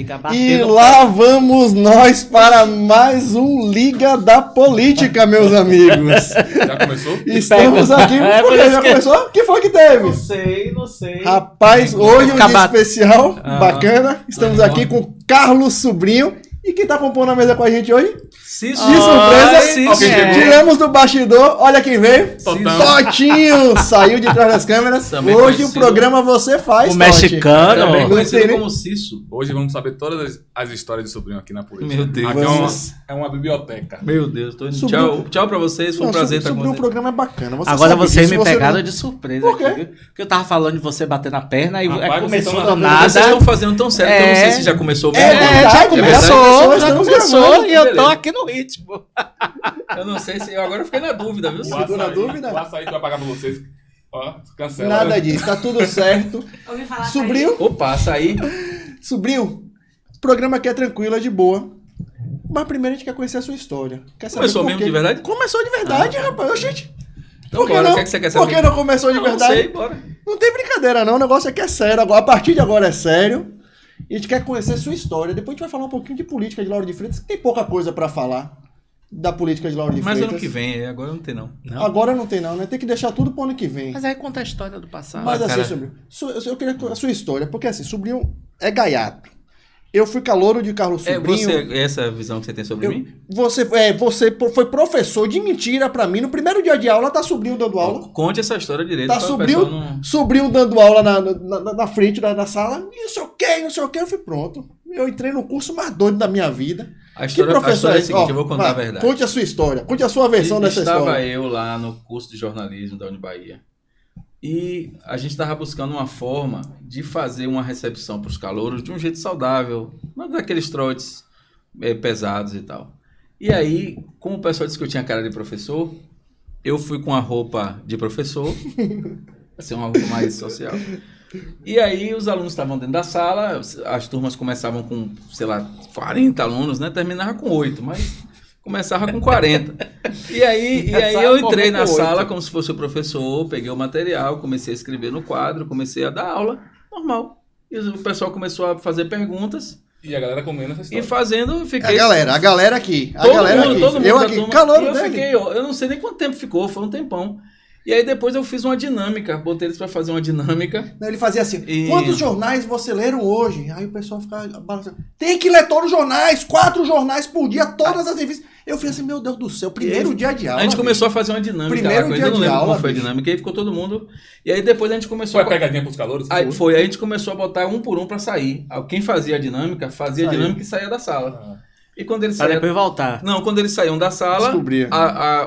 Fica E batendo. lá vamos nós para mais um Liga da Política, meus amigos. Já começou? Estamos aqui. É, Por por que isso já que- começou? O que foi que teve? Não sei. Rapaz, hoje um Fica dia especial, Ah. bacana. Estamos aqui com Carlos Sobrinho. E quem tá compondo a mesa com a gente hoje? Cício. De surpresa, Cício. tiramos do bastidor. Olha quem veio. Totão. Totinho saiu de trás das câmeras. Também Hoje conhecido- o programa você faz, O Totti. mexicano. Também Não conhecido sei nem- como Cício. Hoje vamos saber todas as histórias de sobrinho aqui na política. Meu Deus. Aqui Vamos. é uma biblioteca. Meu Deus, tô indo. Subiu- Tchau pra vocês, foi um Não, prazer estar com sobre o vocês. programa é bacana. Você Agora sabe vocês disso, me você pegaram não- de surpresa Por quê? aqui, viu? Porque eu tava falando de você bater na perna e Rapaz, aí vocês começou estão do na- nada. Vocês estão fazendo tão sério que eu não sei se já começou mesmo. verdade, já é começou, verdade. já Estamos começou gravando, e eu tô beleza. aqui no ritmo. Eu não sei se. Eu agora fiquei na dúvida, viu? Ficou na dúvida? O açaí que vai pagar pra vocês. Ó, cancela. Nada disso, tá tudo certo. Ouvi falar Sobrinho, Opa, açaí. sobrinho, o programa aqui é tranquilo, é de boa. Mas primeiro a gente quer conhecer a sua história. Quer saber Começou por mesmo quê? de verdade? Começou de verdade, rapaz. Oxente. Então Por que bora, não? o que é que você quer Por saber? que não começou de Não verdade? sei, bora. Não tem brincadeira não, o negócio aqui é sério. Agora, a partir de agora é sério. E a gente quer conhecer a sua história. Depois a gente vai falar um pouquinho de política de Lauro de Freitas, que tem pouca coisa pra falar da política de Lauro de Mas Freitas. ano que vem, agora não tem não. Agora não tem não, né? Tem que deixar tudo pro ano que vem. Mas aí conta a história do passado. Mas assim, cara. sobrinho, eu queria a sua história, porque assim, sobrinho é gaiato. Eu fui calouro de Carlos É Sobrinho. essa a visão que você tem sobre mim? Você foi professor de mentira pra mim. No primeiro dia de aula, tá sobrinho dando aula. Conte essa história direito. Tá pra o sobrinho, pessoal não- sobrinho dando aula na frente da sala. E não sei o que, não sei o que. Eu fui pronto. Eu entrei no curso mais doido da minha vida. A história é a esse? seguinte, Ó, eu vou contar vai, a verdade. Conte a sua história. Conte a sua versão dessa Estava história. eu lá no curso de jornalismo da Unibahia e a gente estava buscando uma forma de fazer uma recepção para os calouros de um jeito saudável, não daqueles trotes pesados e tal. E aí, como o pessoal disse que eu tinha cara de professor, eu fui com a roupa de professor, assim, uma roupa mais social. E aí os alunos estavam dentro da sala, as turmas começavam com, sei lá, 40 alunos, né? Terminava com 8, mas começava com 40. E aí eu entrei na sala como se fosse o professor, peguei o material, comecei a escrever no quadro, comecei a dar aula, normal. E o pessoal começou a fazer perguntas E a galera comendo essa e história. fazendo, fiquei... A galera aqui. A Todo galera mundo, aqui. todo mundo Eu da aqui, turma. calouro E eu dele. fiquei, eu não sei nem quanto tempo ficou, foi um tempão. E aí depois eu fiz uma dinâmica, botei eles pra fazer uma dinâmica. Não, ele fazia assim, E- quantos jornais você leram hoje? Aí o pessoal ficava balançando. Tem que ler todos os jornais, 4 jornais por dia, todas as revistas. Eu fiz assim, meu Deus do céu, primeiro dia de aula. A gente bicho. começou a fazer uma dinâmica Primeiro lá, que eu dia ainda não de lembro aula, como foi a bicho. dinâmica, aí ficou todo mundo. E aí depois a gente começou Foi a pegadinha pros calores? Aí a gente começou a botar um por um pra sair. Quem fazia a dinâmica, fazia a Saiu. dinâmica e saía da sala. Ah. E quando eles Pra saíam. depois voltar. Não, quando eles saíam da sala, Descobria.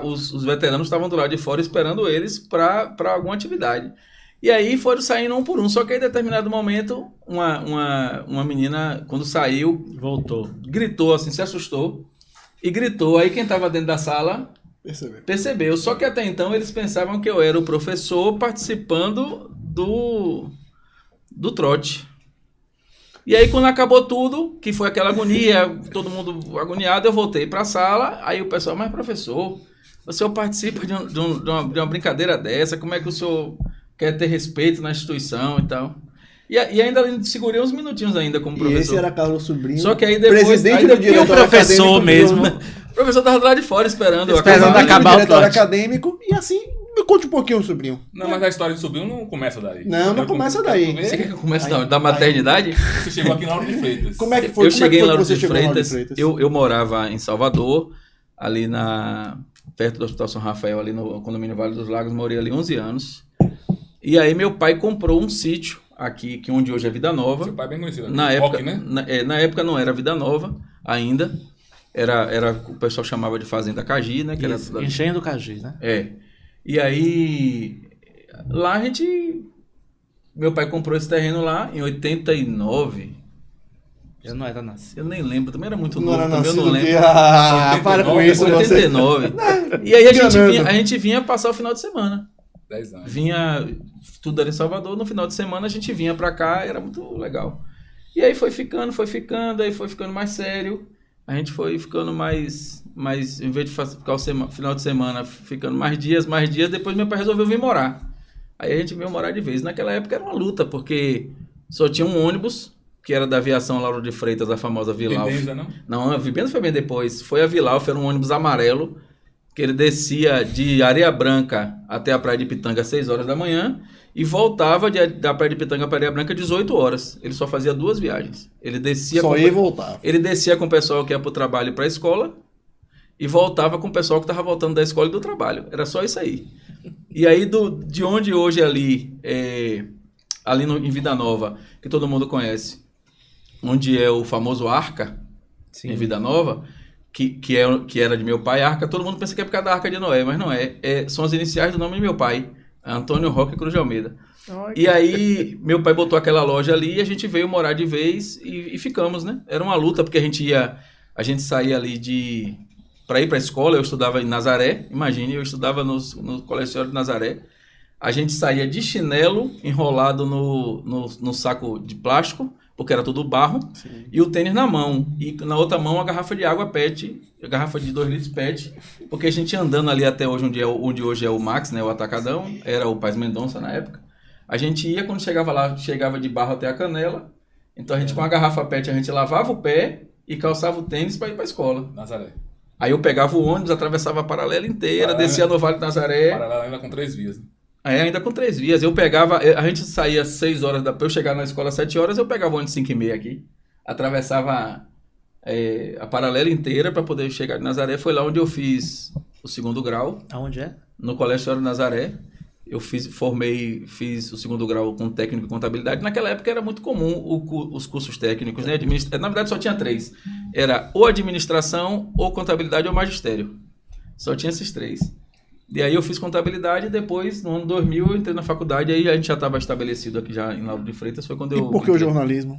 os veteranos estavam do lado de fora esperando eles para alguma atividade. E aí foram saindo um por um. Só que aí, em determinado momento, uma menina, quando saiu, Voltou. gritou assim, se assustou. E gritou. Aí quem estava dentro da sala Percebeu. percebeu. Só que até então eles pensavam que eu era o professor participando do trote. E aí quando acabou tudo, que foi aquela agonia, todo mundo agoniado, eu voltei para a sala, aí o pessoal, mas professor, o senhor participa de uma brincadeira dessa, como é que o senhor quer ter respeito na instituição e tal? E ainda segurei uns minutinhos ainda como E professor. esse era Carlos Sobrinho. Só que aí depois... presidente aí do depois- diretor E o professor acadêmico do mesmo? jornal. O professor estava do lado de fora esperando eu Esperando acabar. acabar. do diretor o trote. acadêmico. E assim, me conte um pouquinho, Sobrinho. Não, mas a história de sobrinho não começa daí. Não começa daí. Você quer que eu comece Aí- da maternidade? Você chegou aqui na hora de Freitas. Como é que foi? Eu cheguei em como é que Lauro você de chegou em Lauro de Freitas, Freitas? eu morava em Salvador, ali perto do Hospital São Rafael, ali no condomínio Vale dos Lagos, morei ali 11 anos. E aí meu pai comprou um sítio aqui, onde hoje é Vida Nova. Seu pai é bem conhecido. Na época, Rock, né? na época não era Vida Nova ainda, o pessoal chamava de Fazenda Cagi, né? Que era Isso, enchendo o caju, né? E aí, lá a gente... Meu pai comprou esse terreno lá em 89. Eu não era nascido. Eu nem lembro, também era muito Não novo, era também eu não nascido lembro. que... Ah, para com isso, você. 89. E aí Enganando. a gente vinha passar o final de semana. 10 anos. Vinha, tudo era em Salvador, no final de semana a gente vinha pra cá, era muito legal. E aí foi ficando, aí foi ficando mais sério. A gente foi ficando mais em vez de ficar o final de semana, ficando mais dias, depois meu pai resolveu vir morar. Aí a gente veio morar de vez. Naquela época era uma luta, porque só tinha um ônibus que era da aviação Lauro de Freitas, a famosa Vilalf. Vibenza, não? Não, a Vibenza foi bem depois. Foi a Vilalf, era um ônibus amarelo, que ele descia de Areia Branca até a Praia de Pitanga às 6 horas da manhã e voltava da Praia de Pitanga para Areia Branca às 18 horas. Ele só fazia 2 viagens. Ele descia Só ia e voltava. Ele descia com o pessoal que ia para o trabalho e para a escola e voltava com o pessoal que estava voltando da escola e do trabalho. Era só isso aí. E aí, de onde hoje ali em Vida Nova, que todo mundo conhece, onde é o famoso Arca, Sim. em Vida Nova, que era de meu pai, Arca, todo mundo pensa que é por causa da Arca de Noé, mas não é. São as iniciais do nome de meu pai, Antônio Roque Cruz de Almeida. E aí, meu pai botou aquela loja ali e a gente veio morar de vez e ficamos, né? Era uma luta, porque a gente saía ali para ir para a escola. Eu estudava em Nazaré, imagine, eu estudava no Colégio de Nazaré. A gente saía de chinelo enrolado no saco de plástico, porque era tudo barro, sim, e o tênis na mão. E na outra mão a garrafa de água PET, a garrafa de 2 litros PET, porque a gente ia andando ali até hoje, onde hoje é o Max, né, o Atacadão, era o Paz Mendonça na época. A gente ia, quando chegava lá, chegava de barro até a canela. Então a gente com a garrafa PET, a gente lavava o pé e calçava o tênis para ir para a escola. Nazaré. Aí eu pegava o ônibus, atravessava a Paralela inteira, descia no Vale do Nazaré. Paralela ainda com 3 vias, né? Ainda com 3 vias. Eu pegava, a gente saía às 6 horas, pra eu chegar na escola às 7 horas, eu pegava o ônibus 5h30 aqui, atravessava a Paralela inteira para poder chegar em Nazaré. Foi lá onde eu fiz o 2º grau. Aonde é? No Colégio de Nazaré. Eu fiz o 2º grau com técnico e contabilidade. Naquela época era muito comum os cursos técnicos, né? Na verdade só tinha 3. Era ou administração, ou contabilidade, ou magistério. Só tinha esses 3. E aí eu fiz contabilidade e depois, no ano 2000, eu entrei na faculdade. Aí a gente já estava estabelecido aqui já em Lauro de Freitas. Foi quando eu... E por que o jornalismo?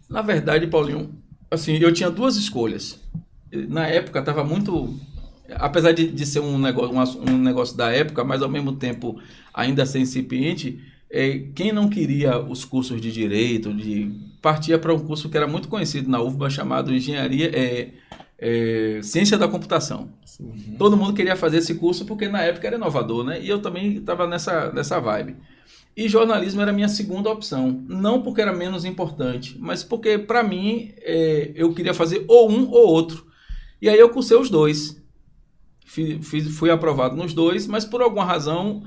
Na verdade, Paulinho, assim, eu tinha 2 escolhas. Na época estava muito... Apesar de ser um negócio da época, mas ao mesmo tempo ainda ser incipiente, quem não queria os cursos de Direito, partia para um curso que era muito conhecido na UFBA, chamado Ciência da Computação. Uhum. Todo mundo queria fazer esse curso porque na época era inovador, né? E eu também estava nessa vibe. E jornalismo era a minha segunda opção. Não porque era menos importante, mas porque, para mim, eu queria fazer ou um ou outro. E aí eu cursei os 2. Fui aprovado nos 2, mas por alguma razão,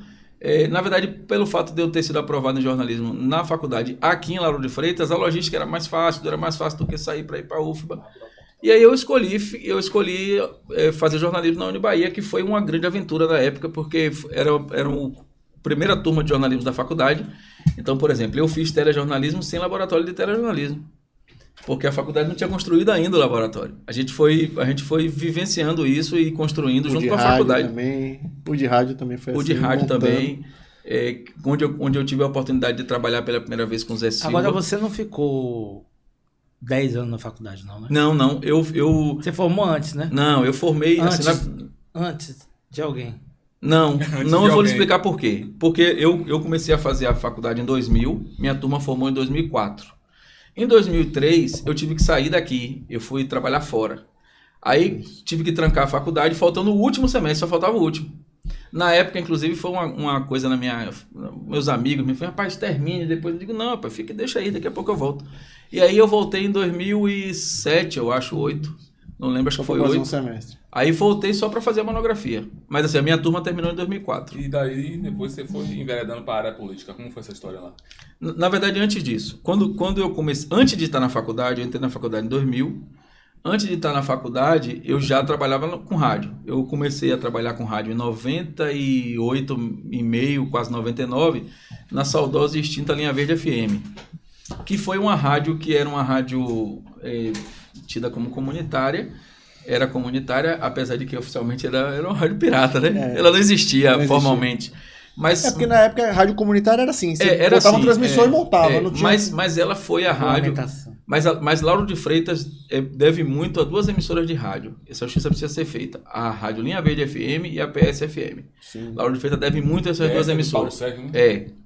na verdade, pelo fato de eu ter sido aprovado em jornalismo na faculdade aqui em Lauro de Freitas, a logística era mais fácil do que sair para ir para a UFBA. E aí eu escolhi fazer jornalismo na Unibahia, que foi uma grande aventura da época, porque era a primeira turma de jornalismo da faculdade. Então, por exemplo, eu fiz telejornalismo sem laboratório de telejornalismo, porque a faculdade não tinha construído ainda o laboratório. A gente foi vivenciando isso e construindo junto com a faculdade. O de rádio também foi assim. O de rádio também, onde eu tive a oportunidade de trabalhar pela primeira vez com o Zé Silva. Agora você não ficou 10 anos na faculdade, não, né? Não. Você formou antes, né? Não, eu formei... Antes de alguém. Não, eu vou lhe explicar por quê. Porque eu comecei a fazer a faculdade em 2000, minha turma formou em 2004. Em 2003, eu tive que sair daqui, eu fui trabalhar fora. Aí tive que trancar a faculdade, faltando o último semestre, só faltava o último. Na época, inclusive, foi uma coisa meus amigos me falaram, rapaz, termine, depois eu digo, não, rapaz, deixa aí, daqui a pouco eu volto. E aí eu voltei em 2007, eu acho, 2008. Não lembro, acho que foi 8. Um semestre. Aí voltei só para fazer a monografia. Mas assim, a minha turma terminou em 2004. E daí, depois você foi enveredando para a área política. Como foi essa história lá? Na verdade, antes disso. Quando eu comecei... Antes de estar na faculdade, eu entrei na faculdade em 2000. Antes de estar na faculdade, eu já trabalhava com rádio. Eu comecei a trabalhar com rádio em 98 e meio, quase 99, na saudosa e extinta Linha Verde FM. Que foi uma rádio que era uma rádio tida como comunitária. Era comunitária, apesar de que oficialmente era uma rádio pirata, né? Ela não existia formalmente. Mas, porque na época a rádio comunitária era assim, você era botava assim, um transmissor e montava. Não tinha... mas ela foi a rádio... Mas Lauro de Freitas deve muito a 2 emissoras de rádio. Essa justiça precisa ser feita. A Rádio Linha Verde FM e a PS-FM. Lauro de Freitas deve muito a essas 2 emissoras.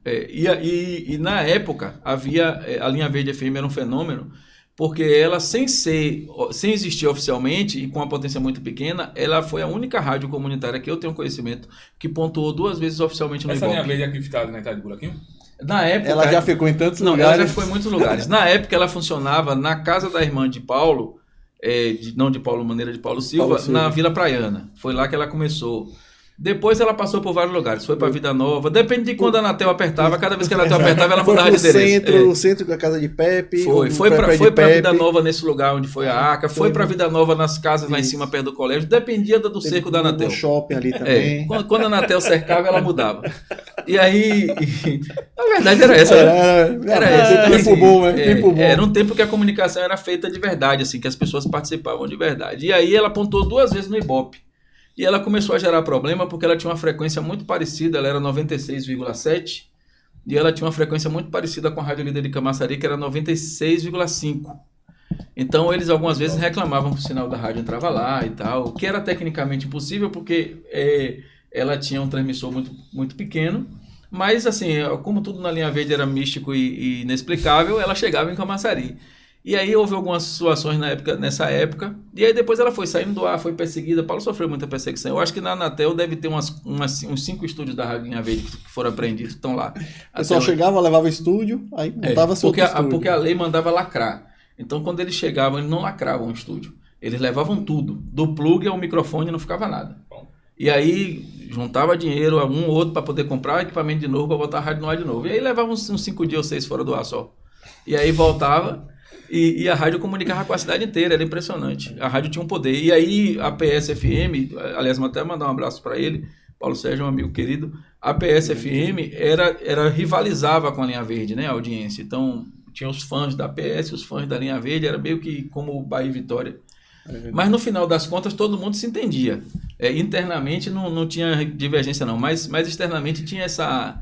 E na época, a Linha Verde FM era um fenômeno, porque ela, sem existir oficialmente e com uma potência muito pequena, ela foi a única rádio comunitária que eu tenho conhecimento que pontuou 2 vezes oficialmente no Ibope. Essa Linha Verde aqui ficava na entrada de Buraquinho? Na época... Ela já ficou em tantos Não, lugares. ela já ficou em muitos lugares. Na época, ela funcionava na casa da irmã de Paulo, não de Paulo Maneira, de Paulo Silva, na Vila Praiana. Foi lá que ela começou. Depois ela passou por vários lugares, foi para Vida Nova, depende de quando a Anatel apertava, cada vez que a Anatel apertava ela mudava de endereço. O centro da casa de Pepe. Foi para Vida Nova nesse lugar onde foi a Arca, foi para Vida Nova nas casas lá em cima perto do colégio, dependia do cerco da Anatel. No shopping ali também. Quando a Anatel cercava, ela mudava. E aí, na verdade era essa. Era esse. Tempo bom, né? Tempo bom. Era um tempo que a comunicação era feita de verdade, assim, que as pessoas participavam de verdade. E aí ela apontou 2 vezes no Ibope. E ela começou a gerar problema porque ela tinha uma frequência muito parecida, ela era 96,7 e ela tinha uma frequência muito parecida com a Rádio Líder de Camaçari, que era 96,5. Então eles algumas vezes reclamavam que o sinal da rádio entrava lá e tal, o que era tecnicamente impossível porque ela tinha um transmissor muito, muito pequeno, mas assim, como tudo na linha verde era místico e inexplicável, ela chegava em Camaçari. E aí houve algumas situações nessa época, e aí depois ela foi saindo do ar, foi perseguida. Paulo sofreu muita perseguição. Eu acho que na Anatel deve ter uns 5 estúdios da Rádio Linha Verde que foram apreendidos, estão lá. O pessoal chegava, levava o estúdio, aí montava seu estúdio. Porque a lei mandava lacrar. Então quando eles chegavam, eles não lacravam o estúdio. Eles levavam tudo. Do plug ao microfone não ficava nada. E aí juntava dinheiro, um ou outro, para poder comprar equipamento de novo, para botar a rádio no ar de novo. E aí levava uns 5 dias ou 6 fora do ar só. E aí voltava... E a rádio comunicava com a cidade inteira, era impressionante. A rádio tinha um poder. E aí a PSFM, aliás, vou até mandar um abraço para ele, Paulo Sérgio, um amigo querido. A PSFM rivalizava com a Linha Verde, né, a audiência. Então tinha os fãs da PS, os fãs da Linha Verde, era meio que como Bahia e Vitória. Mas no final das contas todo mundo se entendia. Internamente não tinha divergência não, mas externamente tinha essa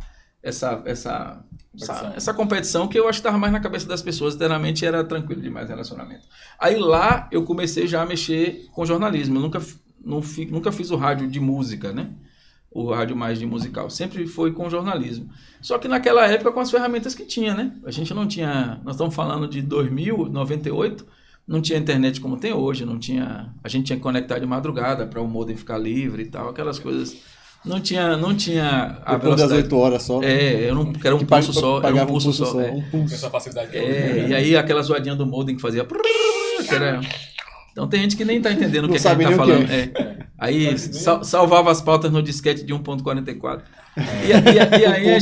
competição que eu acho que estava mais na cabeça das pessoas. Internamente era tranquilo demais o relacionamento. Aí lá eu comecei já a mexer com jornalismo. Eu nunca fiz o rádio de música, né? O rádio mais de musical. Sempre foi com jornalismo. Só que naquela época com as ferramentas que tinha, né? A gente não tinha... Nós estamos falando de 2000, 98, não tinha internet como tem hoje, não tinha... A gente tinha que conectar de madrugada para o modem ficar livre e tal, aquelas coisas... Não tinha a depois das 8 horas só. Era um pulso só. Era um pulso só. Essa facilidade que e aí aquela zoadinha do modem que fazia... Então tem gente que nem tá entendendo o que a gente tá falando. Aí salvava as pautas no disquete de 1.44. E aí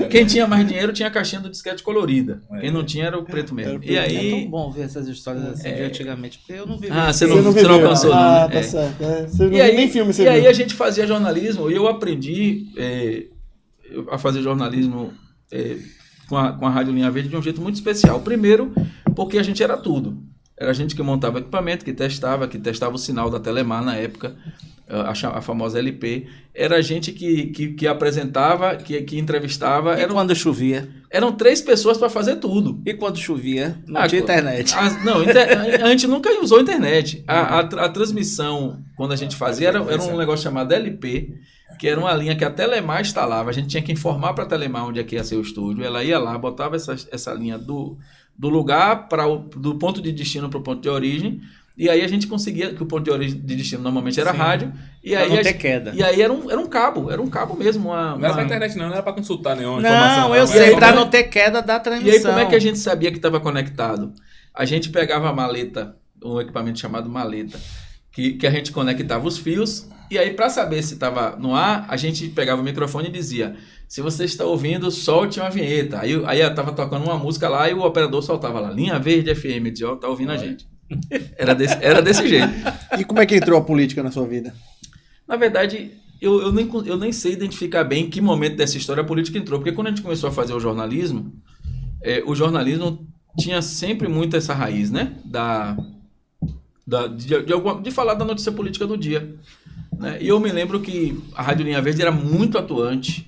quem tinha mais dinheiro tinha a caixinha do disquete colorida. Quem não tinha era o preto mesmo. E aí, é tão bom ver essas histórias assim de antigamente, porque eu não vivi. Você não alcançou, não. Tá certo. Nem filme você viu. E aí a gente fazia jornalismo e eu aprendi a fazer jornalismo com a Rádio Linha Verde de um jeito muito especial. Primeiro, porque a gente era tudo. Era a gente que montava equipamento, que testava o sinal da Telemar na época, a famosa LP. Era a gente que apresentava, que entrevistava. Quando chovia? Eram 3 pessoas para fazer tudo. E quando chovia, não tinha internet? A gente nunca usou internet. A transmissão, quando a gente fazia, era um negócio chamado LP, que era uma linha que a Telemar instalava. A gente tinha que informar para a Telemar onde é que ia ser o estúdio. Ela ia lá, botava essa linha do lugar, do ponto de destino para o ponto de origem, e aí a gente conseguia, que o ponto de destino normalmente era rádio, e aí não ter queda. E aí era um cabo mesmo. Não era pra internet não era pra consultar nenhuma informação. Não, eu sei, pra não ter queda da transmissão. E aí como é que a gente sabia que estava conectado? A gente pegava a maleta, um equipamento chamado maleta, que a gente conectava os fios, e aí para saber se estava no ar, a gente pegava o microfone e dizia: se você está ouvindo, solte uma vinheta. Aí estava tocando uma música lá e o operador soltava lá, Linha Verde FM, dizia: tá ouvindo a gente. Era desse jeito. E como é que entrou a política na sua vida? Na verdade, eu nem sei identificar bem em que momento dessa história a política entrou, porque quando a gente começou a fazer o jornalismo tinha sempre muito essa raiz, né? De falar da notícia política do dia. Né? E eu me lembro que a Rádio Linha Verde era muito atuante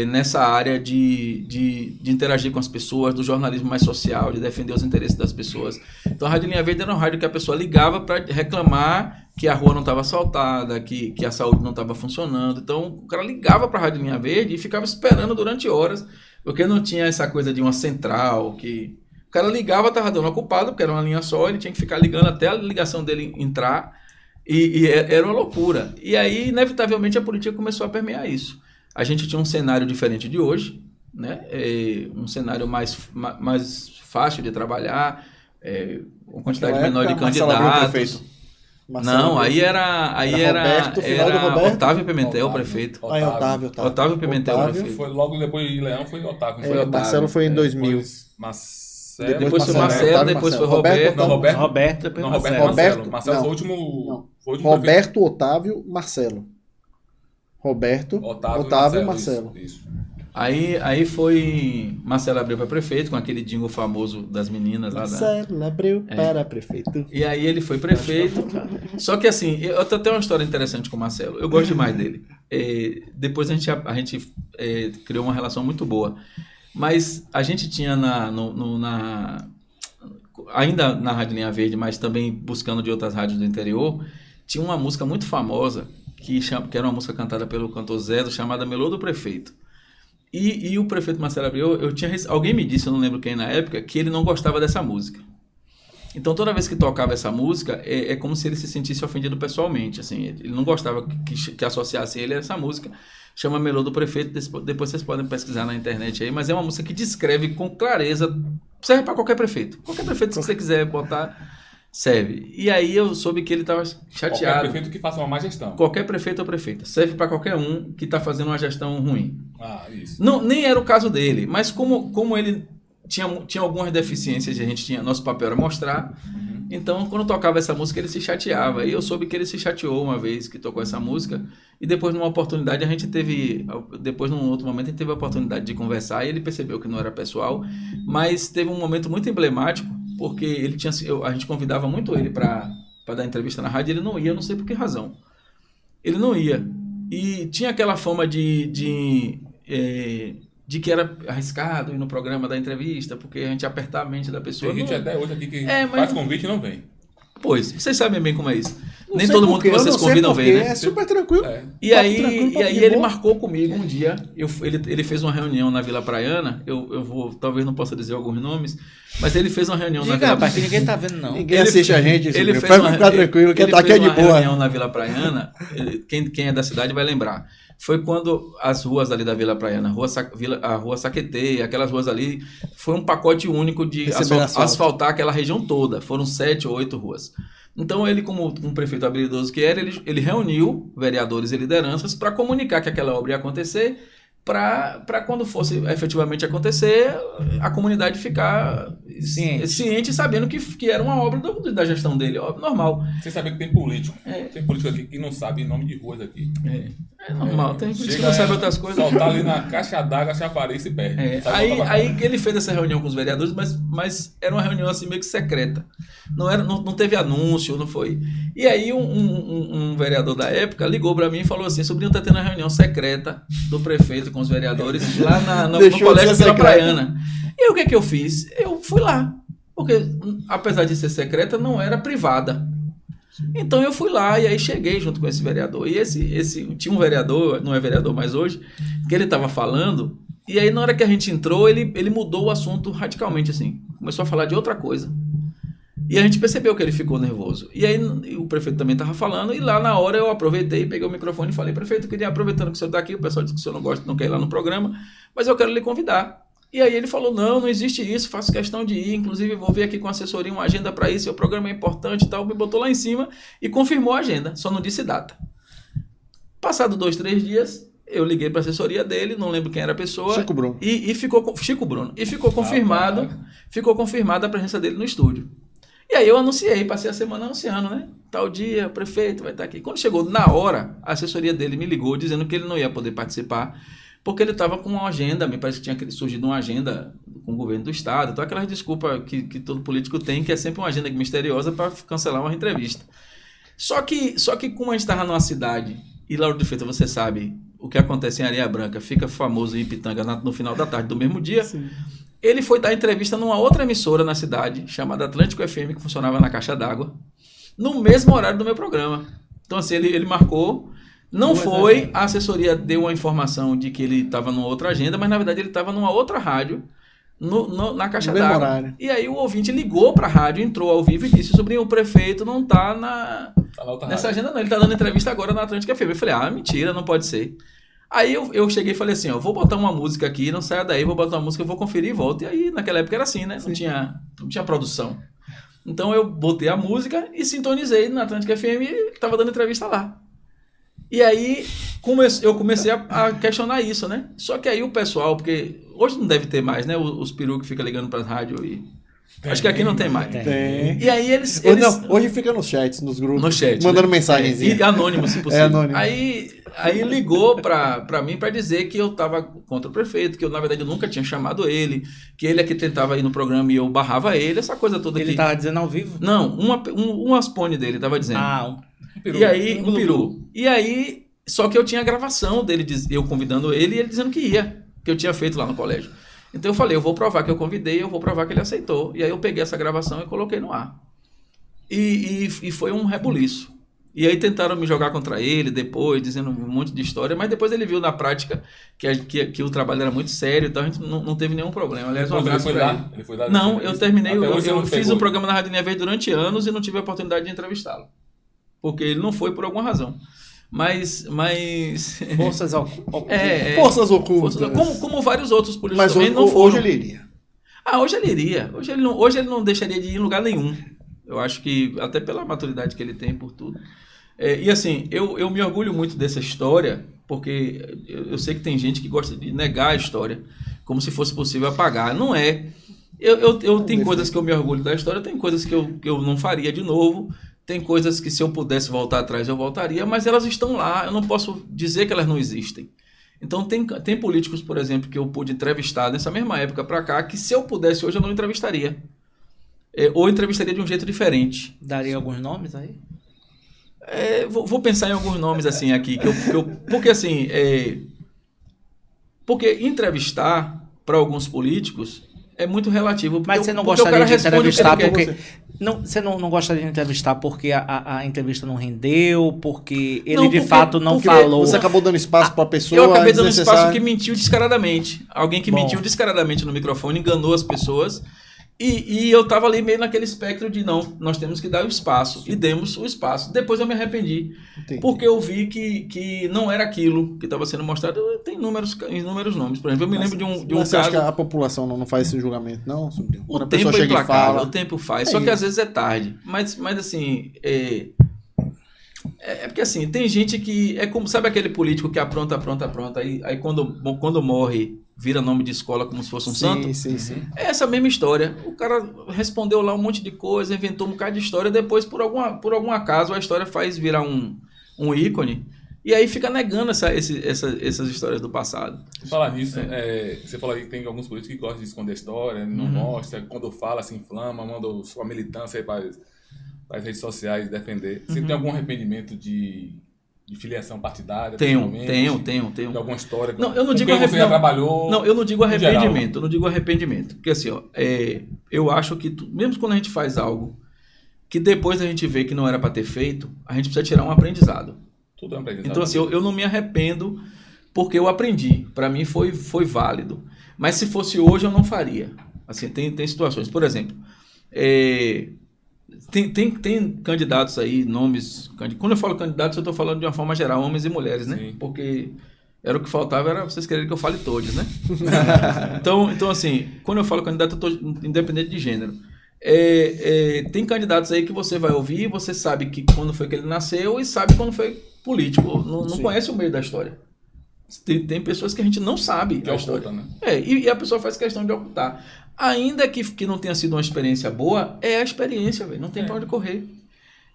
nessa área de interagir com as pessoas, do jornalismo mais social, de defender os interesses das pessoas. Então a Rádio Linha Verde era uma rádio que a pessoa ligava para reclamar que a rua não estava asfaltada, que a saúde não estava funcionando. Então o cara ligava para a Rádio Linha Verde e ficava esperando durante horas, porque não tinha essa coisa de uma central que... O cara ligava, estava dando ocupado, porque era uma linha só, ele tinha que ficar ligando até a ligação dele entrar, e era uma loucura. E aí, inevitavelmente, a política começou a permear isso. a gente tinha um cenário diferente de hoje, né? Um cenário mais fácil de trabalhar, uma quantidade menor de Marcelo Abreu, candidatos. prefeito. Marcelo Não, Abreu. aí era Roberto, final do Roberto? Otávio Pimentel, prefeito. Otávio. Otávio Pimentel, Otávio. prefeito. Foi logo depois de Leão, foi Otávio. É, Foi Otávio. Marcelo foi em 2000. Marcelo. Depois foi Marcelo, Marcelo, depois foi Roberto. Não, Roberto. Roberto, depois Não, Marcelo. Roberto Marcelo. Roberto, Marcelo não. foi o último. Não. Foi o último Roberto, Otávio, Marcelo. Roberto, prefeito. Otávio e Marcelo. Isso. Aí foi Marcelo Abreu para prefeito, com aquele jingle famoso das meninas lá da... Marcelo Abreu para prefeito. E aí ele foi prefeito. Só que assim, eu tenho até uma história interessante com o Marcelo. Eu gosto demais dele. Depois a gente criou uma relação muito boa. Mas a gente tinha ainda na Rádio Linha Verde, mas também buscando de outras rádios do interior, tinha uma música muito famosa, que era uma música cantada pelo cantor Zé, chamada Melô do Prefeito. E o prefeito Marcelo Abreu, alguém me disse, eu não lembro quem na época, que ele não gostava dessa música. Então toda vez que tocava essa música, é como se ele se sentisse ofendido pessoalmente. Assim, ele não gostava que associasse ele a essa música. Chama Melô do Prefeito, depois vocês podem pesquisar na internet aí, mas é uma música que descreve com clareza, serve para qualquer prefeito. Qualquer prefeito que você quiser botar, serve. E aí eu soube que ele estava chateado. Qualquer prefeito que faça uma má gestão. Qualquer prefeito ou prefeita. Serve para qualquer um que está fazendo uma gestão ruim. Ah, isso. Não, nem era o caso dele, mas como ele tinha algumas deficiências e a gente tinha, nosso papel era mostrar, então quando tocava essa música ele se chateava. E eu soube que ele se chateou uma vez que tocou essa música, e depois numa oportunidade num outro momento a gente teve a oportunidade de conversar, e ele percebeu que não era pessoal, mas teve um momento muito emblemático, porque a gente convidava muito ele para dar entrevista na rádio, ele não ia, eu não sei por que razão. Ele não ia. E tinha aquela fama de que era arriscado ir no programa da entrevista, porque a gente ia apertar a mente da pessoa. Tem gente até hoje aqui que mas faz convite e não vem. Pois, vocês sabem bem como é isso. Não Nem sei todo por mundo quê, que eu vocês não sei convidam por vem, quê, né? É super tranquilo. E Papo aí, tranquilo, papo de ele boa. marcou comigo um dia, ele fez uma reunião na Vila Praiana, talvez não possa dizer alguns nomes, mas ele fez uma reunião na Diga, Vila rapaz, que ninguém tá vendo, não. Ninguém assiste a gente, ele isso, fez pode uma- ficar tranquilo, que ele tá aqui fez é de uma boa. reunião na Vila Praiana, quem é da cidade vai lembrar. Foi quando as ruas ali da Vila Praiana, a Rua Saqueté, aquelas ruas ali, foi um pacote único de Receber asfalto. asfaltar aquela região toda. Foram 7 ou 8 ruas. Então ele, como um prefeito habilidoso que era, ele reuniu vereadores e lideranças para comunicar que aquela obra ia acontecer, para quando fosse efetivamente acontecer, a comunidade ficar ciente, sabendo que era uma obra da gestão dele, óbvio, normal. Você sabe que tem político. Tem político aqui que não sabe nome de ruas aqui. É normal, tem gente que Chega não sabe outras coisas. Soltar ali na caixa d'água, chapariz e se perde. Sabe voltar pra Aí casa. ele fez essa reunião com os vereadores, mas era uma reunião assim meio que secreta. Não teve anúncio, não foi. E aí um vereador da época ligou para mim e falou assim: sobrinho, tá tendo uma reunião secreta do prefeito com os vereadores lá no Deixou de colégio ser Vila secreta. Praiana. E o que eu fiz? Eu fui lá. Porque, apesar de ser secreta, não era privada. Então eu fui lá e aí cheguei junto com esse vereador. E tinha um vereador, não é vereador mais hoje, que ele estava falando, e aí na hora que a gente entrou, ele mudou o assunto radicalmente, assim. Começou a falar de outra coisa. E a gente percebeu que ele ficou nervoso. E aí o prefeito também estava falando, e lá na hora eu aproveitei, peguei o microfone e falei: prefeito, eu queria, aproveitando que o senhor está aqui, o pessoal disse que o senhor não gosta, não quer ir lá no programa, mas eu quero lhe convidar. E aí ele falou: não existe isso, faço questão de ir, inclusive vou ver aqui com a assessoria uma agenda para isso, o programa é importante e tal, me botou lá em cima e confirmou a agenda, só não disse data. Passado 2, 3 dias, eu liguei para a assessoria dele, não lembro quem era a pessoa. Chico Bruno. E ficou Chico Bruno. E ficou confirmada a presença dele no estúdio. E aí eu anunciei, passei a semana anunciando, né? Tal dia, o prefeito vai estar aqui. Quando chegou na hora, a assessoria dele me ligou dizendo que ele não ia poder participar, porque ele estava com uma agenda, me parece que tinha surgido uma agenda com o governo do estado, então aquelas desculpas que todo político tem, que é sempre uma agenda misteriosa para cancelar uma entrevista. Só que como a gente estava numa cidade, e Lauro de Freitas, você sabe, o que acontece em Areia Branca fica famoso em Ipitanga no final da tarde do mesmo dia. Sim. Ele foi dar entrevista numa outra emissora na cidade, chamada Atlântico FM, que funcionava na caixa d'água, no mesmo horário do meu programa. Então assim, ele marcou, não foi, a assessoria deu uma informação de que ele estava numa outra agenda, mas na verdade ele estava numa outra rádio, na caixa No mesmo d'água. horário. E aí o ouvinte ligou para a rádio, entrou ao vivo e disse: sobrinho, o prefeito não está Tá na outra nessa rádio. agenda não, ele está dando entrevista agora na Atlântica FM. Eu falei: mentira, não pode ser. Aí eu cheguei e falei assim, ó, vou botar uma música aqui, não saia daí, vou botar uma música, eu vou conferir e volto. E aí, naquela época era assim, né? Não tinha produção. Então eu botei a música e sintonizei na Atlântica FM e tava dando entrevista lá. E aí eu comecei a questionar isso, né? Só que aí o pessoal, porque hoje não deve ter mais, né? Os perus que ficam ligando para as rádios e... Acho que aqui não tem mais. Tem. E aí eles... Não, hoje fica nos chats, nos grupos. No chat, mandando né? mensagenzinha. E anônimo, se possível. É anônimo. Aí ligou pra mim pra dizer que eu tava contra o prefeito, que eu, na verdade, eu nunca tinha chamado ele, que ele é que tentava ir no programa e eu barrava ele, essa coisa toda Ele aqui. tava dizendo ao vivo? Não, um aspone dele tava dizendo. Peru. E aí, um peru. E aí, só que eu tinha a gravação dele, eu convidando ele e ele dizendo que ia, que eu tinha feito lá no colégio. Então eu falei, eu vou provar que eu convidei, eu vou provar que ele aceitou. E aí eu peguei essa gravação e coloquei no ar. E foi um rebuliço. E aí tentaram me jogar contra ele depois, dizendo um monte de história, mas depois ele viu na prática que o trabalho era muito sério, então a gente não teve nenhum problema. Aliás, um abraço pra ele. Ele foi lá? Não, eu terminei, eu fiz um um programa na Rádio Minha Vez durante anos e não tive a oportunidade de entrevistá-lo. Porque ele não foi por alguma razão. Mas... Forças ocultas. Forças ocultas. Como vários outros políticos Mas também hoje, não foram. hoje ele iria. Hoje ele iria. Hoje ele não deixaria de ir em lugar nenhum. Eu acho que, até pela maturidade que ele tem por tudo. E assim, eu me orgulho muito dessa história, porque eu sei que tem gente que gosta de negar a história, como se fosse possível apagar. Não é. Eu tenho coisas que eu me orgulho da história, tem coisas que eu não faria de novo, tem coisas que se eu pudesse voltar atrás eu voltaria, mas elas estão lá, eu não posso dizer que elas não existem. Então tem políticos, por exemplo, que eu pude entrevistar nessa mesma época para cá, que se eu pudesse hoje eu não entrevistaria. Ou entrevistaria de um jeito diferente. Daria alguns nomes aí? Vou pensar em alguns nomes assim aqui, porque assim, porque entrevistar para alguns políticos é muito relativo. Mas você não gostaria de entrevistar porque... Você não gostaria de entrevistar porque a entrevista não rendeu, porque ele de fato não falou. Você acabou dando espaço para a pessoa. Eu acabei dando espaço que mentiu descaradamente. Alguém que mentiu descaradamente no microfone, enganou as pessoas. E eu tava ali meio naquele espectro de não, nós temos que dar o espaço. E demos o espaço. Depois eu me arrependi. Entendi. Porque eu vi que não era aquilo que estava sendo mostrado. Tem inúmeros nomes. Por exemplo, eu me lembro de um caso... Você acha que a população não faz esse julgamento, não? Quando a pessoa chega e fala... O tempo faz. Só que às vezes é tarde. Mas assim... porque assim, tem gente que... É como, sabe aquele político que apronta. Aí quando morre... vira nome de escola como se fosse um santo. Sim. É essa mesma história. O cara respondeu lá um monte de coisa, inventou um bocado de história, depois, por algum acaso, a história faz virar um ícone, e aí fica negando essas histórias do passado. Falar nisso, você falou aí que tem alguns políticos que gostam de esconder a história, não mostra, quando fala se inflama, manda sua militância aí para as redes sociais defender. Você tem algum arrependimento de filiação partidária? Tenho. De alguma história? Não, eu não digo você já trabalhou? Não, eu não digo arrependimento. Eu não digo arrependimento. Porque assim, eu acho que mesmo quando a gente faz algo que depois a gente vê que não era para ter feito, a gente precisa tirar um aprendizado. Tudo é um aprendizado. Então assim, eu não me arrependo porque eu aprendi. Para mim foi válido. Mas se fosse hoje eu não faria. Assim, tem situações. Por exemplo, Tem candidatos aí, nomes... Quando eu falo candidatos, eu estou falando de uma forma geral, homens e mulheres, né? Sim. Porque era o que faltava, era vocês quererem que eu fale todos, né? então, assim, quando eu falo candidato, eu estou independente de gênero. Tem candidatos aí que você vai ouvir, você sabe que quando foi que ele nasceu e sabe quando foi político. Não conhece o meio da história. Tem pessoas que a gente não sabe a história. Né? E a pessoa faz questão de ocultar. Ainda que não tenha sido uma experiência boa, é a experiência, velho. Não tem pra onde correr.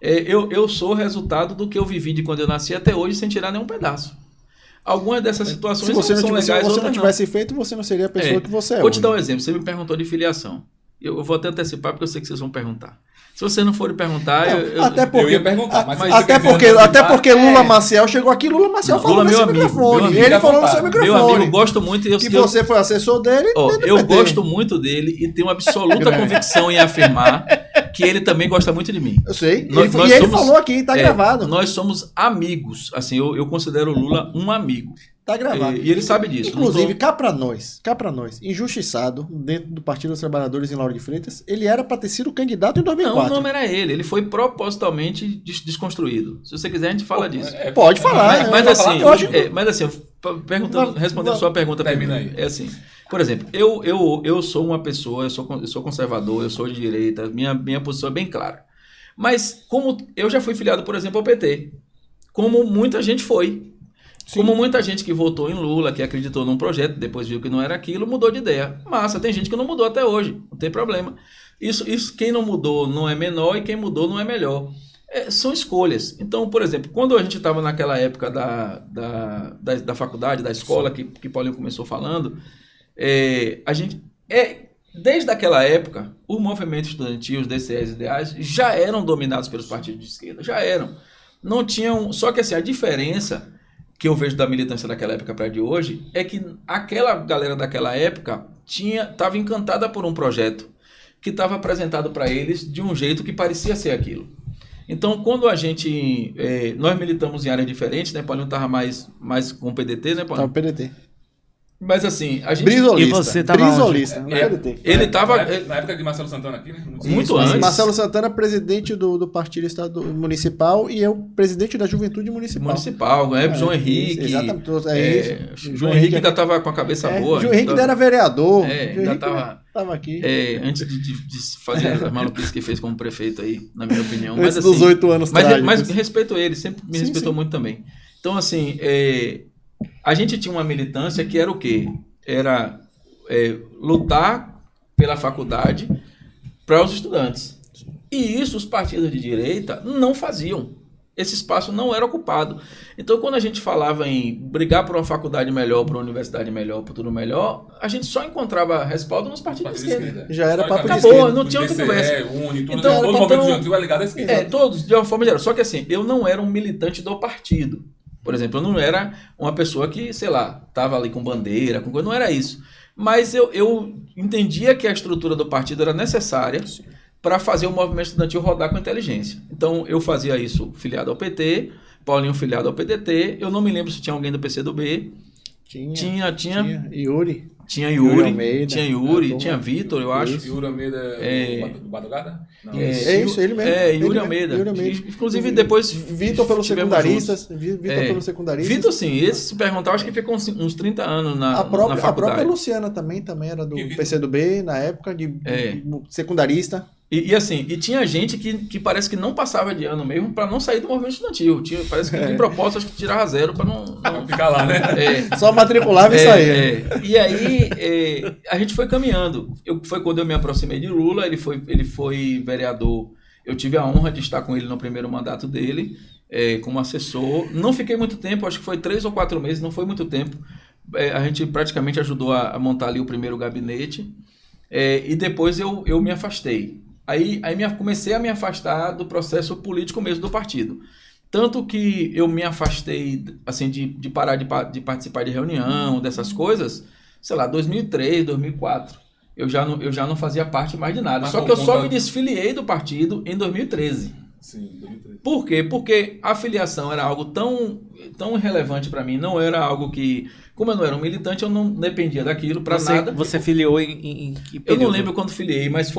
Eu sou resultado do que eu vivi de quando eu nasci até hoje sem tirar nenhum pedaço. Algumas dessas situações são legais, se você não tivesse feito, você não seria a pessoa que você é. Vou te dar um exemplo. Você me perguntou de filiação. Eu vou até antecipar porque eu sei que vocês vão perguntar. Se você não for perguntar, eu ia perguntar. Mas até porque Lula Maciel chegou aqui, Lula Maciel falou nesse microfone. Ele falou no seu microfone. Meu amigo, gosto muito. Que você foi assessor dele. Eu gosto muito dele e tenho absoluta convicção em afirmar que ele também gosta muito de mim. Eu sei. Ele falou aqui, tá gravado. Nós somos amigos. Assim, eu considero o Lula um amigo. Tá gravado. E ele sabe disso. Inclusive, cá pra nós, injustiçado, dentro do Partido dos Trabalhadores em Lauro de Freitas, ele era pra ter sido candidato em 2004. Não, o nome era ele foi propositalmente desconstruído. Se você quiser, a gente fala disso. Pode falar. Mas assim, respondendo Vamos- sua pergunta Termina primeiro, aí. é assim, por exemplo, eu sou uma pessoa, eu sou conservador, eu sou de direita, minha posição é bem clara. Mas como eu já fui filiado, por exemplo, ao PT, como muita gente foi. Como muita gente que votou em Lula, que acreditou num projeto, depois viu que não era aquilo, mudou de ideia. Massa, tem gente que não mudou até hoje, não tem problema. Isso quem não mudou não é menor e quem mudou não é melhor. São escolhas. Então, por exemplo, quando a gente estava naquela época da faculdade, da escola, que Paulinho começou falando, desde aquela época, o movimento estudantil, os DCEs ideais, já eram dominados pelos partidos de esquerda, já eram. Não tinham. Só que assim, a diferença que eu vejo da militância daquela época para a de hoje é que aquela galera daquela época estava encantada por um projeto que estava apresentado para eles de um jeito que parecia ser aquilo. Então, quando nós militamos em áreas diferentes, né? Paulinho estava mais com o PDT, né, Paulinho? Tá, o PDT. Mas assim, a gente... Brisolista. E você tava Brisolista. onde? no PDT. Ele estava... Na época de Marcelo Santana aqui, né? Muito antes. Marcelo Santana, presidente do Partido Municipal, e eu, presidente da Juventude Municipal. João Henrique. Exatamente. João Henrique ainda estava com a cabeça boa. João Henrique ainda era vereador. Ainda estava aqui. Antes de fazer as maluquices que fez como prefeito aí, na minha opinião. Antes Mas, dos assim, 8 anos trágicos. Mas respeito ele, sempre me respeitou muito também. Então, assim, a gente tinha uma militância que era o quê? Era lutar pela faculdade para os estudantes. E isso os partidos de direita não faziam. Esse espaço não era ocupado. Então, quando a gente falava em brigar por uma faculdade melhor, por uma universidade melhor, por tudo melhor, a gente só encontrava respaldo nos partidos de esquerda. Já era papo de Acabou, esquerda. não tinha outra conversa. Então, todo o movimento estudantil é ligado à esquerda. Todos, de uma forma geral. Só que assim, eu não era um militante do partido. Por exemplo, eu não era uma pessoa que, sei lá, estava ali com bandeira, com coisa, não era isso. Mas eu entendia que a estrutura do partido era necessária para fazer o movimento estudantil rodar com inteligência. Então, eu fazia isso filiado ao PT, Paulinho filiado ao PDT, eu não me lembro se tinha alguém do PCdoB. Tinha Yuri. Tinha Yuri, Almeida, tinha Vitor, eu acho. Yuri Almeida do Badugada? Não. Isso, ele mesmo. Yuri Almeida. Inclusive, depois... Vitor pelos secundaristas. Pelos secundaristas. Vitor, sim. Esse, se perguntar, acho que ficou uns 30 anos na A faculdade. própria Luciana também era do PCdoB, na época, de secundarista. E assim, tinha gente que parece que não passava de ano mesmo para não sair do movimento estudantil. Parece que de propósito, acho que tirava 0 para não ficar lá, né? Só matriculava e saía. E aí, a gente foi caminhando. Foi quando eu me aproximei de Lula, ele foi vereador. Eu tive a honra de estar com ele no primeiro mandato dele, como assessor. Não fiquei muito tempo, acho que foi 3 ou 4 meses, não foi muito tempo. A gente praticamente ajudou a montar ali o primeiro gabinete. E depois eu me afastei. Aí comecei a me afastar do processo político mesmo do partido. Tanto que eu me afastei, assim, de parar de participar de reunião, dessas coisas, sei lá, 2003, 2004. Eu já não fazia parte mais de nada. Só que eu só me desfiliei do partido em 2013. Sim, 2013. Por quê? Porque a filiação era algo tão irrelevante para mim, não era algo que... Como eu não era um militante, eu não dependia daquilo para nada. Você filiou em que período? Eu não lembro quando filiei, mas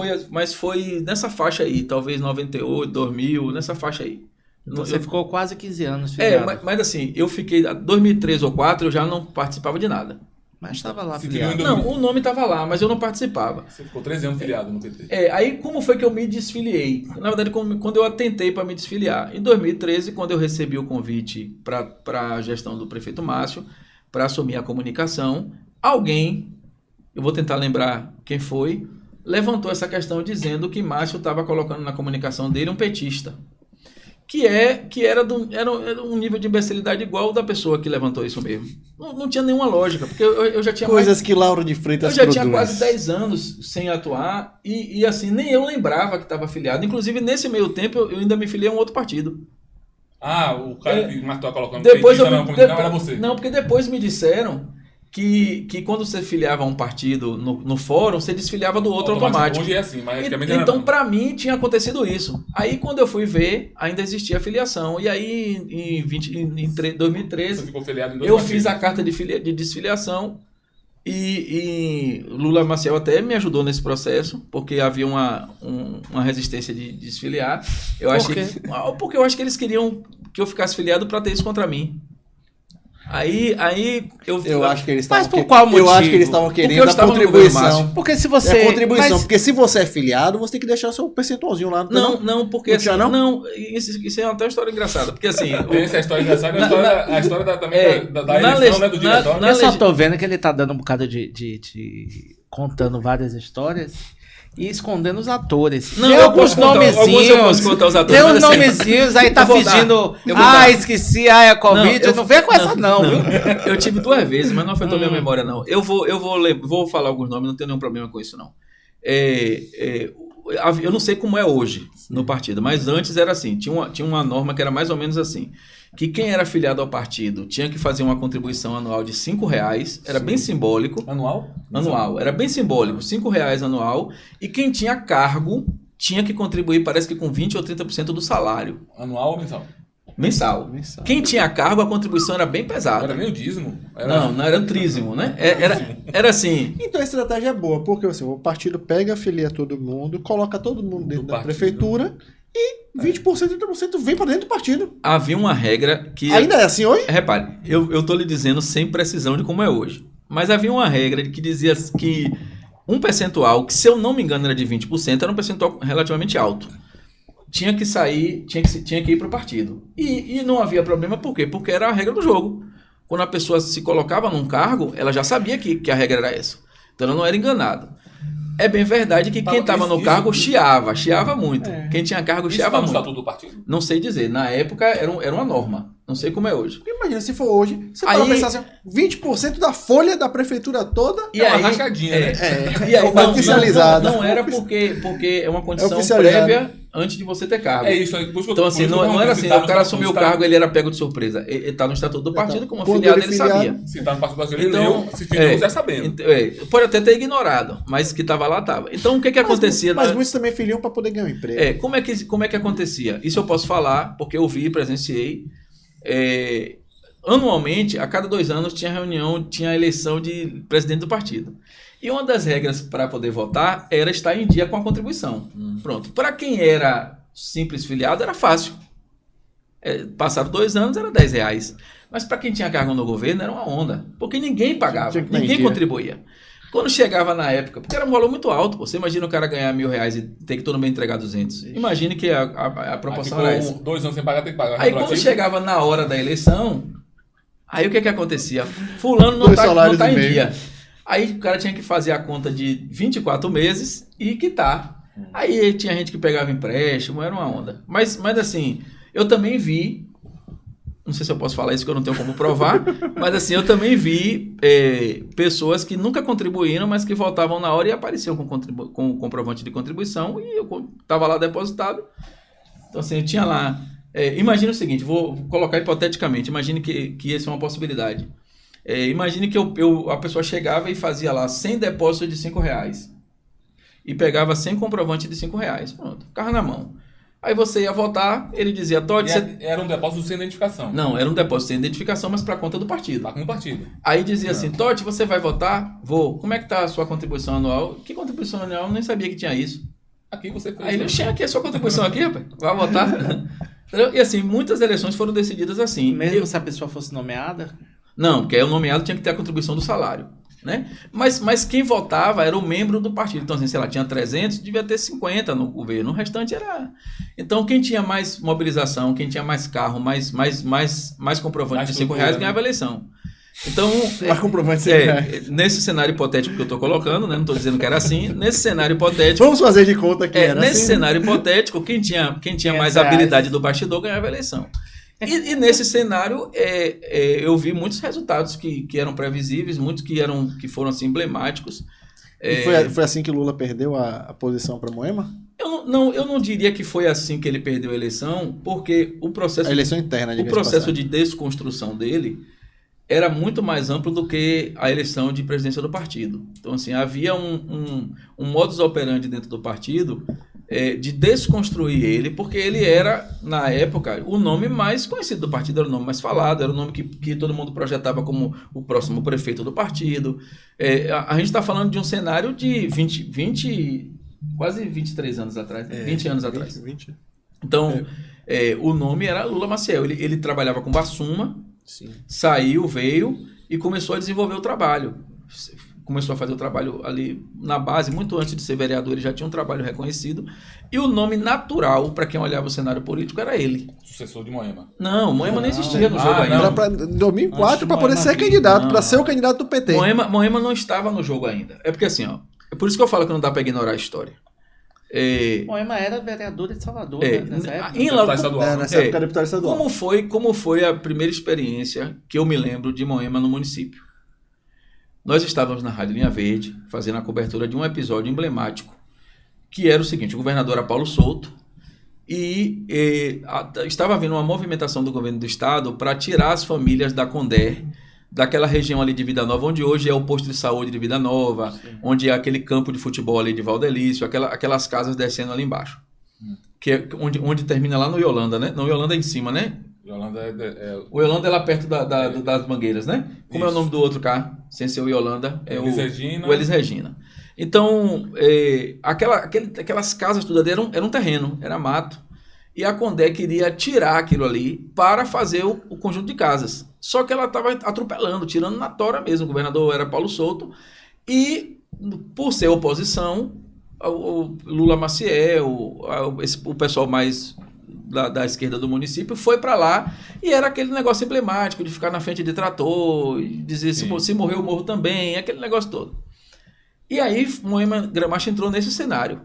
foi nessa faixa aí, talvez 98, 2000, nessa faixa aí. Então você ficou quase 15 anos filiado. Mas assim, eu fiquei 2003 ou 2004, eu já não participava de nada. Mas estava lá filiado. Não, o nome estava lá, mas eu não participava. Você ficou 13 anos filiado no PT. Aí como foi que eu me desfiliei? Na verdade, quando eu tentei para me desfiliar. Em 2013, quando eu recebi o convite para a gestão do prefeito Márcio, para assumir a comunicação, alguém, eu vou tentar lembrar quem foi, levantou essa questão dizendo que Márcio estava colocando na comunicação dele um petista. Que era um nível de imbecilidade igual ao da pessoa que levantou isso mesmo. Não tinha nenhuma lógica, porque eu já tinha... Coisas que Lauro de Freitas produz. Tinha quase 10 anos sem atuar e assim, nem eu lembrava que estava afiliado. Inclusive, nesse meio tempo, eu ainda me filiei a um outro partido. O cara que Martó colocando depois petista na comunicação era você. Não, porque depois me disseram que quando você filiava a um partido no fórum, você desfiliava do outro automático. Hoje é assim, mas então, para mim, tinha acontecido isso. Aí, quando eu fui ver, ainda existia a filiação. E aí, em 2013, você ficou filiado em dois eu partidos. fiz a carta de desfiliação e Lula Maciel até me ajudou nesse processo, porque havia uma resistência de desfiliar. Porque eu acho que eles queriam que eu ficasse filiado para ter isso contra mim. Aí eu acho que eles estavam. Mas por qual motivo? Eu acho que eles estavam querendo a contribuição. Porque se você. É a contribuição, porque se você é filiado, você tem que deixar seu percentualzinho lá. Não, porque não assim, tinha, não? Isso é até uma história engraçada, porque assim, Essa é a história engraçada, a história da eleição, né, do diretório. Eu só tô vendo que ele tá dando um bocado de contando várias histórias e escondendo os atores. Não, tem eu alguns posso contar, nomezinhos. eu posso contar os atores, tem uns mas assim, nomezinhos, aí tá eu vou fingindo. dar. Esqueci, é Covid. Não vem com essa, não, viu? Eu tive 2 vezes, mas não afetou minha memória, não. Eu vou falar alguns nomes, não tenho nenhum problema com isso, não. Eu não sei como é hoje no partido, mas antes era assim, tinha uma norma que era mais ou menos assim, que quem era afiliado ao partido tinha que fazer uma contribuição anual de R$5, era bem simbólico. Anual? Anual, era bem simbólico, R$5 anual, e quem tinha cargo tinha que contribuir, parece que com 20% ou 30% do salário. Anual ou mensal? Mensal. Quem tinha cargo, a contribuição era bem pesada. Não era nem o dízimo? Não era o trízimo, né? Era assim. Então a estratégia é boa, porque assim, o partido pega, afilia todo mundo, coloca todo mundo dentro da prefeitura e 20%, 30% vem para dentro do partido. Havia uma regra que... Ainda é assim hoje? Repare, eu tô lhe dizendo sem precisão de como é hoje. Mas havia uma regra que dizia que um percentual, que se eu não me engano era de 20%, era um percentual relativamente alto. Tinha que sair, tinha que ir para o partido. E não havia problema, por quê? Porque era a regra do jogo. Quando a pessoa se colocava num cargo, ela já sabia que a regra era essa. Então ela não era enganada. É bem verdade que quem estava no cargo chiava muito. Quem tinha cargo chiava muito. Isso está no estatuto do partido? Não sei dizer. Na época era uma norma. Não sei como é hoje. Porque imagina, se for hoje, você pode pensar assim, 20% da folha da prefeitura toda e é uma aí, rachadinha, né? E aí, oficializado. Não era porque é uma condição prévia antes de você ter cargo. É isso. Então assim, não era assim, o cara assumiu o cargo, ele era pego de surpresa. Ele está no estatuto do partido, como afiliado ele sabia. Se está no partido brasileiro, ele leu, se filiou, já sabendo. Pode até ter ignorado, mas que estava lá, estava. Então o que acontecia? Mas muitos também filiam para poder ganhar um emprego. Como é que acontecia? Isso eu posso falar, porque eu vi, presenciei. Anualmente, a cada 2 anos tinha reunião, tinha eleição de presidente do partido. E uma das regras para poder votar era estar em dia com a contribuição. Pronto. Para quem era simples filiado, era fácil. Passaram 2 anos, era R$10. Mas para quem tinha cargo no governo, era uma onda. Porque ninguém pagava, ninguém contribuía. Quando chegava na época, porque era um valor muito alto, você imagina o cara ganhar R$1.000 e ter que todo mundo entregar 200. Imagine que a proporção era essa. 2 anos sem pagar, tem que pagar. Aí quando chegava na hora da eleição, aí o que acontecia? Fulano não tá em dia. Aí o cara tinha que fazer a conta de 24 meses e quitar. Aí tinha gente que pegava empréstimo, era uma onda. Mas assim, eu também vi, não sei se eu posso falar isso que eu não tenho como provar, mas assim, eu também vi pessoas que nunca contribuíram, mas que voltavam na hora e apareciam com comprovante de contribuição e eu estava lá depositado. Então assim, eu tinha lá... imagine o seguinte, vou colocar hipoteticamente, imagine que essa é uma possibilidade. Imagine que a pessoa chegava e fazia lá 100 depósitos de R$5 e pegava 100 comprovantes de R$5. Pronto, ficava na mão. Aí você ia votar, ele dizia, Todd... Era um depósito sem identificação. Não, era um depósito sem identificação, mas para conta do partido. Para conta do partido. Aí dizia assim, Todd, você vai votar? Vou. Como é que está a sua contribuição anual? Que contribuição anual? Eu nem sabia que tinha isso. Aqui você fez. Aí ele, aqui a sua contribuição aqui, rapaz. Vai votar? E assim, muitas eleições foram decididas assim. Mesmo se a pessoa fosse nomeada? Não, porque aí o nomeado tinha que ter a contribuição do salário, né? Mas quem votava era o membro do partido. Então, assim, se ela tinha 300, devia ter 50 no governo. O restante era... Então, quem tinha mais mobilização, quem tinha mais carro, mais comprovante de R$5 ganhava a eleição. Então, nesse cenário hipotético que eu estou colocando, né? Não estou dizendo que era assim. Nesse cenário hipotético... Vamos fazer de conta que era nesse assim. cenário hipotético, quem tinha mais habilidade do bastidor ganhava a eleição. E nesse cenário, eu vi muitos resultados que eram previsíveis, muitos que foram assim, emblemáticos. E foi assim que Lula perdeu a posição para Moema? Eu não diria que foi assim que ele perdeu a eleição, porque o processo... A eleição interna, o processo de desconstrução dele era muito mais amplo do que a eleição de presidência do partido. Então, assim, havia um modus operandi dentro do partido de desconstruir ele, porque ele era, na época, o nome mais conhecido do partido, era o nome mais falado, era o nome que todo mundo projetava como o próximo prefeito do partido. A gente está falando de um cenário de 20 quase 23 anos atrás, 20 anos atrás. 20. Então, o nome era Lula Maciel. Ele trabalhava com Bassuma, Sim. saiu, veio e começou a desenvolver o trabalho. Começou a fazer o trabalho ali na base, muito antes de ser vereador, ele já tinha um trabalho reconhecido. E o nome natural, para quem olhava o cenário político, era ele. Sucessor de Moema. Não, Moema não existia no jogo ainda. Era pra 2004 para poder ser candidato, para ser o candidato do PT. Moema não estava no jogo ainda. É porque assim, ó, é por isso que eu falo que não dá para ignorar a história. Moema era vereador de Salvador, nessa época. Nessa época era deputado estadual. Como foi a primeira experiência que eu me lembro de Moema no município? Nós estávamos na Rádio Linha Verde, fazendo a cobertura de um episódio emblemático, que era o seguinte: o governador era Paulo Souto, e estava havendo uma movimentação do governo do estado para tirar as famílias da Condé, daquela região ali de Vida Nova, onde hoje é o posto de saúde de Vida Nova, sim, onde é aquele campo de futebol ali de Valdelício, aquelas casas descendo ali embaixo, que é onde termina lá no Yolanda, né? No Yolanda é em cima, né? O Yolanda é lá perto das Mangueiras, né? Como isso. É o nome do outro carro? Sem ser o Yolanda, é o Elis Regina. Então, aquelas casas tudo ali era um terreno, era mato. E a Condé queria tirar aquilo ali para fazer o conjunto de casas. Só que ela estava atropelando, tirando na tora mesmo. O governador era Paulo Souto. E, por ser oposição, o Lula Maciel, o pessoal mais da esquerda do município foi para lá, e era aquele negócio emblemático de ficar na frente de trator e dizer se morreu eu morro também, aquele negócio todo. E aí Moema Gramacho entrou nesse cenário.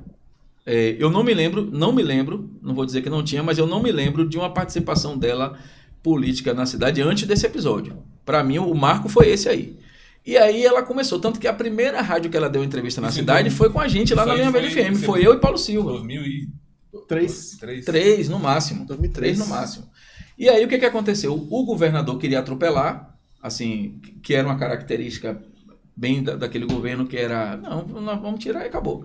Eu não me lembro, não vou dizer que não tinha, mas eu não me lembro de uma participação dela política na cidade antes desse episódio. Para mim o marco foi esse aí. E aí ela começou, tanto que a primeira rádio que ela deu entrevista na cidade foi com a gente lá na Linha Verde FM, foi eu e Paulo Silva. 2003 no máximo. 2003 no máximo. E aí o que aconteceu? O governador queria atropelar, assim, que era uma característica bem daquele governo que era, não, nós vamos tirar e acabou.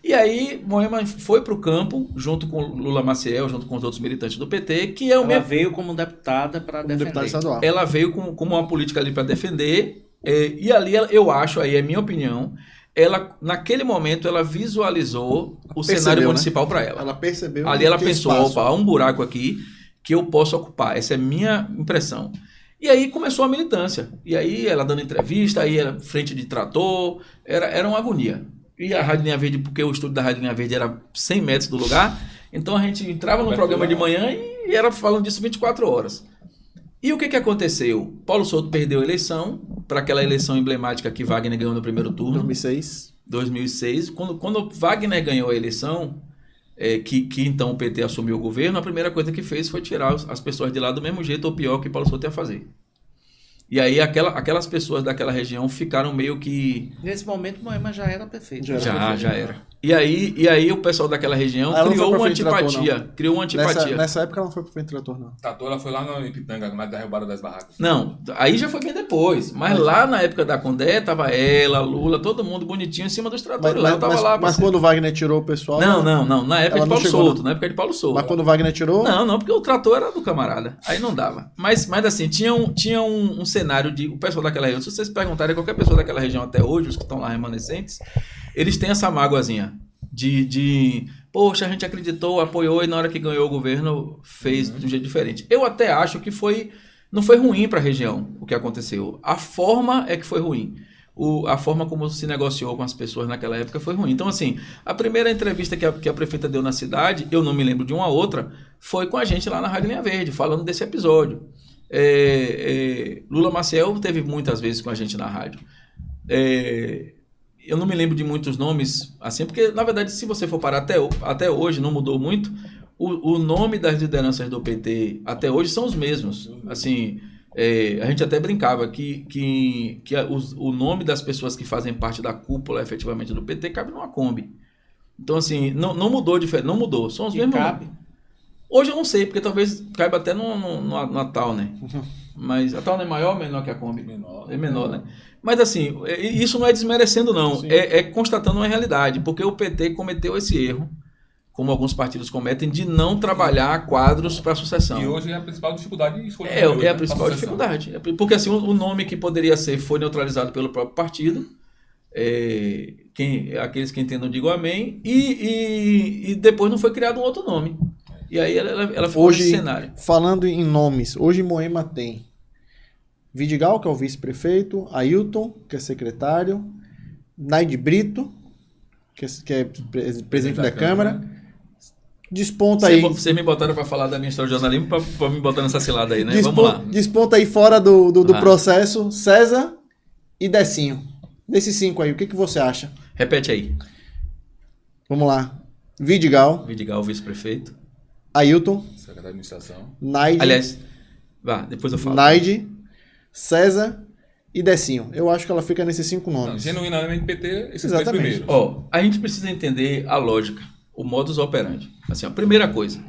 E aí Moema foi para o campo, junto com Lula Maciel, junto com os outros militantes do PT, que é o Ela veio como deputada para defender. Ela veio como uma política ali para defender, e ali eu acho, aí é minha opinião, ela, naquele momento, ela visualizou o cenário municipal, né, para ela. Ela percebeu. Ali ela pensou, opa, há um buraco aqui que eu posso ocupar. Essa é a minha impressão. E aí começou a militância. E aí ela dando entrevista, aí era frente de trator, era uma agonia. E a Rádio Linha Verde, porque o estúdio da Rádio Linha Verde era 100 metros do lugar, então a gente entrava no programa de manhã e era falando disso 24 horas. E o que aconteceu? Paulo Souto perdeu a eleição, para aquela eleição emblemática que Wagner ganhou no primeiro turno. 2006. Quando Wagner ganhou a eleição, que então o PT assumiu o governo, a primeira coisa que fez foi tirar as pessoas de lá do mesmo jeito ou pior que Paulo Souto ia fazer. E aí aquelas pessoas daquela região ficaram meio que... Nesse momento Moema já era prefeito. Já era. E aí o pessoal daquela região criou uma antipatia. Nessa época ela não foi pro frente do trator, não. Trator, ela foi lá no Ipitanga, na derrubada das barracas. Não, aí já foi bem depois. Mas lá na época da Condé, tava ela, Lula, todo mundo bonitinho em cima dos tratores. Mas quando o Wagner tirou o pessoal... Não. Na época de Paulo Souto. Na época de Paulo Souto. Mas quando o Wagner tirou... Não, porque o trator era do camarada. Aí não dava. Mas assim, tinha um cenário de... O pessoal daquela região, se vocês perguntarem a qualquer pessoa daquela região até hoje, os que estão lá remanescentes, eles têm essa mágoazinha poxa, a gente acreditou, apoiou e na hora que ganhou o governo fez de um jeito diferente. Eu até acho que não foi ruim para a região o que aconteceu. A forma é que foi ruim. A forma como se negociou com as pessoas naquela época foi ruim. Então, assim, a primeira entrevista que a prefeita deu na cidade, eu não me lembro de uma outra, foi com a gente lá na Rádio Linha Verde, falando desse episódio. Lula Maciel teve muitas vezes com a gente na rádio. Eu não me lembro de muitos nomes, assim, porque, na verdade, se você for parar até hoje, não mudou muito. O nome das lideranças do PT até hoje são os mesmos. Assim, a gente até brincava que o nome das pessoas que fazem parte da cúpula, efetivamente, do PT cabe numa Kombi. Então, assim, não mudou diferente, não mudou. São os mesmos. Cabe? Hoje eu não sei, porque talvez caiba até no Natal, né? mas a Tal não é maior ou menor que a Kombi? Menor. É menor, né? Mas assim, isso não é desmerecendo não, é constatando uma realidade, porque o PT cometeu esse erro, como alguns partidos cometem, de não trabalhar quadros para sucessão. E hoje é a principal dificuldade de escolher. É a principal dificuldade. Porque assim, o nome que poderia ser foi neutralizado pelo próprio partido. Aqueles que entendam digam amém. E depois não foi criado um outro nome. E aí ela ficou nesse cenário. Falando em nomes, hoje Moema tem Vidigal, que é o vice-prefeito, Ailton, que é secretário, Naide Brito, que é presidente da Câmara. Desponta aí. Vocês me botaram para falar da minha história de jornalismo para me botar nessa cilada aí, né? Vamos lá. Desponta aí fora do processo, César e Decinho. Desses 5 aí, o que você acha? Repete aí. Vamos lá. Vidigal, vice-prefeito. Ailton. Secretário de administração. Naide. Aliás, depois eu falo. Naide, César e Decinho. Eu acho que ela fica nesses 5 nomes. Não, genuinamente PT, esses 2 primeiros. A gente precisa entender a lógica, o modus operandi. Assim, a primeira coisa,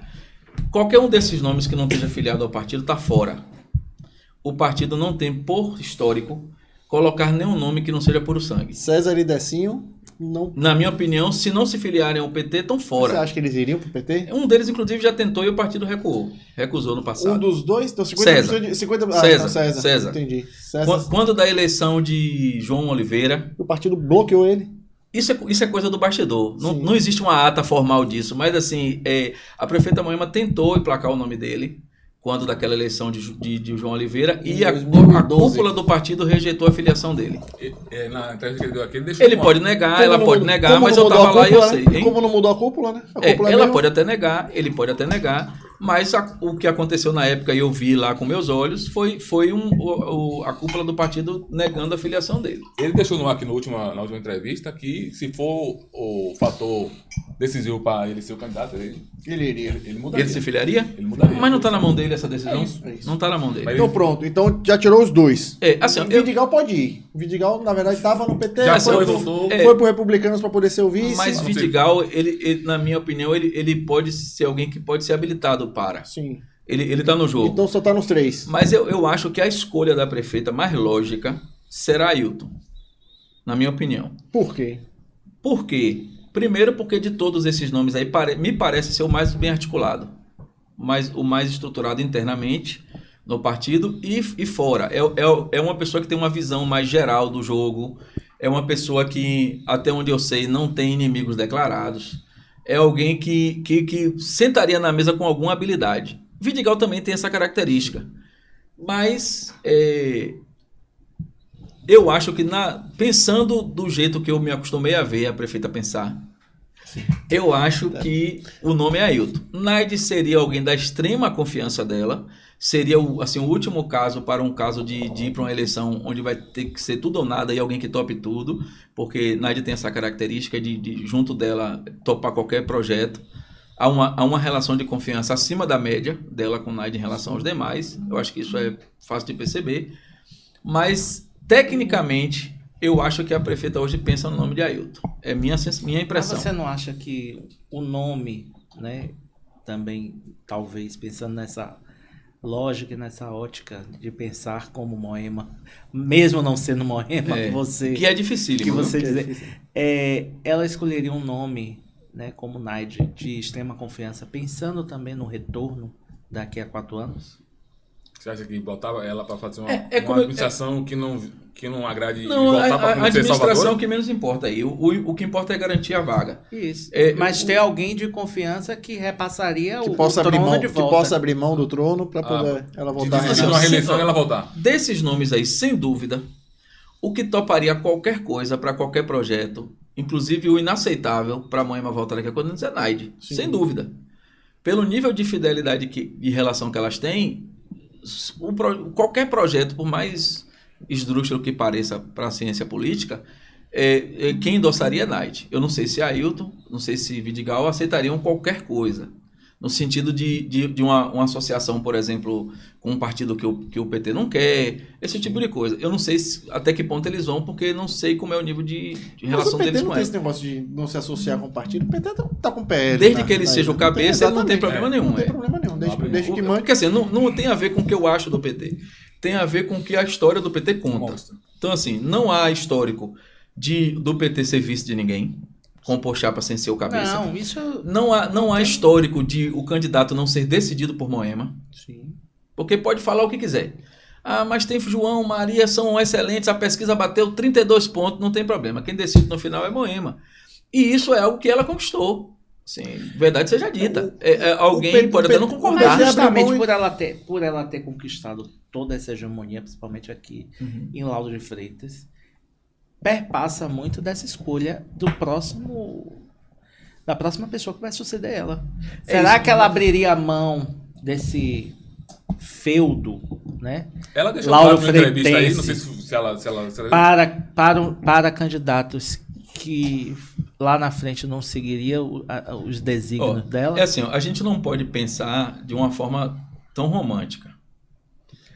qualquer um desses nomes que não esteja afiliado ao partido está fora. O partido não tem, por histórico, colocar nenhum nome que não seja puro sangue. César e Decinho, não. Na minha opinião, se não se filiarem ao PT, estão fora. Você acha que eles iriam pro PT? Um deles, inclusive, já tentou e o partido recusou no passado. Um dos dois? Então 50%. César. Entendi. César. Quando da eleição de João Oliveira... O partido bloqueou ele. Isso é coisa do bastidor. Não existe uma ata formal disso, mas assim, a prefeita Moema tentou emplacar o nome dele quando daquela eleição de João Oliveira e a cúpula do partido rejeitou a filiação dele. Na entrevista que ele deu aqui, ele deixou ele pode negar, ela pode negar, mas eu estava lá e eu sei. Hein? Como não mudou a cúpula, né? Ela pode até negar, ele pode até negar, mas o que aconteceu na época e eu vi lá com meus olhos foi a cúpula do partido negando a filiação dele. Ele deixou no ar aqui na última entrevista que se for o fator decisivo para ele ser o candidato, ele iria. Ele mudaria. Ele se filiaria? Ele mudaria. Mas não está na mão dele essa decisão? É isso. Não está na mão dele. Então pronto. Então já tirou os 2. Assim, o Vidigal pode ir. O Vidigal, na verdade, estava no PT. Já voltou. Foi pro Republicanos para poder ser o vice. Mas Vidigal, ele, na minha opinião, ele pode ser alguém que pode ser habilitado para. Sim. Ele tá no jogo. Então só tá nos 3. Mas eu acho que a escolha da prefeita mais lógica será Ailton. Na minha opinião. Por quê? Por quê? Primeiro porque de todos esses nomes aí, me parece ser o mais bem articulado. O mais estruturado internamente no partido e fora. É uma pessoa que tem uma visão mais geral do jogo. É uma pessoa que, até onde eu sei, não tem inimigos declarados. É alguém que sentaria na mesa com alguma habilidade. Vidigal também tem essa característica. Mas eu acho que, pensando do jeito que eu me acostumei a ver a prefeita pensar, eu acho que o nome é Ailton. Naide seria alguém da extrema confiança dela. Seria o último caso para um caso de ir para uma eleição onde vai ter que ser tudo ou nada e alguém que tope tudo, porque Naide tem essa característica de junto dela, topar qualquer projeto. Há uma relação de confiança acima da média dela com Naide em relação aos demais. Eu acho que isso é fácil de perceber. Mas, tecnicamente, eu acho que a prefeita hoje pensa no nome de Ailton. É minha impressão. Mas você não acha que o nome, né, também, talvez, pensando nessa lógica e nessa ótica de pensar como Moema, mesmo não sendo Moema, que é dificílimo. Que você dizer, ela escolheria um nome, né, como Naide, de extrema confiança, pensando também no retorno daqui a 4 anos? Você acha que botava ela para fazer uma administração que não agrade não, e voltar para a administração que menos importa aí. O que importa é garantir a vaga. Isso. Mas ter alguém de confiança que repassaria o trono de volta. Que possa abrir mão do trono para poder ela voltar. Se uma reeleição ela voltar. Desses nomes aí, sem dúvida, o que toparia qualquer coisa para qualquer projeto, inclusive o inaceitável para a Moema voltar daqui a 4 anos, é Naide. Sim. Sem dúvida. Pelo nível de fidelidade de relação que elas têm, qualquer projeto, por mais esdrúxulo que pareça para a ciência política, quem endossaria é Naide. Eu não sei se Ailton, não sei se Vidigal aceitariam qualquer coisa. No sentido de uma associação, por exemplo, com um partido que o PT não quer, esse tipo de coisa. Eu não sei até que ponto eles vão, porque não sei como é o nível de relação deles com ela. Mas o PT não tem esse negócio de não se associar com o partido. O PT tá com o PL. Desde que ele seja o cabeça, ele não tem problema nenhum. Não tem problema nenhum. Desde que mande. Porque assim, não tem a ver com o que eu acho do PT. tem a ver com o que a história do PT conta. Mostra. Então, assim, não há histórico do PT ser vice de ninguém, compor chapa sem ser o cabeça. Não, isso... Não há histórico de o candidato não ser decidido por Moema, Sim. porque pode falar o que quiser. Ah, mas tem João, Maria, são excelentes, a pesquisa bateu 32 pontos, não tem problema. Quem decide no final é Moema. E isso é algo que ela conquistou. Sim, verdade seja dita. Alguém pode até não concordar. Mas justamente por ela ter conquistado toda essa hegemonia, principalmente aqui em Lauro de Freitas, perpassa muito dessa escolha da próxima pessoa que vai suceder ela. Será que ela abriria a mão desse feudo, né? Ela deixou Lauro claro na entrevista aí, não sei Freitas, se ela... para candidatos que lá na frente não seguiria os desígnios dela? É assim, a gente não pode pensar de uma forma tão romântica.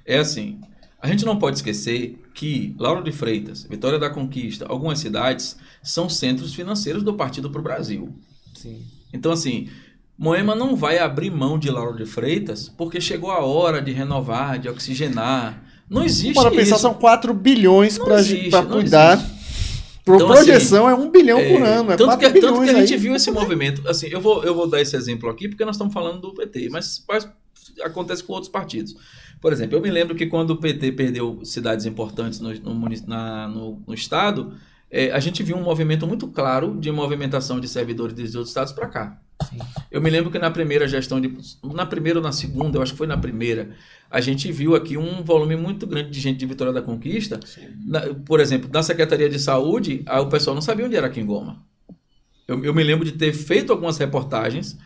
É assim, a gente não pode esquecer que Lauro de Freitas, Vitória da Conquista, algumas cidades são centros financeiros do partido para o Brasil. Sim. Então, assim, Moema não vai abrir mão de Lauro de Freitas porque chegou a hora de renovar, de oxigenar. Não existe Para pensar, isso. são 4 bilhões para Não cuidar. existe. Então, Projeção é 1 bilhão por ano. É tanto 4 que bilhões a gente aí. viu esse movimento. Assim, eu vou dar esse exemplo aqui porque nós estamos falando do PT, mas acontece com outros partidos. Por exemplo, eu me lembro que quando o PT perdeu cidades importantes no estado, a gente viu um movimento muito claro de movimentação de servidores dos outros estados para cá. Sim. Eu me lembro que na primeira gestão, na primeira ou na segunda, eu acho que foi na primeira, a gente viu aqui um volume muito grande de gente de Vitória da Conquista. Por exemplo, na Secretaria de Saúde, o pessoal não sabia onde era Quingoma. Eu me lembro de ter feito algumas reportagens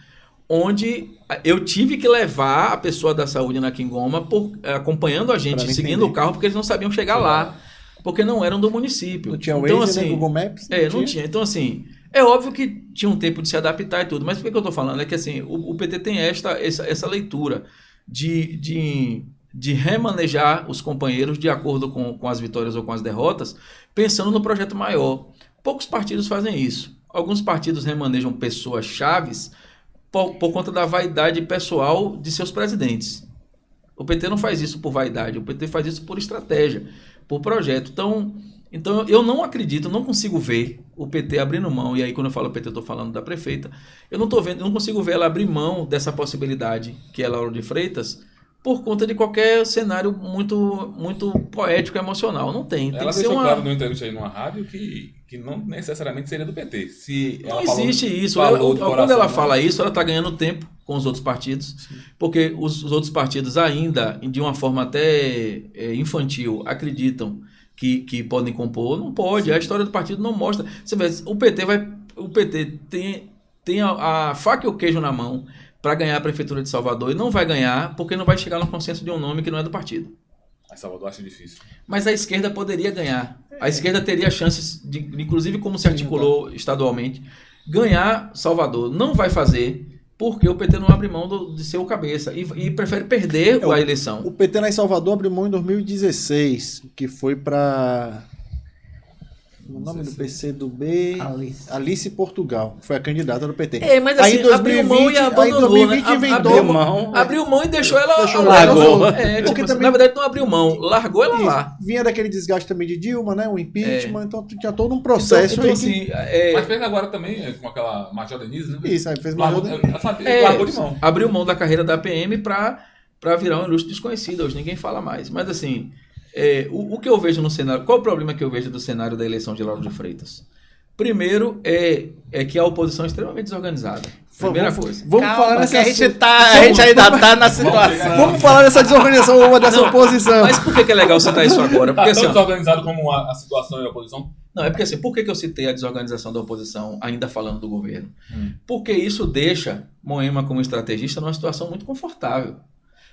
onde eu tive que levar a pessoa da saúde na Quingoma acompanhando a gente, seguindo o carro, porque eles não sabiam chegar lá, porque não eram do município. Não tinha então, Waze, assim, né? Google Maps? Não tinha. Então, assim, é óbvio que tinha um tempo de se adaptar e tudo, mas por que eu estou falando? É que assim, o PT tem essa leitura de remanejar os companheiros de acordo com as vitórias ou com as derrotas, pensando no projeto maior. Poucos partidos fazem isso. Alguns partidos remanejam pessoas chaves por conta da vaidade pessoal de seus presidentes. O PT não faz isso por vaidade, o PT faz isso por estratégia, por projeto. Então eu não acredito, não consigo ver o PT abrindo mão, e aí quando eu falo PT eu estou falando da prefeita, eu não consigo ver ela abrir mão dessa possibilidade que é Lauro de Freitas, por conta de qualquer cenário muito, muito poético e emocional. Não tem. Ela deixou claro numa entrevista aí numa rádio que não necessariamente seria do PT. Não existe isso. Quando ela fala isso, ela está ganhando tempo com os outros partidos, sim, porque os outros partidos ainda, de uma forma até infantil, acreditam que podem compor. Não pode. Sim. A história do partido não mostra. Você vê, o PT tem a faca e o queijo na mão para ganhar a Prefeitura de Salvador, e não vai ganhar porque não vai chegar no consenso de um nome que não é do partido. Mas Salvador acho difícil. Mas a esquerda poderia ganhar. A esquerda teria chances, inclusive como se articulou estadualmente, ganhar Salvador. Não vai fazer porque o PT não abre mão de ser o cabeça e prefere perder a eleição. O PT lá em Salvador abriu mão em 2016, que foi para... O nome do PCdoB... Alice Portugal. Foi a candidata do PT. Mas assim, aí 2020, abriu mão e abandonou, aí 2020 inventou... Abriu mão e deixou ela... Largou. Na verdade não abriu mão, largou ela lá. Vinha daquele desgaste também de Dilma, né? O impeachment, então tinha todo um processo. Então, assim, Mas fez agora também com aquela Major Denise, né? Isso, aí fez Major Denise. Largou de mão. Abriu mão da carreira da PM para virar um ilustre desconhecido. Hoje ninguém fala mais. Mas assim... o que eu vejo no cenário... Qual o problema que eu vejo do cenário da eleição de Lauro de Freitas? Primeiro é que a oposição é extremamente desorganizada. Primeira coisa. Vamos falar nessa... A gente ainda está na situação. Vamos falar dessa desorganização, dessa oposição. Mas por que é legal citar isso agora? Porque, tão desorganizado como a situação e a oposição? Não, é porque assim, por que eu citei a desorganização da oposição, ainda falando do governo? Porque isso deixa Moema como estrategista numa situação muito confortável.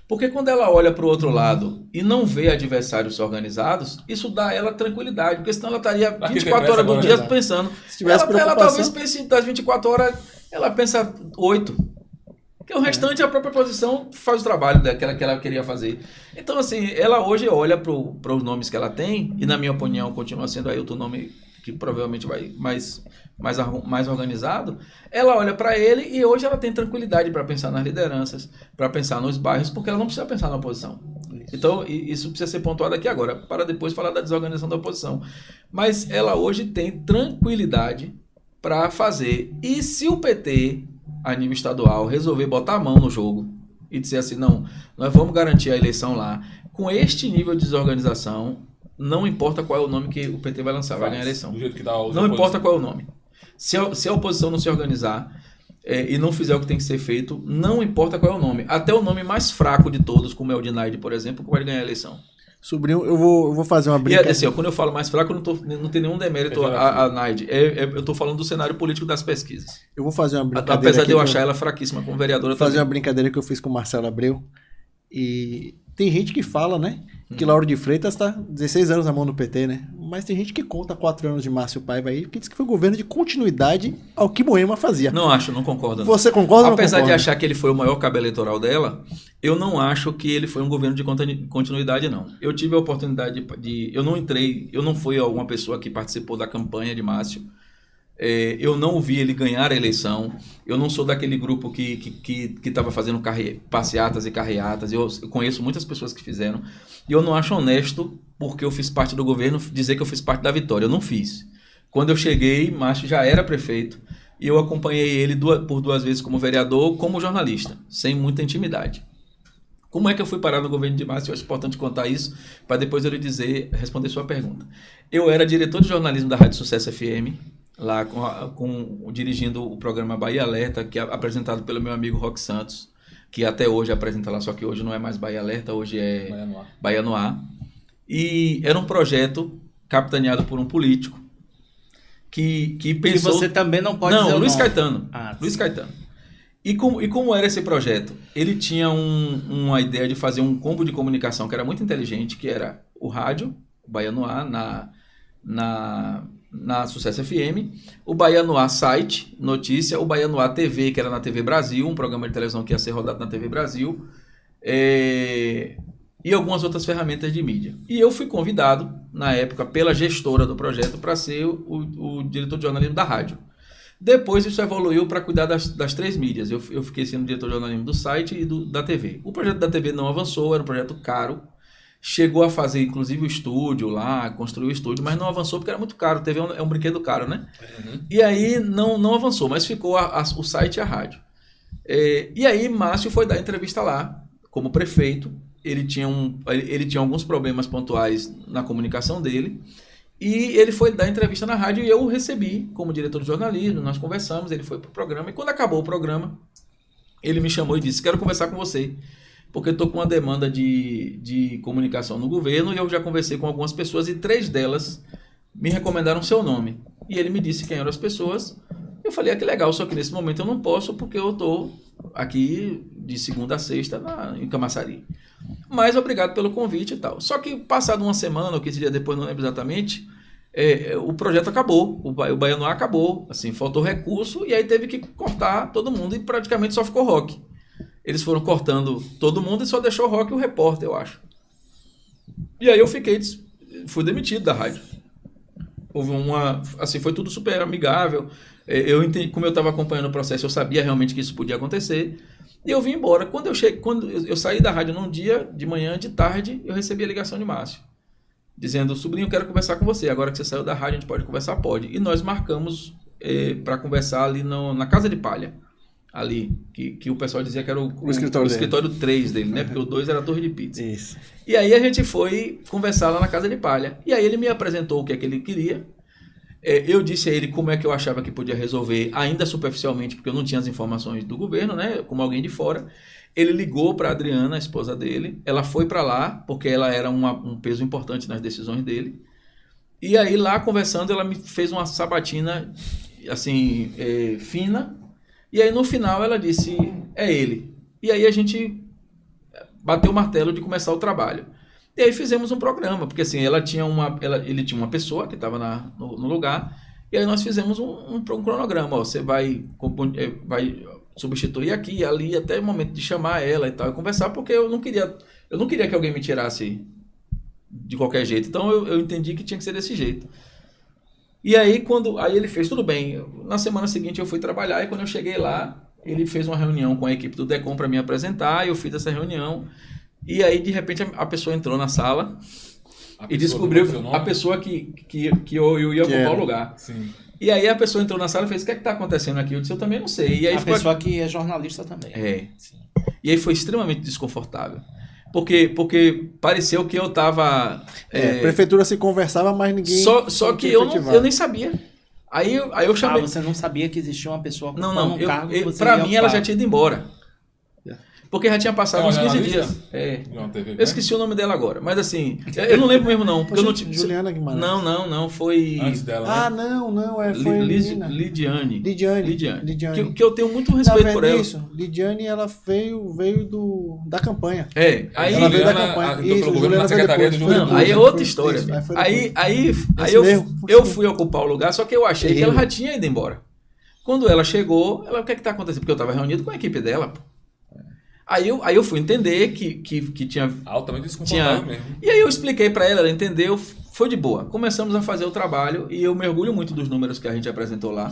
Porque quando ela olha para o outro lado e não vê adversários organizados, isso dá a ela tranquilidade, porque senão ela estaria 24 horas do dia pensando. Ela talvez pense das 24 horas, ela pensa 8. Porque o restante, a própria oposição faz o trabalho daquela que ela queria fazer. Então, assim, ela hoje olha para os nomes que ela tem, e na minha opinião continua sendo Ailton o nome que provavelmente vai mais organizado, ela olha para ele e hoje ela tem tranquilidade para pensar nas lideranças, para pensar nos bairros, porque ela não precisa pensar na oposição. Então, isso precisa ser pontuado aqui agora, para depois falar da desorganização da oposição. Mas ela hoje tem tranquilidade para fazer. E se o PT, a nível estadual, resolver botar a mão no jogo e dizer assim, não, nós vamos garantir a eleição lá, com este nível de desorganização, não importa qual é o nome que o PT vai lançar, vai ganhar a eleição. Do jeito que tá Não importa qual é o nome. Se a oposição não se organizar e não fizer o que tem que ser feito, não importa qual é o nome. Até o nome mais fraco de todos, como é o de Naide, por exemplo, vai ganhar a eleição. Sobrinho, eu vou fazer uma E brincadeira. assim, quando eu falo mais fraco, não tem nenhum demérito a Naide. Eu estou falando do cenário político das pesquisas. Eu vou fazer uma brincadeira. Apesar de eu aqui achar ela fraquíssima como vereadora. Vou fazer também. uma brincadeira que eu fiz com o Marcelo Abreu. E tem gente que fala, né? Que Lauro de Freitas está 16 anos na mão do PT, né? Mas tem gente que conta 4 anos de Márcio Paiva aí, que diz que foi governo de continuidade ao que Moema fazia. Não concordo. Você concorda ou não Apesar de concorda? achar que ele foi o maior cabo eleitoral dela, eu não acho que ele foi um governo de continuidade, não. Eu tive a oportunidade eu não fui alguma pessoa que participou da campanha de Márcio. Eu não vi ele ganhar a eleição. Eu não sou daquele grupo que estava fazendo passeatas e carreatas. Eu conheço muitas pessoas que fizeram. E eu não acho honesto, porque eu fiz parte do governo, dizer que eu fiz parte da vitória. Eu não fiz. Quando eu cheguei, Márcio já era prefeito. E eu acompanhei ele por 2 vezes como vereador, como jornalista, sem muita intimidade. Como é que eu fui parar no governo de Márcio? Eu acho importante contar isso, para depois eu lhe responder sua pergunta. Eu era diretor de jornalismo da Rádio Sucesso FM, lá dirigindo o programa Bahia Alerta, que é apresentado pelo meu amigo Roque Santos, que até hoje apresenta lá, só que hoje não é mais Bahia Alerta, hoje é Bahia no Ar. E era um projeto capitaneado por um político que pensou... E você também não pode dizer Não, o Luiz nome. Caetano. Luiz Caetano. E como era esse projeto? Ele tinha uma ideia de fazer um combo de comunicação que era muito inteligente, que era o rádio, o Bahia no Ar, na Sucesso FM, o Bahia no Ar site, notícia, o Bahia no Ar TV, que era na TV Brasil, um programa de televisão que ia ser rodado na TV Brasil, e algumas outras ferramentas de mídia. E eu fui convidado, na época, pela gestora do projeto, para ser o diretor de jornalismo da rádio. Depois isso evoluiu para cuidar das 3 mídias. Eu fiquei sendo diretor de jornalismo do site e da TV. O projeto da TV não avançou, era um projeto caro. Chegou a fazer, inclusive, o estúdio lá, construiu o estúdio, mas não avançou porque era muito caro. TV é um brinquedo caro, né? Uhum. E aí não avançou, mas ficou o site e a rádio. E aí Márcio foi dar entrevista lá, como prefeito. Ele tinha alguns problemas pontuais na comunicação dele. E ele foi dar entrevista na rádio e eu o recebi como diretor de jornalismo. Nós conversamos, ele foi pro programa. E quando acabou o programa, ele me chamou e disse, quero conversar com você, porque eu estou com uma demanda de comunicação no governo e eu já conversei com algumas pessoas e 3 delas me recomendaram seu nome. E ele me disse quem eram as pessoas. Eu falei, que legal, só que nesse momento eu não posso porque eu estou aqui de segunda a sexta em Camaçari. Mas obrigado pelo convite e tal. Só que passado uma semana ou 15 dias depois, não lembro exatamente, o projeto acabou, o Bahia no Ar acabou, assim, faltou recurso e aí teve que cortar todo mundo e praticamente só ficou Roque. Eles foram cortando todo mundo e só deixou o Roque e o repórter, eu acho. E aí eu fui demitido da rádio. Houve foi tudo super amigável. Eu entendi, como eu estava acompanhando o processo, eu sabia realmente que isso podia acontecer. E eu vim embora. Quando eu saí da rádio num dia, de manhã, de tarde, eu recebi a ligação de Márcio, dizendo, sobrinho, eu quero conversar com você. Agora que você saiu da rádio, a gente pode conversar? Pode. E nós marcamos para conversar ali na Casa de Palha. Ali, que o pessoal dizia que era o escritório 3 dele, né? Porque o 2 era a Torre de Pizza. Isso. E aí a gente foi conversar lá na Casa de Palha. E aí ele me apresentou o que é que ele queria. Eu disse a ele como é que eu achava que podia resolver, ainda superficialmente, porque eu não tinha as informações do governo, né? Como alguém de fora. Ele ligou para a Adriana, a esposa dele. Ela foi para lá, porque ela era um peso importante nas decisões dele. E aí lá, conversando, ela me fez uma sabatina, assim, fina. E aí no final ela disse, é ele. E aí a gente bateu o martelo de começar o trabalho. E aí fizemos um programa, porque assim, ele tinha uma pessoa que estava no lugar, e aí nós fizemos um cronograma. Você vai substituir aqui e ali, até o momento de chamar ela e tal, e conversar, porque eu não queria que alguém me tirasse de qualquer jeito. Então eu entendi que tinha que ser desse jeito. E aí, aí ele fez, tudo bem. Na semana seguinte eu fui trabalhar e quando eu cheguei lá, ele fez uma reunião com a equipe do DECOM para me apresentar, eu fiz essa reunião E aí, de repente, a pessoa entrou na sala A e pessoa descobriu do seu nome? a pessoa que eu ia ocupar o lugar. Sim. E aí a pessoa entrou na sala e fez, o que é que tá acontecendo aqui? Eu disse, eu também não sei. E aí A ficou pessoa que é jornalista também. É. Sim. E aí foi extremamente desconfortável. Porque pareceu que eu tava... Prefeitura se conversava, mas ninguém... Só que eu nem sabia. Aí eu chamei... você não sabia que existia uma pessoa ocupando Não. um cargo que você Pra ia mim, ela ocupar. já tinha ido embora. Porque já tinha passado É uma uns 15 jornalista? dias. É. De uma TV, Eu esqueci o nome dela agora. Mas assim, eu não lembro mesmo não. Porque eu não Poxa, Juliana Guimarães. Não. Foi... Antes dela, né? Foi a menina. Lidiane. Lidiane. Que eu tenho muito Tá respeito vendo por ela. isso? Lidiane, ela veio da campanha. É. Aí... Ela veio da Juliana, campanha. entrou pelo governo Juliana na veio Secretaria depois, de foi Juventude. Não, aí é depois. outra história. Isso, foi Aí Esse mesmo. eu fui ocupar o lugar, só que eu achei que ela Errei. já tinha ido embora. Quando ela chegou, o que é que tá acontecendo? Porque eu estava reunido com a equipe dela, pô. Aí eu fui entender que tinha... Altamente desconfortável mesmo. E aí eu expliquei para ela entendeu, foi de boa. Começamos a fazer o trabalho e eu mergulho muito dos números que a gente apresentou lá,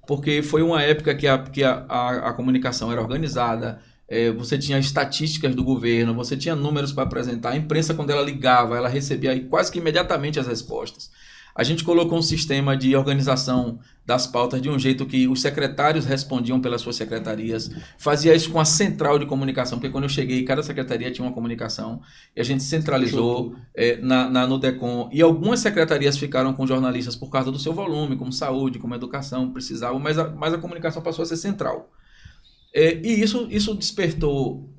porque foi uma época que a comunicação era organizada, você tinha estatísticas do governo, você tinha números para apresentar, a imprensa quando ela ligava, ela recebia quase que imediatamente as respostas. A gente colocou um sistema de organização das pautas de um jeito que os secretários respondiam pelas suas secretarias. Fazia isso com a central de comunicação, porque quando eu cheguei, cada secretaria tinha uma comunicação. E a gente centralizou no DECOM. E algumas secretarias ficaram com jornalistas por causa do seu volume, como saúde, como educação, precisavam, mas a comunicação passou a ser central. E isso despertou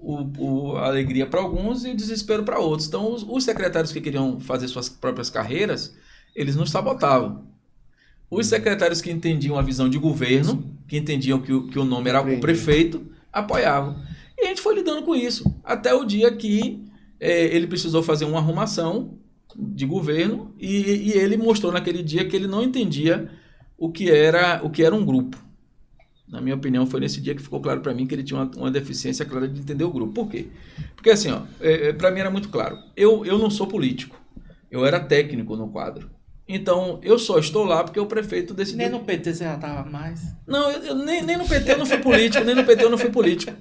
a alegria para alguns e o desespero para outros. Então, os secretários que queriam fazer suas próprias carreiras, eles nos sabotavam. Os secretários que entendiam a visão de governo, que entendiam que o nome era o prefeito, apoiavam. E a gente foi lidando com isso, até o dia que ele precisou fazer uma arrumação de governo e ele mostrou naquele dia que ele não entendia o que era um grupo. Na minha opinião, foi nesse dia que ficou claro para mim que ele tinha uma deficiência clara de entender o grupo. Por quê? Porque assim, para mim era muito claro. Eu não sou político. Eu era técnico no quadro. Então, eu só estou lá porque o prefeito decidiu... Nem no PT você já estava mais? Não, nem no PT eu não fui político, nem no PT eu não fui político.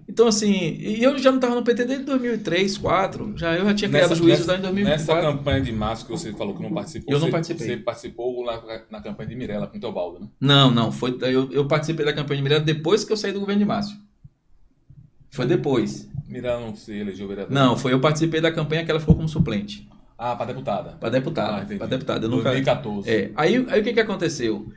Então, assim, e eu já não estava no PT desde 2003, 2004. Eu já tinha criado juízos lá em 2004. Nessa campanha de março que você falou que não participou, eu não participei. Você participou na campanha de Mirella com o Teobaldo, né? Não, eu participei da campanha de Mirella depois que eu saí do governo de Márcio. Foi depois. Mirella não se elegeu vereador? Não, eu participei da campanha que ela ficou como suplente. Ah, para deputada. Para deputada. Entendi. Para deputada. 2014. Aí o que aconteceu?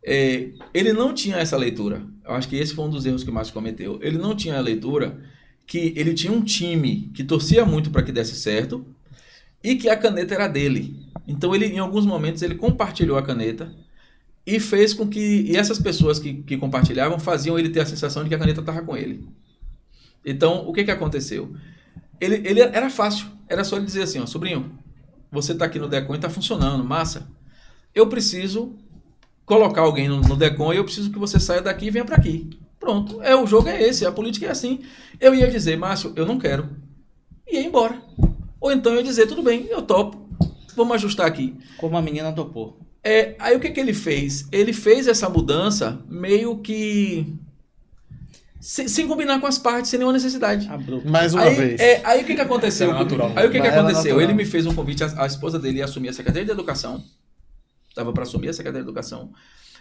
Ele não tinha essa leitura. Eu acho que esse foi um dos erros que o Márcio cometeu. Ele não tinha a leitura que ele tinha um time que torcia muito para que desse certo e que a caneta era dele. Então, em alguns momentos, ele compartilhou a caneta e fez com que... E essas pessoas que compartilhavam faziam ele ter a sensação de que a caneta estava com ele. Então, o que aconteceu? Ele era fácil. Era só ele dizer assim, sobrinho, você está aqui no DECOM e está funcionando, massa. Eu preciso colocar alguém no DECOM e eu preciso que você saia daqui e venha para aqui. Pronto, o jogo é esse, a política é assim. Eu ia dizer, Márcio, eu não quero. E ia embora. Ou então eu ia dizer, tudo bem, eu topo, vamos ajustar aqui. Como a menina topou. Aí o que ele fez? Ele fez essa mudança meio que... Sem combinar com as partes, sem nenhuma necessidade. Mais uma vez. Aí o que aconteceu? Natural. Aí o que aconteceu? natural. Ele me fez um convite, a esposa dele ia assumir a Secretaria de Educação. Estava para assumir a Secretaria de Educação.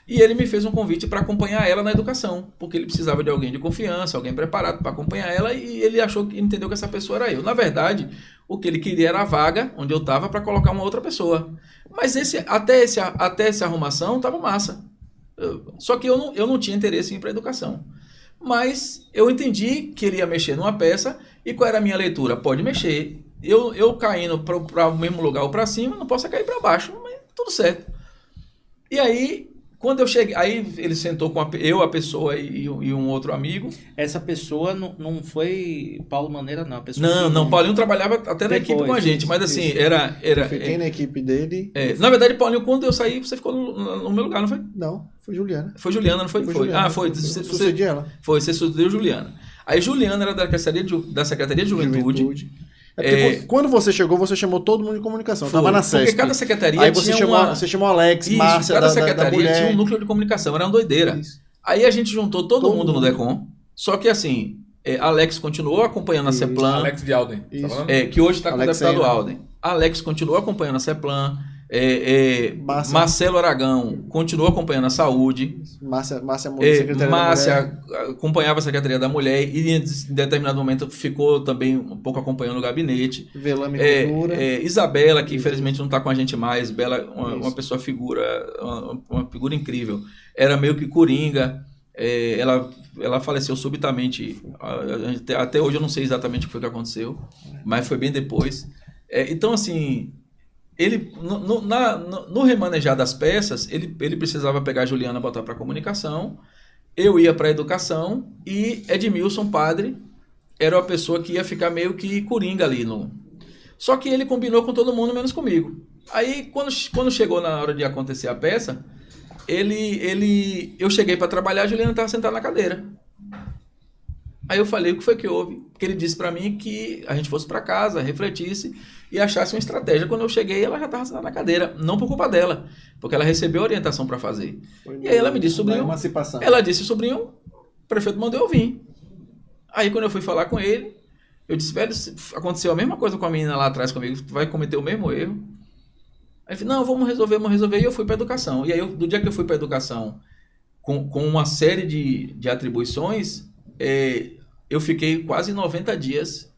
E ele me fez um convite para acompanhar ela na educação, porque ele precisava de alguém de confiança, alguém preparado para acompanhar ela, e ele entendeu que essa pessoa era eu. Na verdade, o que ele queria era a vaga onde eu estava para colocar uma outra pessoa. Mas até essa arrumação estava massa. Só que eu não tinha interesse em ir para a educação. Mas eu entendi que ele ia mexer numa peça, e qual era a minha leitura? Pode mexer. Eu caindo para o mesmo lugar ou para cima, não posso cair para baixo, mas tudo certo. E aí, quando eu cheguei, aí ele sentou com a pessoa e um outro amigo. Essa pessoa não foi Paulo Maneira, não. A pessoa Não, Paulinho trabalhava até na equipe com a gente, mas assim, isso. Eu fiquei na equipe dele. Na verdade, Paulinho, quando eu saí, você ficou no meu lugar, não foi? Não, foi Juliana. Foi Juliana, não foi? Juliana, Foi. Sucedi ela. Você sucedeu Juliana. Aí Juliana era da Secretaria de Juventude. Quando você chegou, você chamou todo mundo de comunicação. Tava na SESC. Porque cada secretaria aí você chamou Alex, Márcia, cada da secretaria mulher. tinha um núcleo de comunicação, era uma doideira. Isso. Aí a gente juntou todo mundo no DECOM, só que assim, Alex continuou acompanhando a CEPLAN. Alex de Alden. Isso. Tá falando? Que hoje está com o Alex deputado Senna. Alden. Alex continuou acompanhando a CEPLAN. Márcia. Marcelo Aragão continuou acompanhando a saúde. Márcia Moura, secretária da Márcia Mulher. acompanhava a Secretaria da Mulher e em determinado momento ficou também um pouco acompanhando o gabinete. Velame Cultura. Isabela, que infelizmente não está com a gente mais. Bela, uma Isso. pessoa uma figura incrível. Era meio que coringa. Ela faleceu subitamente. Até hoje eu não sei exatamente o que foi que aconteceu, mas foi bem depois. Então, assim, ele no remanejar das peças, ele precisava pegar a Juliana e botar para comunicação, eu ia para educação e Edmilson, padre, era uma pessoa que ia ficar meio que coringa ali. Só que ele combinou com todo mundo, menos comigo. Aí, quando chegou na hora de acontecer a peça, eu cheguei para trabalhar, a Juliana estava sentada na cadeira. Aí eu falei, o que foi que houve? Porque ele disse para mim que a gente fosse para casa, refletisse e achasse uma estratégia. Quando eu cheguei, ela já estava sentada na cadeira, não por culpa dela, porque ela recebeu orientação para fazer. E aí ela me disse, sobrinho, emancipação. ela disse, sobrinho, o prefeito mandou eu vir. Aí quando eu fui falar com ele, eu disse, velho, aconteceu a mesma coisa com a menina lá atrás comigo, tu vai cometer o mesmo erro. Aí ele falou, não, vamos resolver, e eu fui para educação. E aí, do dia que eu fui para educação, com uma série de atribuições, eu fiquei quase 90 dias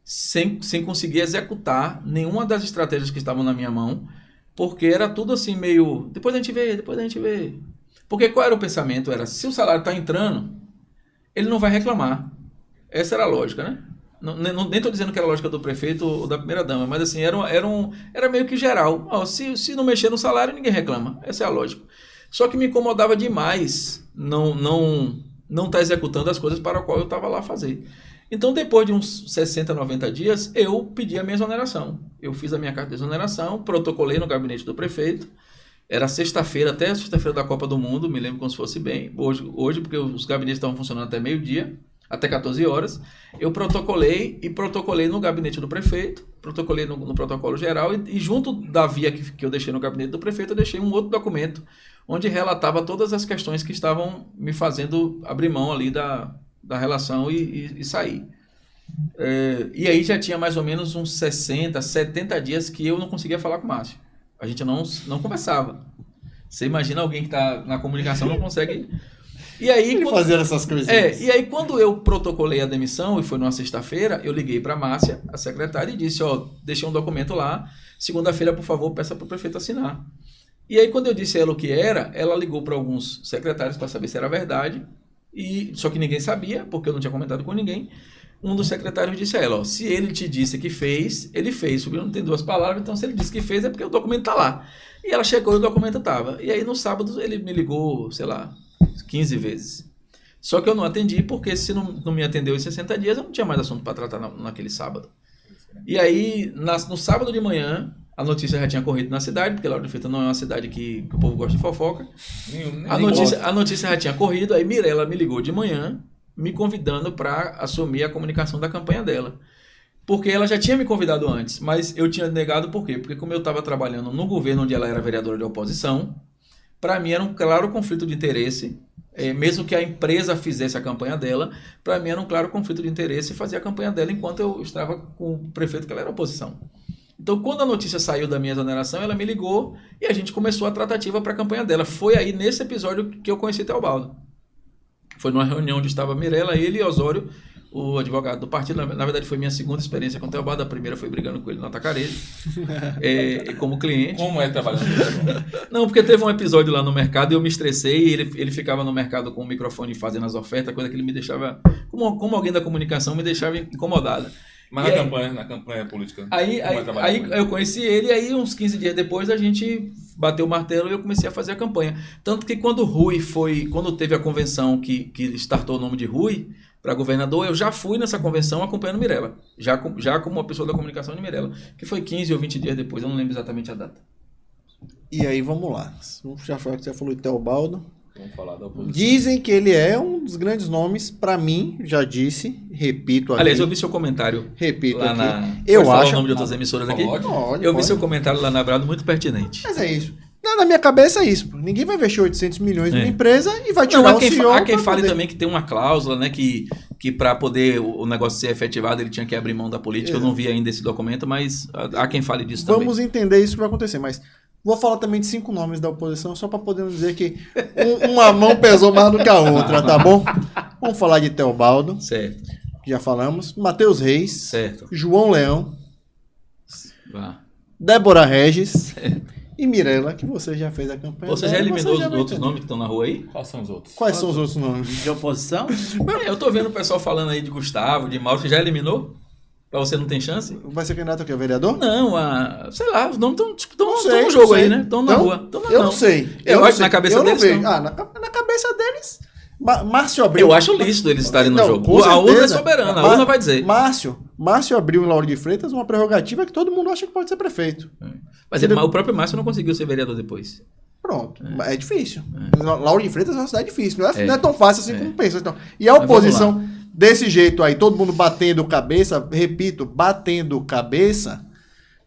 sem conseguir executar nenhuma das estratégias que estavam na minha mão, porque era tudo assim meio, depois a gente vê. Porque qual era o pensamento? Era, se o salário está entrando, ele não vai reclamar. Essa era a lógica, né? Nem estou dizendo que era a lógica do prefeito ou da primeira-dama, mas assim, era meio que geral. Se não mexer no salário, ninguém reclama. Essa é a lógica. Só que me incomodava demais não estar executando as coisas para as quais eu estava lá a fazer. Então, depois de uns 60, 90 dias, eu pedi a minha exoneração. Eu fiz a minha carta de exoneração, protocolei no gabinete do prefeito. Era sexta-feira, até a sexta-feira da Copa do Mundo, me lembro como se fosse bem. Hoje porque os gabinetes estavam funcionando até meio-dia, até 14 horas. Eu protocolei no gabinete do prefeito, protocolei no protocolo geral e junto da via que eu deixei no gabinete do prefeito, eu deixei um outro documento onde relatava todas as questões que estavam me fazendo abrir mão ali da relação e sair. E aí já tinha mais ou menos uns 60, 70 dias que eu não conseguia falar com o Márcio. A gente não conversava. Você imagina alguém que está na comunicação não consegue... E aí, fazendo essas coisinhas. E aí, quando eu protocolei a demissão, e foi numa sexta-feira, eu liguei para a Márcia, a secretária, e disse, deixei um documento lá, segunda-feira, por favor, peça para o prefeito assinar. E aí, quando eu disse a ela o que era, ela ligou para alguns secretários para saber se era verdade, só que ninguém sabia, porque eu não tinha comentado com ninguém. Um dos secretários disse a ela, se ele te disse que fez, ele fez. O não tem duas palavras, então se ele disse que fez é porque o documento está lá. E ela chegou e o documento estava. E aí, no sábado, ele me ligou, sei lá, 15 vezes. Só que eu não atendi, porque se não me atendeu em 60 dias, eu não tinha mais assunto para tratar naquele sábado. E aí, no sábado de manhã, a notícia já tinha corrido na cidade, porque Lauro de Freitas não é uma cidade que o povo gosta de fofoca. A notícia já tinha corrido, aí Mirella me ligou de manhã, me convidando para assumir a comunicação da campanha dela. Porque ela já tinha me convidado antes, mas eu tinha negado por quê? Porque como eu estava trabalhando no governo onde ela era vereadora de oposição, para mim era um claro conflito de interesse, mesmo que a empresa fizesse a campanha dela, para mim era um claro conflito de interesse fazer a campanha dela enquanto eu estava com o prefeito que ela era oposição. Então, quando a notícia saiu da minha exoneração, ela me ligou e a gente começou a tratativa para a campanha dela. Foi aí nesse episódio que eu conheci Teobaldo. Foi numa reunião onde estava Mirella, ele e Osório, o advogado do partido. Na verdade, foi minha segunda experiência com o Teobaldo. A primeira foi brigando com ele no Atacarejo, como cliente. Como é trabalhando? Não, porque teve um episódio lá no mercado e eu me estressei e ele ficava no mercado com o microfone fazendo as ofertas, coisa que ele me deixava, como alguém da comunicação, me deixava incomodado. Mas na campanha política. Aí eu conheci ele e aí uns 15 dias depois a gente bateu o martelo e eu comecei a fazer a campanha. Tanto que quando teve a convenção que startou o nome de Rui para governador, eu já fui nessa convenção acompanhando Mirella. Já como uma pessoa da comunicação de Mirella. Que foi 15 ou 20 dias depois, eu não lembro exatamente a data. E aí, vamos lá. Já falou de Teobaldo. Vamos falar da oposição. Dizem que ele é um dos grandes nomes, para mim, já disse, repito aqui. Aliás, eu vi seu comentário lá aqui. Eu acho. O nome de outras emissoras aqui? Pode. Vi seu comentário lá na Brado muito pertinente. Mas é isso. Na minha cabeça é isso. Ninguém vai investir 800 milhões numa empresa e vai tirar o CEO. Há quem fale também que tem uma cláusula, né, que que para poder o negócio ser efetivado, ele tinha que abrir mão da política. Eu não vi ainda esse documento, mas há quem fale disso também. Vamos entender isso que vai acontecer, mas vou falar também de 5 nomes da oposição, só para poder dizer que uma mão pesou mais do que a outra, tá bom? Vamos falar de Teobaldo, Certo, que já falamos, Matheus Reis, certo. João Leão, Vá. Débora Regis e Mirella, que você já fez a campanha. Você já dela, eliminou você já os vai outros entender. nomes que estão na rua aí? Quais são os outros? Quais são os outros nomes? De oposição? Eu tô vendo o pessoal falando aí de Gustavo, de Mauro, você já eliminou? Pra você não tem chance? Vai ser candidato aqui a vereador? Não, sei lá, os nomes estão sei, no jogo não sei. aí, né? Estão na Então, rua. Tão na Eu mão. não sei. Eu não acho que sei. na cabeça eu deles não vejo. não. Na cabeça deles. Márcio Abril. Eu acho lícito eles estarem no Não, jogo. com A urna é certeza. soberana, a urna vai dizer. Márcio Abril e Lauro de Freitas, uma prerrogativa que todo mundo acha que pode ser prefeito. Mas o próprio Márcio não conseguiu ser vereador depois. Pronto. É difícil. Lauro de Freitas é uma cidade difícil. Não é tão fácil assim como pensa. Então. E a oposição, desse jeito aí, todo mundo batendo cabeça, repito, batendo cabeça,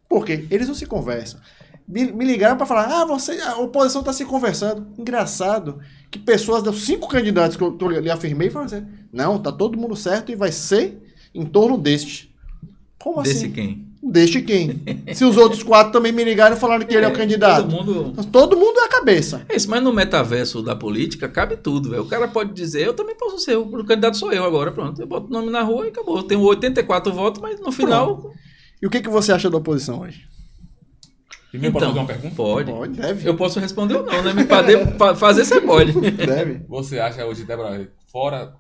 porque eles não se conversam. Me ligaram para falar, a oposição está se conversando. Engraçado que pessoas dos 5 candidatos que eu lhe afirmei falaram assim, não, tá todo mundo certo e vai ser em torno deste. Como assim? Desse quem? Deste quem? Se os outros 4 também me ligaram e falaram que ele é o candidato. Todo mundo é a cabeça. É isso, mas no metaverso da política cabe tudo, velho. O cara pode dizer, eu também posso ser, o candidato sou eu agora, pronto. Eu boto o nome na rua e acabou. Eu tenho 84 votos, mas no final... Pronto. E o que você acha da oposição hoje? Primeiro, pode fazer uma pergunta? Pode. Deve. Eu posso responder ou não, né? Pra fazer, você pode. Deve. Você acha hoje Débora fora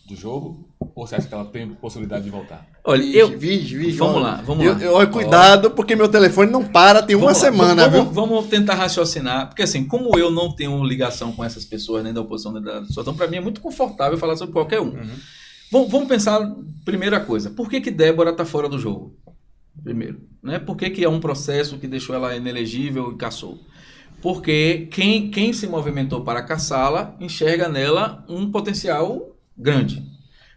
do jogo? Ou você acha que ela tem possibilidade de voltar? Olha, Vige. Vamos lá. Cuidado, porque meu telefone não para, tem uma semana, viu? Vamos tentar raciocinar, porque assim, como eu não tenho ligação com essas pessoas, nem da oposição, nem da situação, para mim é muito confortável falar sobre qualquer um. Vamos pensar, primeira coisa, por que Débora está fora do jogo? Primeiro, né? Por que é um processo que deixou ela inelegível e caçou? Porque quem se movimentou para caçá-la enxerga nela um potencial grande.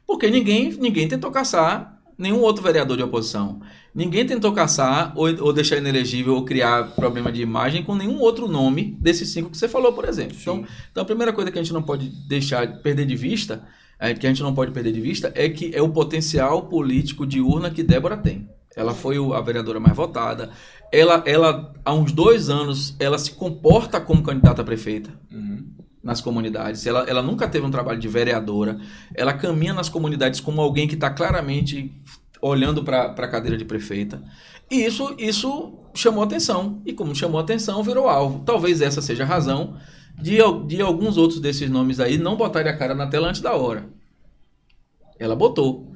Porque ninguém tentou caçar nenhum outro vereador de oposição. Ninguém tentou caçar ou deixar inelegível ou criar problema de imagem com nenhum outro nome desses 5 que você falou, por exemplo. Então, a primeira coisa que a gente não pode perder de vista é que é o potencial político de urna que Débora tem. Ela foi a vereadora mais votada. Ela há uns 2 anos, ela se comporta como candidata a prefeita nas comunidades. Ela nunca teve um trabalho de vereadora. Ela caminha nas comunidades como alguém que está claramente olhando para a cadeira de prefeita. E isso chamou atenção. E como chamou atenção, virou alvo. Talvez essa seja a razão de alguns outros desses nomes aí não botarem a cara na tela antes da hora. Ela botou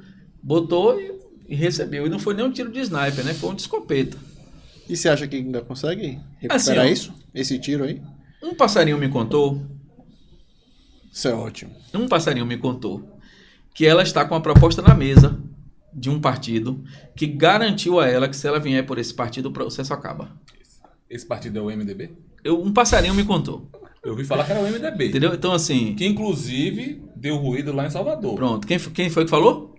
e recebeu. E não foi nem um tiro de sniper, né? Foi um de escopeta. E você acha que ainda consegue recuperar Assim, isso? Esse tiro aí? Um passarinho me contou Isso é ótimo. que ela está com a proposta na mesa de um partido que garantiu a ela que se ela vier por esse partido, o processo acaba. Esse partido é o MDB? Um passarinho me contou. Eu ouvi falar que era o MDB. Entendeu? Então, assim... Que, inclusive, deu ruído lá em Salvador. Pronto. Quem foi que falou?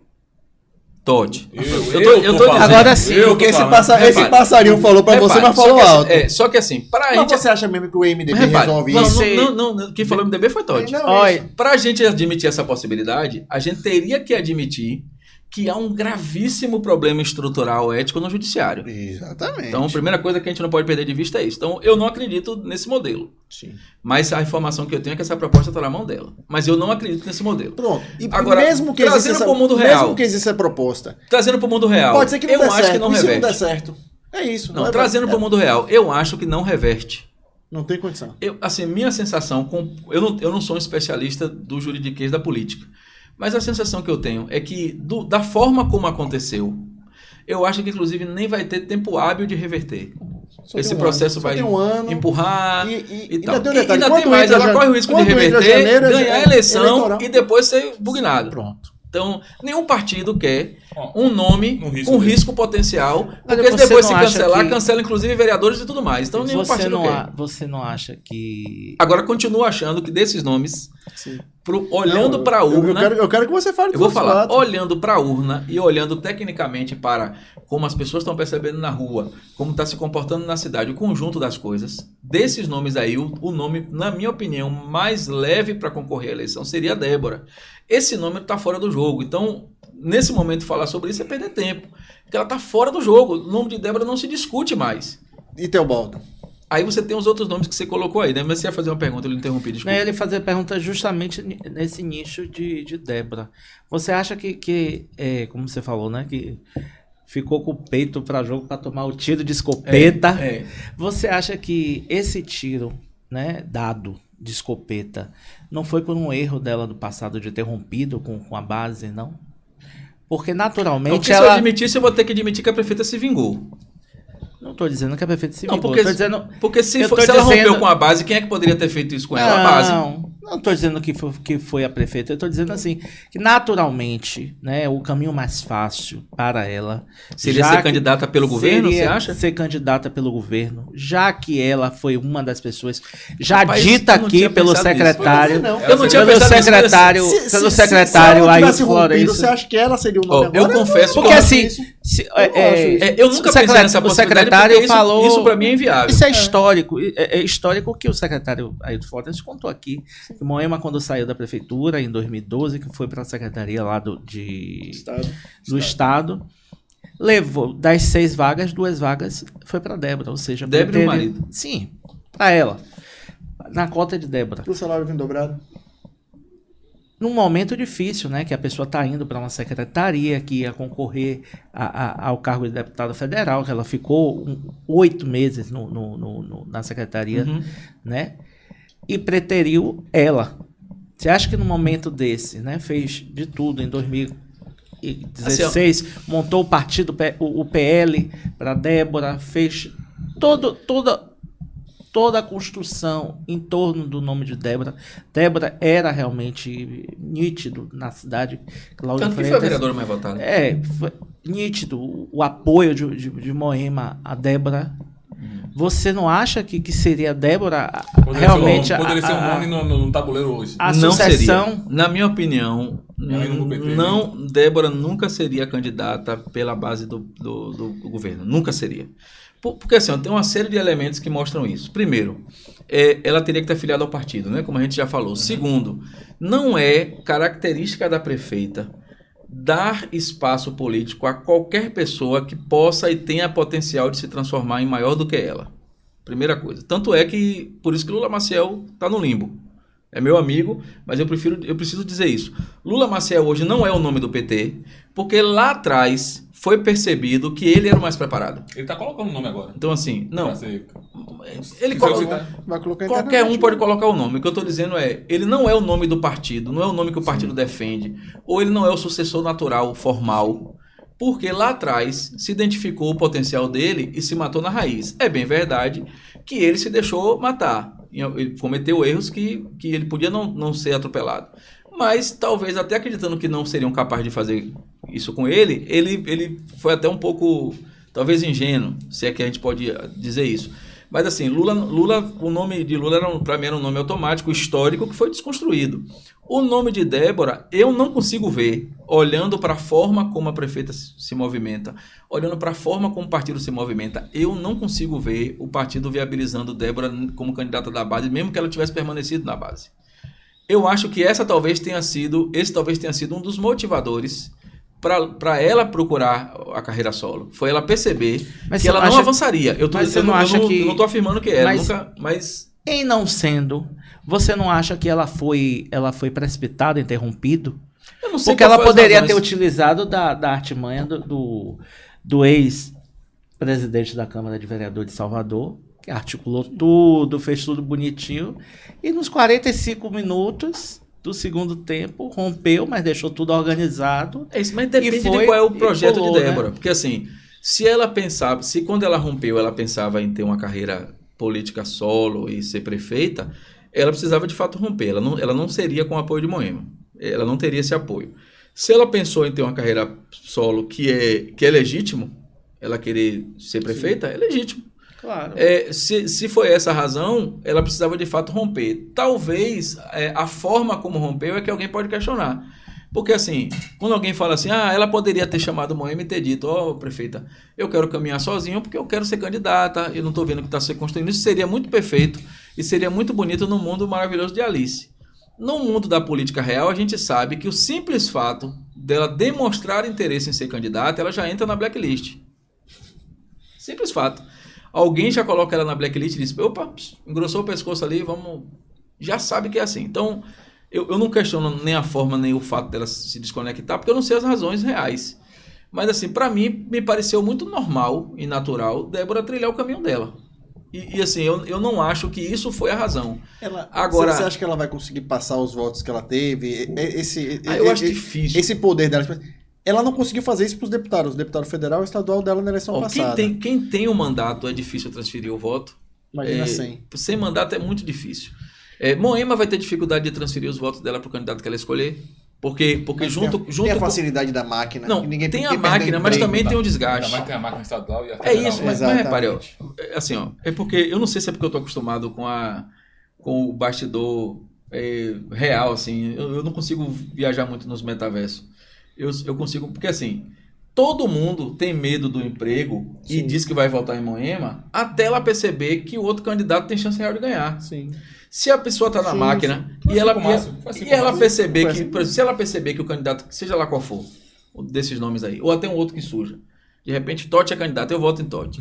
Totti. Eu tô falando. Agora sim. Porque esse passarinho falou pra você, mas falou alto. Só que assim, Mas gente... você acha mesmo que o MDB Repare, resolve não, isso? não, quem falou MDB foi Totti. Olha, Pra gente admitir essa possibilidade, a gente teria que admitir que há um gravíssimo problema estrutural ético no judiciário. Exatamente. Então, a primeira coisa que a gente não pode perder de vista é isso. Então, eu não acredito nesse modelo. Sim. Mas a informação que eu tenho é que essa proposta está na mão dela. Mas eu não acredito nesse modelo. Pronto. E Agora, mesmo que trazendo para o mundo real. Mesmo que exista essa proposta. Trazendo para o mundo real. Pode ser que não eu dê acho certo. que não E se reverte. não der certo? É isso. Não, trazendo para o mundo real, eu acho que não reverte. Não tem condição. Minha sensação, eu não sou um especialista do juridiquês da política, mas a sensação que eu tenho é que, da forma como aconteceu, eu acho que, inclusive, nem vai ter tempo hábil de reverter. Esse processo vai empurrar e tal. Ainda tem um detalhe. Ainda tem mais, ela corre o risco de reverter, ganhar a eleição e depois ser bugnado. Pronto. Então, nenhum partido quer um nome com risco potencial, porque Mas depois você se não acha cancelar, que- cancela inclusive vereadores e tudo mais. Então, nenhum partido quer. Você não acha que... Agora, continuo achando que desses nomes, Sim. Olhando para a urna... Eu quero que você fale Eu vou dos falar, fatos. olhando para a urna e olhando tecnicamente para como as pessoas estão percebendo na rua, como está se comportando na cidade, o conjunto das coisas, desses nomes aí, o nome, na minha opinião, mais leve para concorrer à eleição seria a Débora. Esse nome está fora do jogo, então, nesse momento, falar sobre isso é perder tempo, porque ela está fora do jogo, o nome de Débora não se discute mais. E Teobaldo? Aí você tem os outros nomes que você colocou aí, né? Mas você ia fazer uma pergunta, eu lhe interrompi, desculpa. Ele fazer pergunta justamente nesse nicho de Débora. Você acha que como você falou, né? Que ficou com o peito para jogo para tomar o tiro de escopeta. Você acha que esse tiro, né, dado de escopeta, não foi por um erro dela do passado de ter rompido com a base, não? Porque naturalmente Se eu admitir, eu vou ter que admitir que a prefeita se vingou. Não estou dizendo que a prefeita se Não, vingou. porque se ela rompeu com a base, quem é que poderia ter feito isso com ela? A base. Não estou dizendo que foi a prefeita. Eu estou dizendo assim, que naturalmente, né, o caminho mais fácil para ela... Seria ser candidata pelo governo, você acha? Ser candidata pelo governo, já que ela foi uma das pessoas já Rapaz, dita aqui pelo secretário... Eu não tinha pensado nisso. Pelo secretário aí, Florencio. Você acha que ela seria o nome agora? Eu confesso porque que assim... eu nunca pensei nessa o possibilidade, secretário porque falou... Isso para mim é inviável. Isso é histórico. É histórico que o secretário Ailton Florencio contou aqui. Que Moema, quando saiu da prefeitura, em 2012, que foi para a secretaria lá do Estado, levou das 6 vagas, 2 vagas foi para Débora. Ou seja, Débora e o marido? Sim, para ela. Na cota de Débora. O salário vindo dobrado? Num momento difícil, né, que a pessoa está indo para uma secretaria que ia concorrer ao cargo de deputada federal, que ela ficou 8 meses na secretaria, né, e preteriu ela. Você acha que num momento desse, né, fez de tudo em 2016, montou o partido, o PL para Débora, fez toda a construção em torno do nome de Débora. Débora era realmente nítido na cidade. Cláudia Tanto que foi a vereadora mais votada. Foi nítido o apoio de Moema a Débora. Você não acha que seria a Débora realmente... Poderia ser um nome no tabuleiro hoje. A não sucessão... seria. Na minha opinião, Débora nunca seria candidata pela base do governo. Nunca seria. Porque assim, tem uma série de elementos que mostram isso. Primeiro, ela teria que estar afiliada ao partido, né? Como a gente já falou. Segundo, não é característica da prefeita dar espaço político a qualquer pessoa que possa e tenha potencial de se transformar em maior do que ela. Primeira coisa. Tanto é que, por isso que Lula Maciel está no limbo. É meu amigo, mas eu preciso dizer isso. Lula Maciel hoje não é o nome do PT, porque lá atrás foi percebido que ele era o mais preparado. Ele está colocando o nome agora. Então assim, não. Ele vai colocar qualquer um pode colocar o nome. O que eu estou dizendo ele não é o nome do partido, não é o nome que o partido defende, ou ele não é o sucessor natural, formal, porque lá atrás se identificou o potencial dele e se matou na raiz. É bem verdade que ele se deixou matar. Ele cometeu erros que ele podia não ser atropelado. Mas talvez até acreditando que não seriam capazes de fazer isso com ele foi até um pouco, talvez ingênuo, se é que a gente pode dizer isso. Mas assim, Lula, o nome de Lula para mim era um nome automático, histórico, que foi desconstruído. O nome de Débora, eu não consigo ver, olhando para a forma como a prefeita se movimenta, olhando para a forma como o partido se movimenta, eu não consigo ver o partido viabilizando Débora como candidata da base, mesmo que ela tivesse permanecido na base. Eu acho que esse talvez tenha sido um dos motivadores para ela procurar a carreira solo. Foi ela perceber que ela não avançaria. Eu não estou afirmando que era, mas... Em não sendo, você não acha que ela foi precipitada, interrompido? Eu não sei. Porque ela poderia ter utilizado da artimanha do ex-presidente da Câmara de Vereadores de Salvador, que articulou tudo, fez tudo bonitinho, e nos 45 minutos do segundo tempo rompeu, mas deixou tudo organizado. É isso, mas depende de qual é o projeto de Débora. Né? Porque assim, se quando ela rompeu, ela pensava em ter uma carreira política solo e ser prefeita, ela precisava de fato romper. Ela não seria com o apoio de Moema. Ela não teria esse apoio. Se ela pensou em ter uma carreira solo que é legítimo, ela querer ser prefeita, é legítimo. Claro. Se foi essa a razão, ela precisava de fato romper. Talvez a forma como rompeu é que alguém pode questionar. Porque assim, quando alguém fala assim, ela poderia ter chamado Moema e ter dito, prefeita, eu quero caminhar sozinho porque eu quero ser candidata, eu não estou vendo o que está se construindo. Isso seria muito perfeito e seria muito bonito no mundo maravilhoso de Alice. No mundo da política real, a gente sabe que o simples fato dela demonstrar interesse em ser candidata, ela já entra na blacklist. Simples fato. Alguém já coloca ela na blacklist e diz, opa, engrossou o pescoço ali, vamos... Já sabe que é assim. Então, eu não questiono nem a forma, nem o fato dela se desconectar, porque eu não sei as razões reais. Mas, assim, para mim, me pareceu muito normal e natural Débora trilhar o caminho dela. E assim, eu não acho que isso foi a razão. Agora, você acha que ela vai conseguir passar os votos que ela teve? Eu acho difícil. Esse poder dela... Ela não conseguiu fazer isso para os deputados. O deputado federal e estadual dela na eleição passada. Quem tem o mandato é difícil transferir o voto. Imagina sem. Sem mandato é muito difícil. Moema vai ter dificuldade de transferir os votos dela para o candidato que ela escolher. Porque junto tem a facilidade da máquina. Não, tem a máquina, mas também tem o desgaste. Também tem a máquina estadual e a federal. É isso, mas repare, assim, é porque, eu não sei se é porque eu estou acostumado com o bastidor real, assim, eu não consigo viajar muito nos metaversos. Eu consigo, porque assim, todo mundo tem medo do emprego e diz que vai votar em Moema até ela perceber que o outro candidato tem chance real de ganhar. Sim. Se a pessoa está na máquina e ela perceber que, se ela perceber que o candidato, seja lá qual for, desses nomes aí, ou até um outro que surja, de repente Totti é candidato, eu voto em Totti.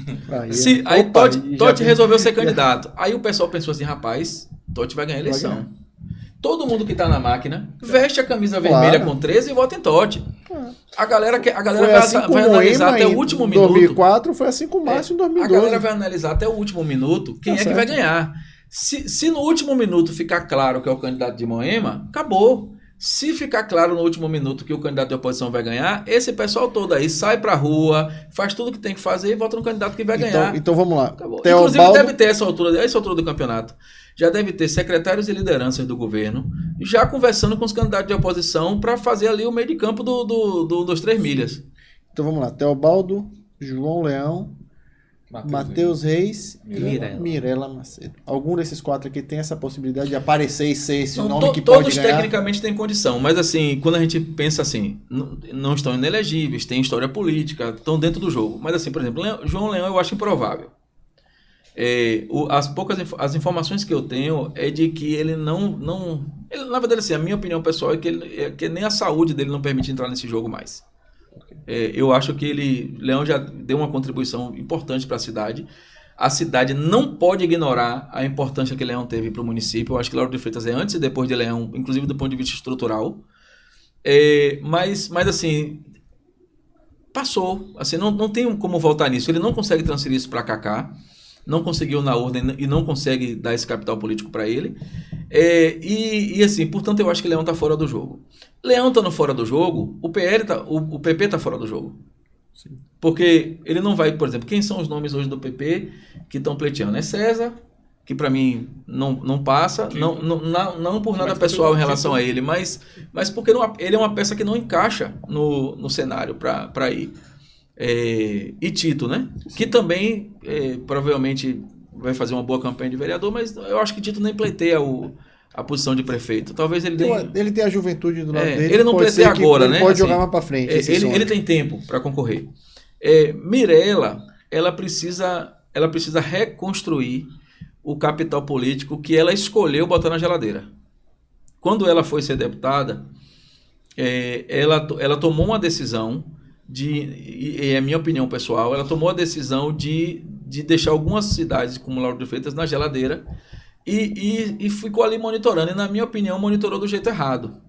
Aí Totti resolveu ser candidato. Aí o pessoal pensou assim, rapaz, Totti vai ganhar a eleição. Todo mundo que está na máquina veste a camisa vermelha com 13 e vota em Totti. A galera vai analisar até o último minuto. Em 2004 foi assim com o Márcio em 2012. A galera vai analisar até o último minuto quem que vai ganhar. Se no último minuto ficar claro que é o candidato de Moema, acabou. Se ficar claro no último minuto que o candidato de oposição vai ganhar, esse pessoal todo aí sai pra rua, faz tudo o que tem que fazer e vota no candidato que vai ganhar. Então vamos lá. Inclusive deve ter essa altura do campeonato. Já deve ter secretários e lideranças do governo já conversando com os candidatos de oposição para fazer ali o meio de campo dos 3 milhas. Então vamos lá. Teobaldo, João Leão, Matheus Reis e Mirela Macedo. Algum desses 4 aqui tem essa possibilidade de aparecer e ser esse nome que pode ganhar? Todos tecnicamente têm condição, mas assim, quando a gente pensa assim, não estão inelegíveis, tem história política, estão dentro do jogo. Mas assim, por exemplo, João Leão eu acho improvável. As informações que eu tenho é de que ele não ele, na verdade, assim, a minha opinião pessoal é que nem a saúde dele não permite entrar nesse jogo mais. Eu acho que Leão já deu uma contribuição importante para a cidade. A cidade não pode ignorar a importância que Leão teve para o município. Eu acho que Lauro de Freitas é antes e depois de Leão, inclusive do ponto de vista estrutural. Mas assim, passou. Assim, não tem como voltar nisso. Ele não consegue transferir isso para Kaká. Não conseguiu na ordem e não consegue dar esse capital político para ele. E assim, portanto, eu acho que Leão está fora do jogo. Leão estando fora do jogo, o PP está fora do jogo. Sim. Porque ele não vai, por exemplo, quem são os nomes hoje do PP que estão pleiteando? É César, que para mim não passa, não por nada pessoal em relação a ele, mas porque ele é uma peça que não encaixa no cenário para ir. E Tito, né? Que também provavelmente vai fazer uma boa campanha de vereador, mas eu acho que Tito nem pleiteia a posição de prefeito. Talvez ele tem a juventude do lado dele. Ele não pleiteia agora, né? Ele pode jogar mais para frente. Ele tem tempo para concorrer. Mirela, ela precisa reconstruir o capital político que ela escolheu botar na geladeira. Quando ela foi ser deputada, ela tomou uma decisão e é a minha opinião pessoal, ela tomou a decisão de deixar algumas cidades como Lauro de Freitas na geladeira e ficou ali monitorando, e na minha opinião monitorou do jeito errado,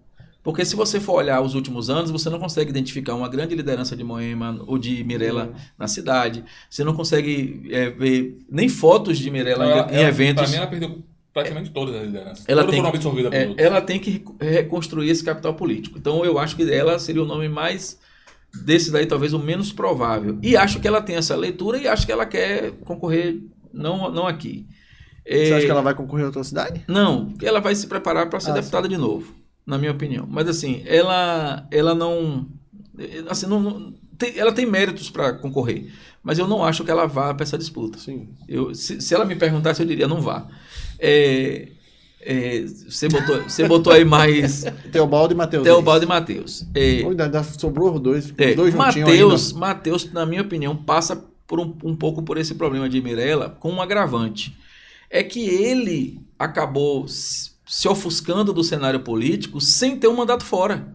porque se você for olhar os últimos anos, você não consegue identificar uma grande liderança de Moema ou de Mirela na cidade, você não consegue ver nem fotos de Mirela em eventos. Para mim ela perdeu praticamente todas as lideranças. Ela tem que reconstruir esse capital político, então eu acho que ela seria o nome mais desse daí, talvez o menos provável. E acho que ela tem essa leitura e acho que ela quer concorrer, não aqui. Você acha que ela vai concorrer em outra cidade? Não, ela vai se preparar para ser deputada de novo, na minha opinião. Mas assim, ela não... Assim, ela tem méritos para concorrer, mas eu não acho que ela vá para essa disputa. Sim. Se ela me perguntasse, eu diria, não vá. Você botou aí mais... Teobaldo e Matheus. Teobaldo e Matheus. Sobrou os dois juntinhos ainda. Matheus, na minha opinião, passa por um pouco por esse problema de Mirella com um agravante. É que ele acabou se ofuscando do cenário político sem ter um mandato fora.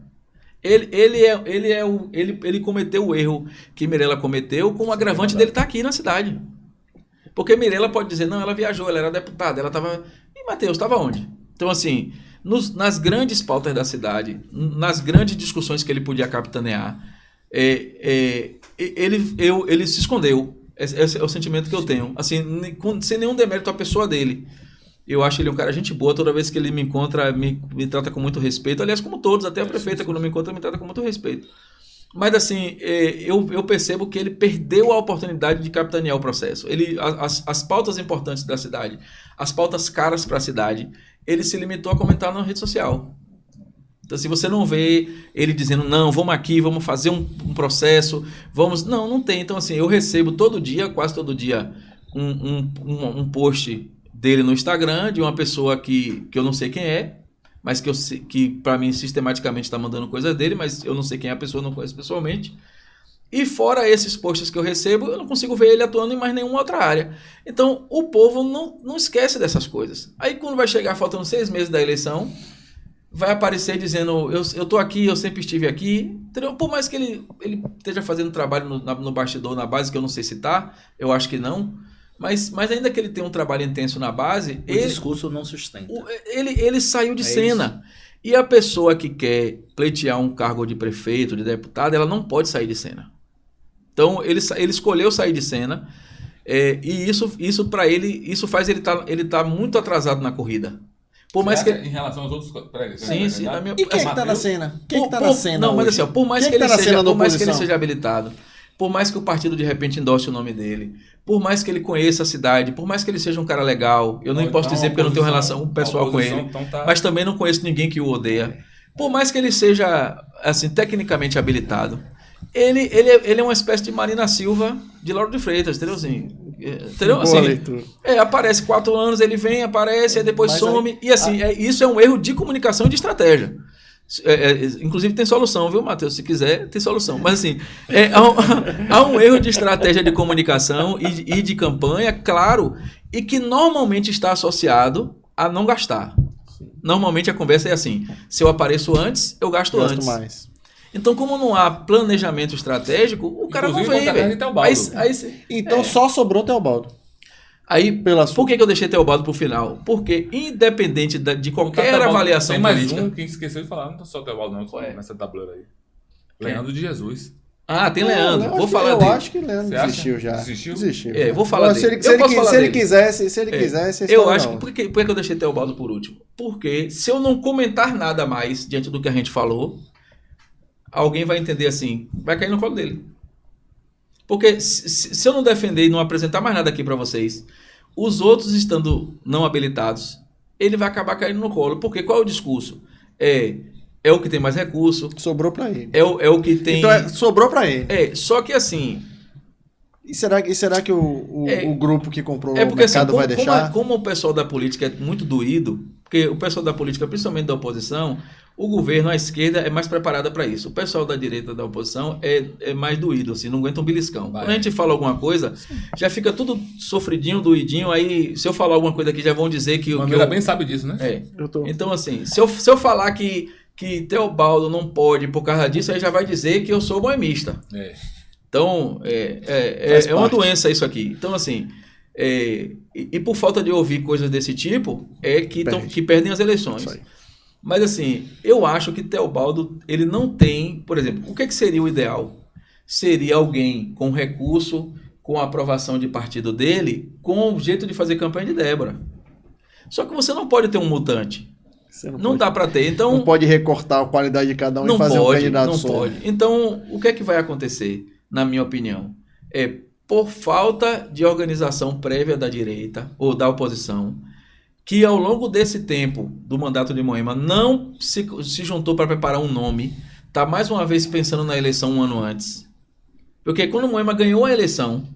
Ele cometeu o erro que Mirella cometeu com o agravante dele estar aqui na cidade. Porque Mirella pode dizer, não, ela viajou, ela era deputada, ela estava... E Matheus estava onde? Então, assim, nas grandes pautas da cidade, nas grandes discussões que ele podia capitanear, ele se escondeu. Esse é o sentimento que eu tenho. Assim, sem nenhum demérito à pessoa dele. Eu acho ele um cara gente boa, toda vez que ele me encontra, me trata com muito respeito. Aliás, como todos, até a prefeita, quando me encontra, me trata com muito respeito. Mas, assim, eu percebo que ele perdeu a oportunidade de capitanear o processo. As pautas importantes da cidade, as pautas caras para a cidade, ele se limitou a comentar na rede social. Então, se você não vê ele dizendo, não, vamos aqui, vamos fazer um processo, vamos... Não tem. Então, assim, eu recebo todo dia, quase todo dia, um post dele no Instagram, de uma pessoa que eu não sei quem é, mas que para mim, sistematicamente está mandando coisa dele, mas eu não sei quem é a pessoa, não conheço pessoalmente. E fora esses posts que eu recebo, eu não consigo ver ele atuando em mais nenhuma outra área. Então, o povo não esquece dessas coisas. Aí, quando vai chegar, faltando 6 meses da eleição... vai aparecer dizendo, eu estou aqui, eu sempre estive aqui, entendeu? Por mais que ele esteja fazendo trabalho no bastidor, na base, que eu não sei citar, eu acho que não, mas ainda que ele tenha um trabalho intenso na base... O discurso não sustenta. Ele saiu de cena. Isso. E a pessoa que quer pleitear um cargo de prefeito, de deputado, ela não pode sair de cena. Então, ele escolheu sair de cena, e isso para ele, isso faz ele tá muito atrasado na corrida. Por mais que em relação aos outros prédios. Sim, na minha... E quem é que tá na cena? Quem é que tá na cena Não, hoje? mas assim, por mais que ele seja habilitado, por mais que o partido de repente endosse o nome dele, por mais que ele conheça a cidade, por mais que ele seja um cara legal, eu não posso dizer porque eu não tenho relação pessoal com ele, mas também não conheço ninguém que o odeia. Por mais que ele seja assim tecnicamente habilitado, ele é uma espécie de Marina Silva de Lauro de Freitas, entendeu? Assim, entendeu? Assim, aparece 4 anos, ele vem, aparece, aí depois some. E assim, isso é um erro de comunicação e de estratégia. Inclusive tem solução, viu, Matheus? Se quiser, tem solução. Mas assim, há um erro de estratégia de comunicação e de campanha, claro, e que normalmente está associado a não gastar. Normalmente a conversa é assim, se eu apareço antes, eu gasto antes. Mais. Então, como não há planejamento estratégico, o cara não vem, velho. Então só sobrou Teobaldo. Aí, por que eu deixei Teobaldo pro final? Porque, independente de qualquer avaliação tem mais política... um que esqueceu de falar, não é só Teobaldo não, nessa tabuleira aí. Leandro de Jesus. Ah, tem Leandro. Vou falar dele. Eu acho que Leandro desistiu já. Desistiu? Vou falar dele. Se ele quisesse... Eu acho que... Por que eu deixei Teobaldo por último? Porque se eu não comentar nada mais diante do que a gente falou, alguém vai entender assim, vai cair no colo dele. Porque se eu não defender e não apresentar mais nada aqui para vocês, os outros estando não habilitados, ele vai acabar caindo no colo. Porque qual é o discurso? É o que tem mais recurso. Sobrou para ele. É o que tem... Então sobrou para ele. Só que assim... E será que o grupo que comprou o porque, mercado assim, vai deixar? Como o pessoal da política é muito doído, porque o pessoal da política, principalmente da oposição, o governo, a esquerda, é mais preparada para isso. O pessoal da direita da oposição é mais doído, assim, não aguenta um beliscão. Quando a gente fala alguma coisa, já fica tudo sofridinho, doidinho, aí se eu falar alguma coisa aqui já vão dizer que... Mas bem sabe disso, né? Então, assim, se eu falar que Teobaldo não pode por causa disso, aí já vai dizer que eu sou boemista. Então, é uma doença isso aqui. Então, assim, e por falta de ouvir coisas desse tipo, que perdem as eleições. Mas, assim, eu acho que Teobaldo, ele não tem... Por exemplo, o que seria o ideal? Seria alguém com recurso, com a aprovação de partido dele, com o jeito de fazer campanha de Débora. Só que você não pode ter um mutante. Não dá para ter. Então, não pode recortar a qualidade de cada um e fazer um candidato só. Não pode. Então, o que vai acontecer, na minha opinião? Por falta de organização prévia da direita ou da oposição, que ao longo desse tempo do mandato de Moema não se juntou para preparar um nome, está mais uma vez pensando na eleição um ano antes. Porque quando o Moema ganhou a eleição,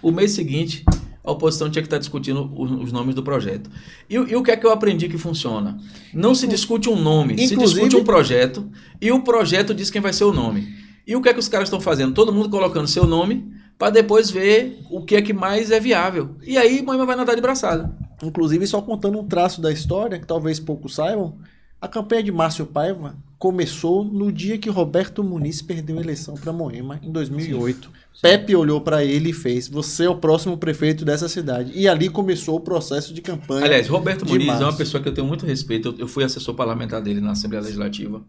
o mês seguinte, a oposição tinha que estar discutindo os nomes do projeto. E o que é que eu aprendi que funciona? Não se discute um nome, se discute um projeto, e o projeto diz quem vai ser o nome. E o que é que os caras estão fazendo? Todo mundo colocando seu nome, para depois ver o que é que mais é viável. E aí Moema vai nadar de braçada. Inclusive, só contando um traço da história, que talvez poucos saibam, a campanha de Márcio Paiva começou no dia que Roberto Muniz perdeu a eleição para Moema, em 2008. Sim. Pepe olhou para ele e fez: você é o próximo prefeito dessa cidade. E ali começou o processo de campanha. Aliás, Roberto Muniz é uma pessoa que eu tenho muito respeito. Eu fui assessor parlamentar dele na Assembleia Legislativa.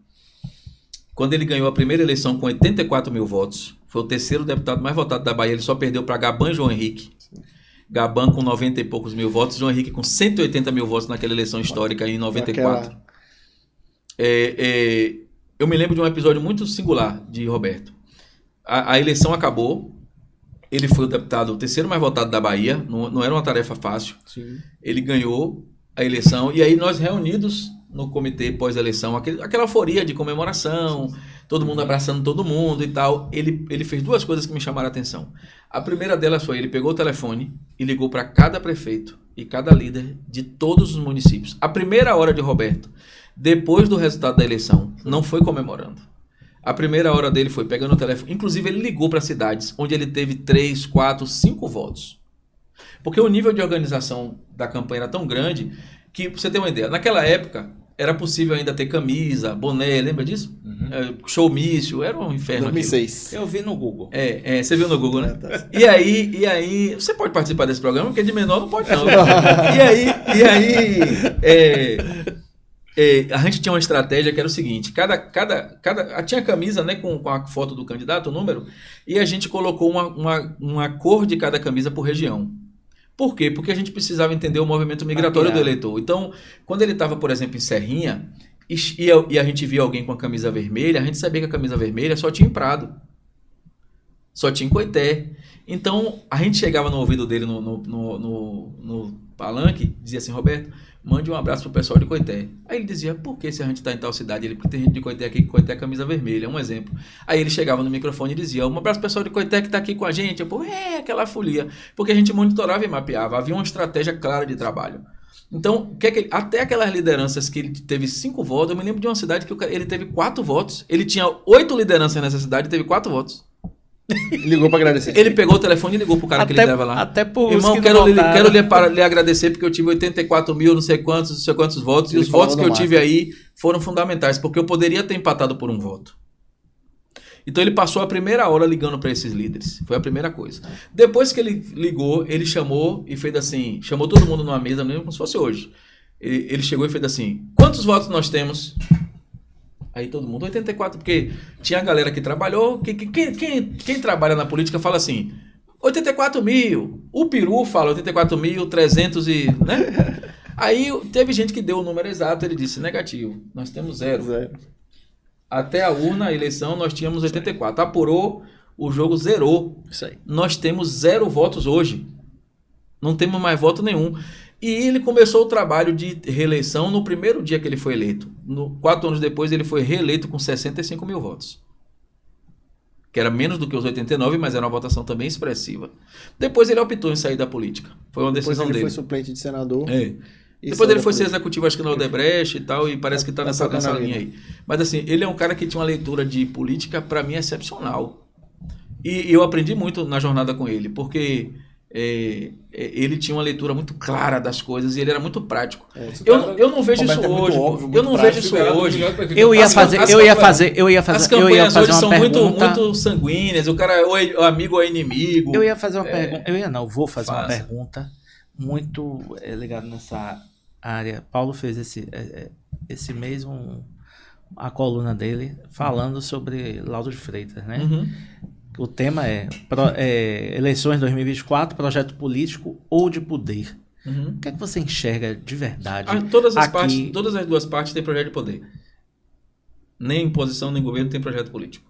Quando ele ganhou a primeira eleição com 84 mil votos, foi o terceiro deputado mais votado da Bahia, ele só perdeu para Gaban João Henrique. Sim. Gaban com 90 e poucos mil votos, João Henrique com 180 mil votos naquela eleição histórica em 94. Eu me lembro de um episódio muito singular de Roberto. A eleição acabou, ele foi o terceiro mais votado da Bahia, não era uma tarefa fácil. Sim. Ele ganhou a eleição e aí nós reunidos no comitê pós-eleição, aquela euforia de comemoração, todo mundo abraçando todo mundo e tal, ele fez duas coisas que me chamaram a atenção. A primeira delas foi, ele pegou o telefone e ligou para cada prefeito e cada líder de todos os municípios. A primeira hora de Roberto, depois do resultado da eleição, não foi comemorando. A primeira hora dele foi pegando o telefone. Inclusive, ele ligou para cidades onde ele teve 3, 4, 5 votos. Porque o nível de organização da campanha era tão grande que, pra você ter uma ideia, naquela época era possível ainda ter camisa, boné, lembra disso? Uhum. Showmício, era um inferno. 2006. Eu vi no Google. Você viu no Google, né? E aí, você pode participar desse programa, porque de menor não pode não. A gente tinha uma estratégia que era o seguinte, tinha camisa, né, com a foto do candidato, o número, e a gente colocou uma cor de cada camisa por região. Por quê? Porque a gente precisava entender o movimento migratório do eleitor. Então, quando ele estava, por exemplo, em Serrinha, e a gente via alguém com a camisa vermelha, a gente sabia que a camisa vermelha só tinha em Prado, só tinha em Coité. Então, a gente chegava no ouvido dele no palanque, dizia assim: Roberto, mande um abraço pro pessoal de Coité. Aí ele dizia: por que se a gente está em tal cidade? Ele: porque tem gente de Coité aqui, que Coité é camisa vermelha, um exemplo. Aí ele chegava no microfone e dizia: um abraço pro pessoal de Coité que está aqui com a gente. Eu: aquela folia. Porque a gente monitorava e mapeava, havia uma estratégia clara de trabalho. Então, até aquelas lideranças que ele teve 5 votos, eu me lembro de uma cidade que ele teve 4 votos. Ele tinha 8 lideranças nessa cidade e teve 4 votos. Ligou para agradecer. Ele pegou o telefone e ligou pro cara que ele leva lá. Até por irmão, quero lhe agradecer porque eu tive 84 mil, não sei quantos votos. E os votos que eu tive aí foram fundamentais, porque eu poderia ter empatado por um voto. Então ele passou a primeira hora ligando para esses líderes. Foi a primeira coisa. Depois que ele ligou, ele chamou e fez assim, chamou todo mundo numa mesa, mesmo como se fosse hoje. Ele chegou e fez assim: quantos votos nós temos? Aí todo mundo, 84, porque tinha a galera que trabalhou, quem trabalha na política fala assim, 84 mil, o Peru fala 84.300 e, né? Aí teve gente que deu o número exato, ele disse: negativo, nós temos 0. Até a urna, a eleição, nós tínhamos 84. Apurou, o jogo zerou. Isso aí. Nós temos 0 votos hoje. Não temos mais voto nenhum. E ele começou o trabalho de reeleição no primeiro dia que ele foi eleito. 4 anos depois, ele foi reeleito com 65 mil votos. Que era menos do que os 89, mas era uma votação também expressiva. Depois ele optou em sair da política. Foi uma decisão dele. Depois ele foi suplente de senador. Depois ele foi ser executivo, acho que na Odebrecht e tal, e parece que está nessa linha aí. Mas assim, ele é um cara que tinha uma leitura de política, para mim, excepcional. E eu aprendi muito na jornada com ele, porque ele tinha uma leitura muito clara das coisas e ele era muito prático. Eu não vejo isso hoje. Eu não vejo isso hoje. Eu ia fazer as campanhas hoje são muito sanguíneas. O cara ou é amigo ou é inimigo. Eu ia fazer uma pergunta. Vou fazer uma pergunta muito ligada nessa área. Paulo fez esse mesmo a coluna dele falando sobre Laudo de Freitas, né? Uhum. O tema é eleições 2024, projeto político ou de poder. Uhum. O que é que você enxerga de verdade? Todas as duas partes têm projeto de poder. Nem oposição, nem governo tem projeto político.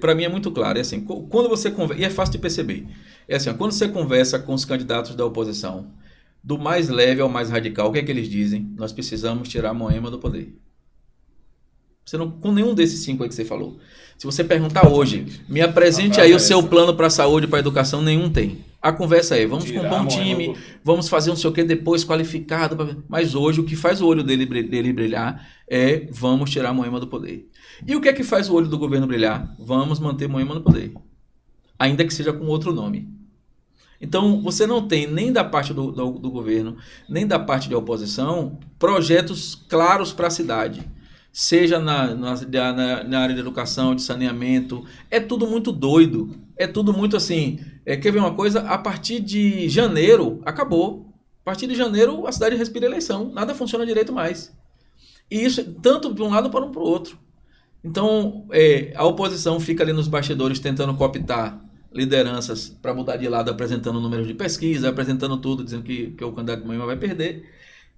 Para mim é muito claro. É assim, quando você conversa, e é fácil de perceber. É assim, quando você conversa com os candidatos da oposição, do mais leve ao mais radical, o que é que eles dizem? Nós precisamos tirar Moema do poder. Você não, com nenhum desses 5 aí que você falou. Se você perguntar hoje, me apresente aí o seu plano para a saúde e para a educação, nenhum tem. A conversa é, vamos comprar um time, vamos fazer não sei o que depois, qualificado. Mas hoje o que faz o olho dele brilhar é vamos tirar Moema do poder. E o que é que faz o olho do governo brilhar? Vamos manter Moema no poder. Ainda que seja com outro nome. Então, você não tem nem da parte do governo, nem da parte da oposição, projetos claros para a cidade. Seja na área de educação, de saneamento. É tudo muito doido. É tudo muito assim. Quer ver uma coisa? A partir de janeiro, acabou. A partir de janeiro, a cidade respira eleição. Nada funciona direito mais. E isso, tanto de um lado para o outro. Então, a oposição fica ali nos bastidores tentando cooptar lideranças para mudar de lado, apresentando números de pesquisa, apresentando tudo, dizendo que o candidato de Moema vai perder.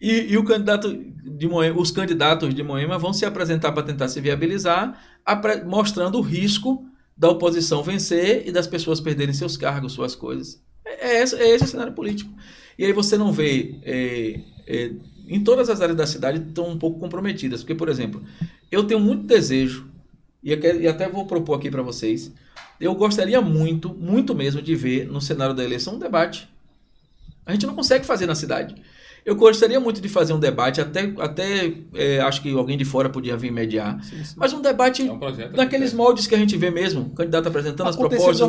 E o candidato de Moema, os candidatos de Moema vão se apresentar para tentar se viabilizar, mostrando o risco da oposição vencer e das pessoas perderem seus cargos, suas coisas. Esse o cenário político. E aí você não vê... em todas as áreas da cidade estão um pouco comprometidas. Porque, por exemplo, eu tenho muito desejo, e até vou propor aqui para vocês, eu gostaria muito, muito mesmo, de ver no cenário da eleição um debate. A gente não consegue fazer na cidade. Eu gostaria muito de fazer um debate, até acho que alguém de fora podia vir mediar, sim. Mas um debate naqueles moldes que a gente vê mesmo, o candidato apresentando as propostas.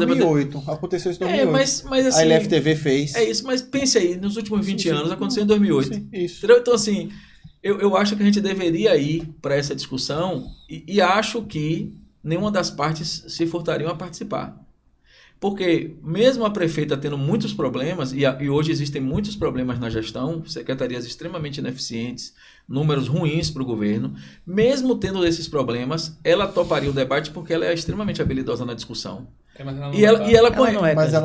Aconteceu isso em 2008. Mas assim, a LFTV fez. É isso, mas pense aí, nos últimos 20 anos, aconteceu em 2008. Sim, isso. Entendeu? Então assim, eu acho que a gente deveria ir para essa discussão e acho que nenhuma das partes se furtariam a participar. Porque mesmo a prefeita tendo muitos problemas, e hoje existem muitos problemas na gestão, secretarias extremamente ineficientes, números ruins para o governo, mesmo tendo esses problemas, ela toparia o debate porque ela é extremamente habilidosa na discussão.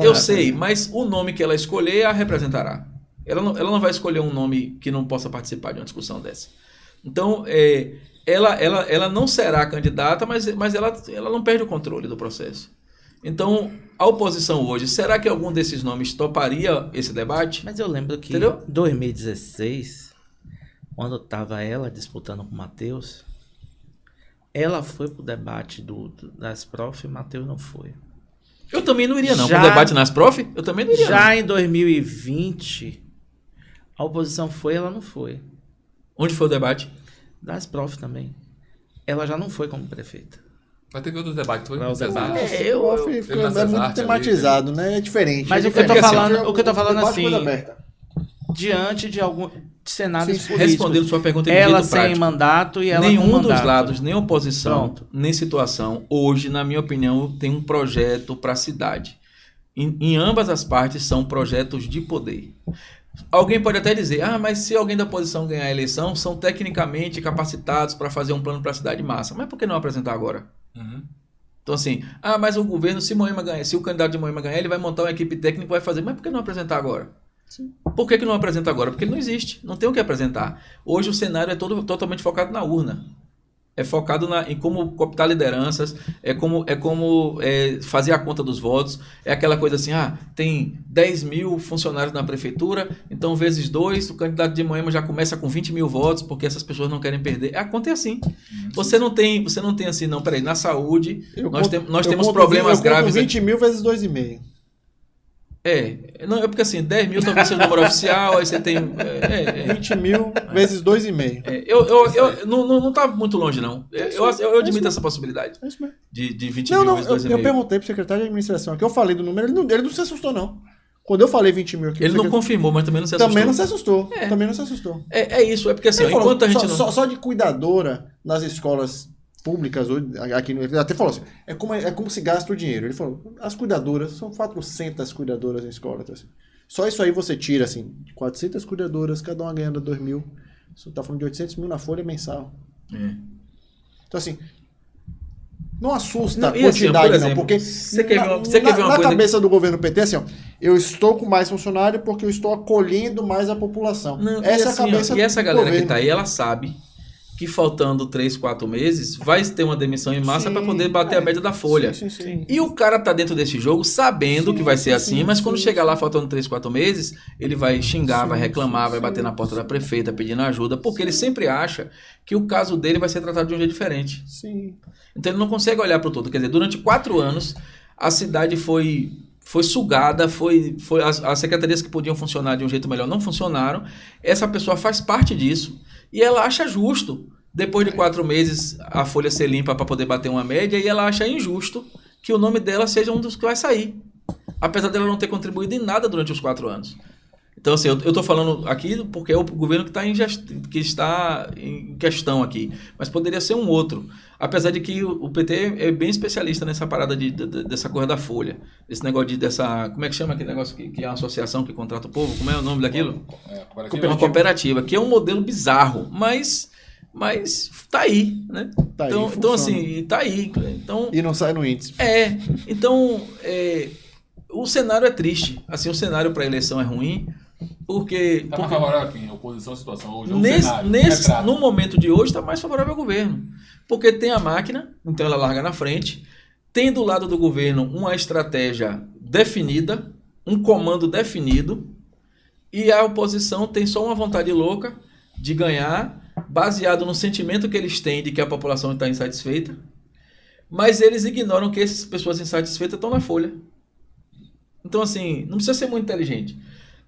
Eu sei, mas o nome que ela escolher a representará. Ela não vai escolher um nome que não possa participar de uma discussão dessa. Então, ela não será candidata, mas ela não perde o controle do processo. Então, a oposição hoje, será que algum desses nomes toparia esse debate? Mas eu lembro que em 2016, quando estava ela disputando com o Matheus, ela foi pro debate das prof e o Matheus não foi. Eu também não iria não, pro debate nas prof, eu também não iria Já em 2020, a oposição foi, ela não foi. Onde foi o debate? Das prof também. Ela já não foi como prefeita. Vai ter outros debates, foi é muito tematizado, né? É diferente. Mas o que eu tô falando assim, diante de cenários políticos. Respondendo sua pergunta de ela jeito sem prático. Mandato e ela nenhum com mandato. Dos lados, nem oposição, Pronto. Nem situação, hoje, na minha opinião, tem um projeto para a cidade. Em ambas as partes são projetos de poder. Alguém pode até dizer, mas se alguém da oposição ganhar a eleição, são tecnicamente capacitados para fazer um plano para a cidade massa. Mas por que não apresentar agora? Uhum. Então assim, mas o governo, se o candidato de Moema ganhar, ele vai montar uma equipe técnica e vai fazer. Mas por que não apresentar agora? Sim. Por que não apresenta agora? Porque ele não existe, não tem o que apresentar. Hoje o cenário é totalmente focado na urna. É focado em como cooptar lideranças, é como fazer a conta dos votos. É aquela coisa assim, tem 10 mil funcionários na prefeitura, então vezes 2, o candidato de Moema já começa com 20 mil votos, porque essas pessoas não querem perder. A conta é assim. Você não tem assim, não, peraí, na saúde, nós temos problemas graves. 20 mil vezes 2,5. Não, é porque assim, 10 mil talvez seja o número oficial, aí você tem... 20 mil vezes 2,5. Não tá muito longe, não. Eu admito essa possibilidade. É isso mesmo. De 20 mil vezes 2,5. Eu perguntei pro secretário de administração, que eu falei do número, ele não se assustou, não. Quando eu falei 20 mil aqui... Ele não confirmou, mas também não se assustou. Também não se assustou. É isso, é porque assim, enquanto a gente não... Só de cuidadora nas escolas públicas hoje, aqui ele até falou assim, é como se gasta o dinheiro. Ele falou, as cuidadoras, são 400 cuidadoras na escola. Então, assim, só isso aí você tira, assim, 400 cuidadoras, cada uma ganhando 2 mil. Você tá falando de 800 mil na folha mensal. Então, assim, não assusta a quantidade, assim, não, porque você quer ver uma na coisa cabeça do governo PT, assim, eu estou com mais funcionário porque eu estou acolhendo mais a população. Não, essa é a cabeça do e essa galera governo. que tá aí, ela sabe que faltando 3, 4 meses, vai ter uma demissão em massa Sim, para poder bater a média da folha. Sim. E o cara tá dentro desse jogo sabendo que vai ser assim, mas quando chegar lá faltando 3, 4 meses, ele vai xingar, vai reclamar, vai bater na porta da prefeita pedindo ajuda, porque ele sempre acha que o caso dele vai ser tratado de um jeito diferente. Sim. Então ele não consegue olhar para o todo. Quer dizer, durante 4 anos, a cidade foi sugada, as secretarias que podiam funcionar de um jeito melhor não funcionaram. Essa pessoa faz parte disso e ela acha justo, depois de 4 meses, a folha ser limpa para poder bater uma média, e ela acha injusto que o nome dela seja um dos que vai sair, apesar dela não ter contribuído em nada durante os 4 anos. Então, assim, eu estou falando aqui porque é o governo que está em questão aqui, mas poderia ser um outro. Apesar de que o PT é bem especialista nessa parada dessa coisa da folha, esse negócio dessa... Como é que chama aquele negócio que é uma associação que contrata o povo? Como é o nome daquilo? Uma cooperativa, que é um modelo bizarro, mas tá aí, né? Tá então, aí, então assim, tá aí. Então, e não sai no índice. Então, o cenário é triste. Assim, o cenário para a eleição é ruim, porque... Está mais favorável aqui, a oposição, a situação hoje, no momento de hoje, está mais favorável ao governo. Porque tem a máquina, então ela larga na frente, tem do lado do governo uma estratégia definida, um comando definido, e a oposição tem só uma vontade louca de ganhar, baseado no sentimento que eles têm de que a população está insatisfeita, mas eles ignoram que essas pessoas insatisfeitas estão na folha. Então, assim, não precisa ser muito inteligente.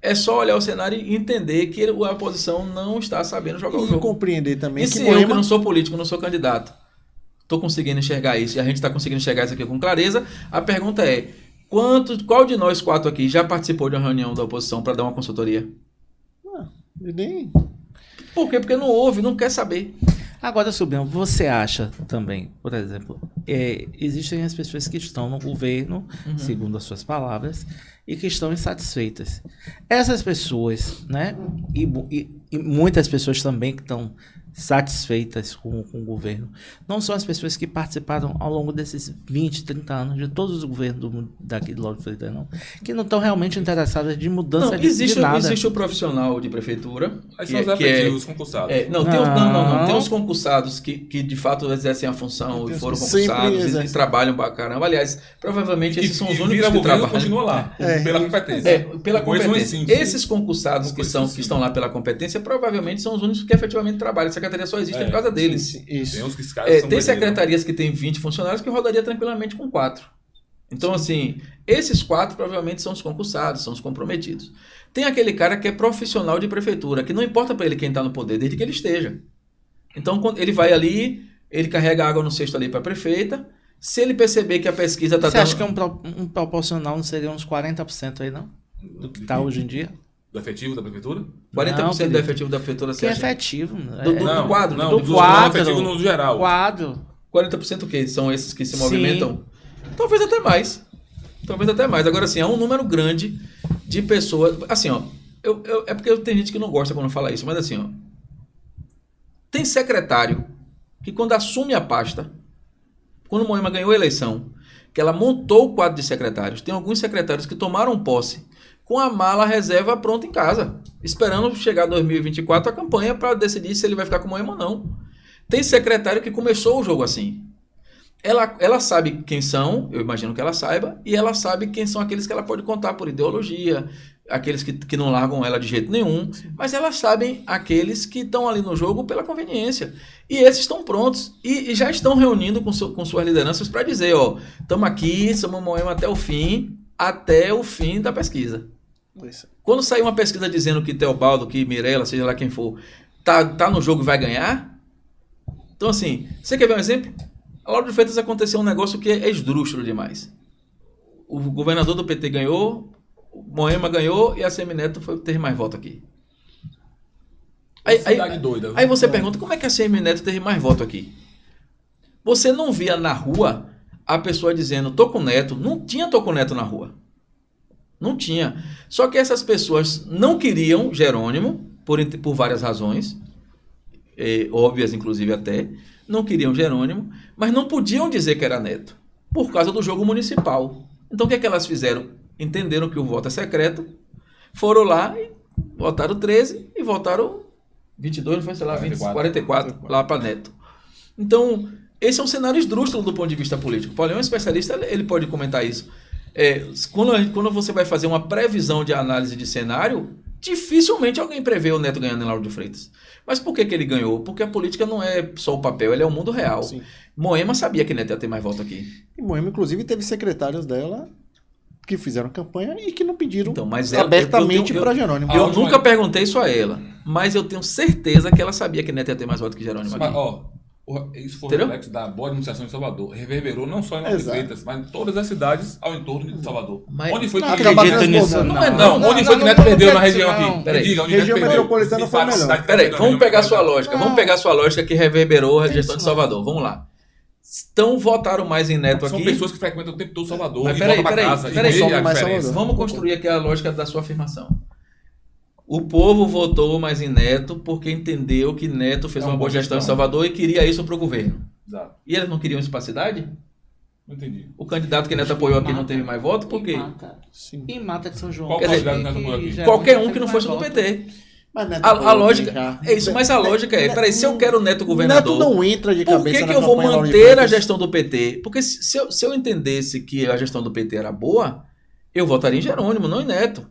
É só olhar o cenário e entender que a oposição não está sabendo jogar o jogo. E compreender também que eu, que não sou político, não sou candidato, estou conseguindo enxergar isso, e a gente está conseguindo enxergar isso aqui com clareza, a pergunta é, qual de nós 4 aqui já participou de uma reunião da oposição para dar uma consultoria? Nem... Por quê? Porque não ouve, não quer saber. Agora, Subião, você acha também, por exemplo, existem as pessoas que estão no governo, segundo as suas palavras, e que estão insatisfeitas. Essas pessoas, né, e muitas pessoas também que estão satisfeitas com o governo, não são as pessoas que participaram ao longo desses 20, 30 anos de todos os governos daqui de Lauro de Freitas, não, que não estão realmente interessadas de mudança de nada. Existe o profissional de prefeitura. Aí são os efetivos, os concursados. Tem os concursados que de fato exercem a função e foram concursados e trabalham pra caramba. Aliás, provavelmente esses são os únicos que trabalham. Continua lá, pela competência. Pela competência. Esses concursados que estão lá pela competência provavelmente são os únicos que efetivamente trabalham. A secretaria só existe por causa deles. Tem secretarias que tem 20 funcionários que rodaria tranquilamente com 4. Então, assim, esses 4 provavelmente são os concursados, são os comprometidos. Tem aquele cara que é profissional de prefeitura, que não importa para ele quem está no poder, desde que ele esteja. Então, quando ele vai ali, ele carrega água no cesto ali para a prefeita. Se ele perceber que a pesquisa está... Você acha que um proporcional não seria uns 40% aí, não? Do que está hoje em dia? Do efetivo da prefeitura? 40% do efetivo da prefeitura, que é efetivo. Do quadro? Não, do quadro. Efetivo no geral. Quadro. 40% o quê? São esses que se movimentam? Talvez até mais. Agora, assim, é um número grande de pessoas... Assim, ó, é porque tem gente que não gosta quando fala isso, mas assim, ó, tem secretário que quando assume a pasta, quando Moema ganhou a eleição, que ela montou o quadro de secretários, tem alguns secretários que tomaram posse com a mala reserva pronta em casa, esperando chegar 2024 a campanha para decidir se ele vai ficar com Moema ou não. Tem secretário que começou o jogo assim. Ela sabe quem são, eu imagino que ela saiba, e ela sabe quem são aqueles que ela pode contar por ideologia, aqueles que não largam ela de jeito nenhum, mas elas sabem aqueles que estão ali no jogo pela conveniência. E esses estão prontos e já estão reunindo com suas lideranças para dizer, ó, estamos aqui, somos Moema até o fim da pesquisa. Quando sair uma pesquisa dizendo que Teobaldo, que Mirella, seja lá quem for, tá no jogo e vai ganhar, então assim, você quer ver um exemplo? A Lauro de Freitas aconteceu um negócio que é esdrúxulo demais. O governador do PT ganhou, o Moema ganhou e a Semineto teve mais voto aqui. Aí você pergunta, como é que a Semineto teve mais voto aqui? Você não via na rua a pessoa dizendo, tô com Neto. Não tinha tô com Neto na rua. Não tinha. Só que essas pessoas não queriam Jerônimo, por várias razões, óbvias inclusive até, não queriam Jerônimo, mas não podiam dizer que era Neto, por causa do jogo municipal. Então o que é que elas fizeram? Entenderam que o voto é secreto, foram lá e votaram 13 e votaram 22, não foi, sei lá, 44. 44 lá para Neto. Então, esse é um cenário esdrúxulo do ponto de vista político. O Paulinho é um especialista, ele pode comentar isso. Quando você vai fazer uma previsão de análise de cenário, dificilmente alguém prevê o Neto ganhando em Lauro de Freitas. Mas por que ele ganhou? Porque a política não é só o papel, ele é o mundo real. Sim. Moema sabia que Neto ia ter mais voto aqui. E Moema, inclusive, teve secretários dela que fizeram campanha e que não pediram Então, mas abertamente para Jerônimo. Eu nunca perguntei isso a ela, mas eu tenho certeza que ela sabia que Neto ia ter mais voto que Jerônimo aqui. Mas, isso foi o reflexo da boa administração de Salvador. Reverberou não só em Lauro de Freitas, mas em todas as cidades ao entorno de Salvador. Mas onde foi não que acredito nisso, onde foi que Neto perdeu na região não. aqui? Peraí. Diga, onde Região Neto perdeu. metropolitana Se foi fala melhor. cidade que Peraí, perdeu na vamos região pegar sua metropolitana. lógica. Vamos pegar sua lógica que reverberou a gestão de Salvador. Vamos lá. Então votaram mais em Neto São aqui. pessoas que frequentam o tempo todo Salvador Mas e peraí, voltam para peraí, casa. peraí, E vê a mais diferença. Salvador. Vamos construir aqui a lógica da sua afirmação. O povo votou mais em Neto porque entendeu que Neto fez uma boa gestão em Salvador e queria isso para o governo. Exato. E eles não queriam isso para a cidade? Não entendi. O candidato que Neto apoiou aqui não teve mais voto? Por quê? Sim. Em Mata de São João. Qual Quer dizer, candidato que Neto apoiou aqui? Qualquer um que não fosse do PT. Mas Neto A apoiou lógica já. é isso, mas a lógica é, peraí, se eu quero Neto Neto governador, não entra de por cabeça que na eu vou campanha Lauro de manter a Freitas? gestão do PT? Porque se eu entendesse que a gestão do PT era boa, eu votaria em Jerônimo, não em Neto.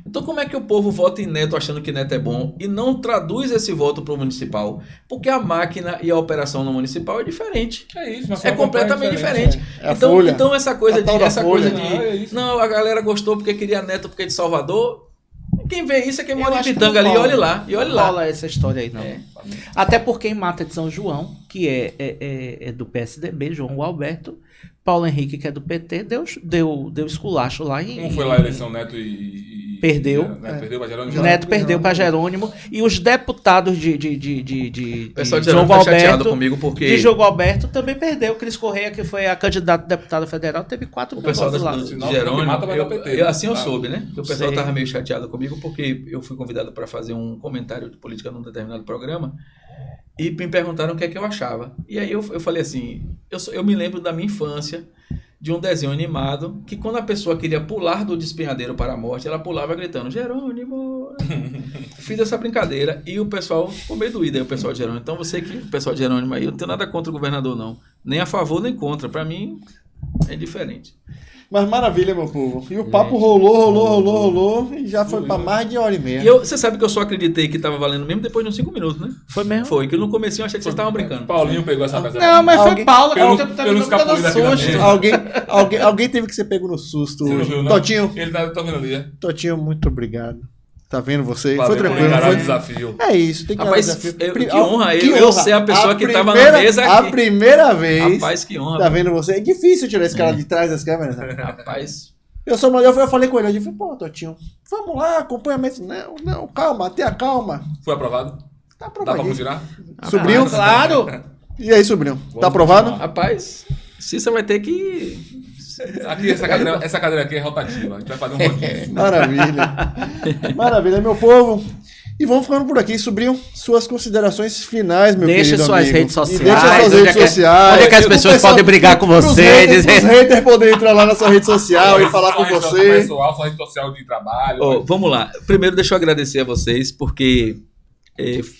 Então como é que o povo vota em Neto achando que Neto é bom e não traduz esse voto para o municipal? Porque a máquina e a operação no municipal é diferente. É isso, mas É completamente diferente. É a folha. Então essa coisa A tal da folha. É isso. não, a galera gostou porque queria Neto porque é de Salvador. Quem vê isso é quem mora em acho que Pitanga ali, não olhe lá, e olhe não lá. rola essa história aí, não. É. Até porque em Mata de São João, que é do PSDB, João Gualberto, Paulo Henrique, que é do PT, deu esculacho lá em... Como foi lá a eleição Neto e Perdeu. Neto perdeu para Jerônimo? Neto perdeu para Jerônimo e os deputados O de pessoal de João Jerônimo tá chateado Gualberto, comigo porque de João Gualberto também perdeu. Cris Correia, que foi a candidata a deputada federal, teve 4 o pessoal votos lá. de Sinal, Jerônimo, quem mata vai dar PT. assim eu Tá. soube, né? Que o pessoal Sei. estava meio chateado comigo porque eu fui convidado para fazer um comentário de política num determinado programa e me perguntaram o que é que eu achava. E aí eu falei assim, eu me lembro da minha infância de um desenho animado que quando a pessoa queria pular do despenhadeiro para a morte, ela pulava gritando, Jerônimo! Fiz essa brincadeira e o pessoal ficou meio doído aí, o pessoal de Jerônimo. Então você que, o pessoal de Jerônimo aí, eu não tenho nada contra o governador não. Nem a favor, nem contra. Para mim, é diferente. Mas maravilha, meu povo. E o papo rolou e já foi para mais de hora e meia. E você sabe que eu só acreditei que estava valendo mesmo depois de uns 5 minutos, né? Foi mesmo? Foi, que no comecinho eu achei que vocês estavam brincando. Paulinho pegou essa peça. Não, mas foi Alguém- Paulo que pelos- o tempo tá pelos me dando capulhos aqui da susto. mesa. Alguém teve que ser pego no susto Você não hoje. viu, não? Totinho, Ele tá vendo ali. Totinho, muito obrigado. Tá vendo você? Valeu Foi por tranquilo, não encarar foi? o desafio. É isso, tem que Rapaz, encarar o desafio. que honra eu ser a pessoa que tava na mesa aqui. A primeira vez, Rapaz, que honra. tá vendo você? É difícil tirar esse cara de trás das câmeras. Né? Rapaz, Eu falei com ele, eu falei, pô, Totinho, vamos lá, acompanhamento. Não, calma, tenha calma. Foi aprovado? Tá Dá pra aprovado. continuar? Sobrinho? Claro. E aí, sobrinho? Tá aprovado? rapaz, Cissa vai ter que... Aqui, essa cadeira aqui é rotativa. A gente vai fazer um rodízio. Maravilha. Maravilha, meu povo. E vamos ficando por aqui, sobrinho. Suas considerações finais, meu Deixa querido suas amigo. redes E sociais. deixa suas Onde redes é que- sociais. onde é que as O pessoas pessoal- podem brigar com pros você, haters, dizer- Os haters podem entrar lá na sua rede social e falar com Sua rede você. Pessoal, sua rede social de trabalho. Ó, vamos lá. Primeiro, deixa eu agradecer a vocês, porque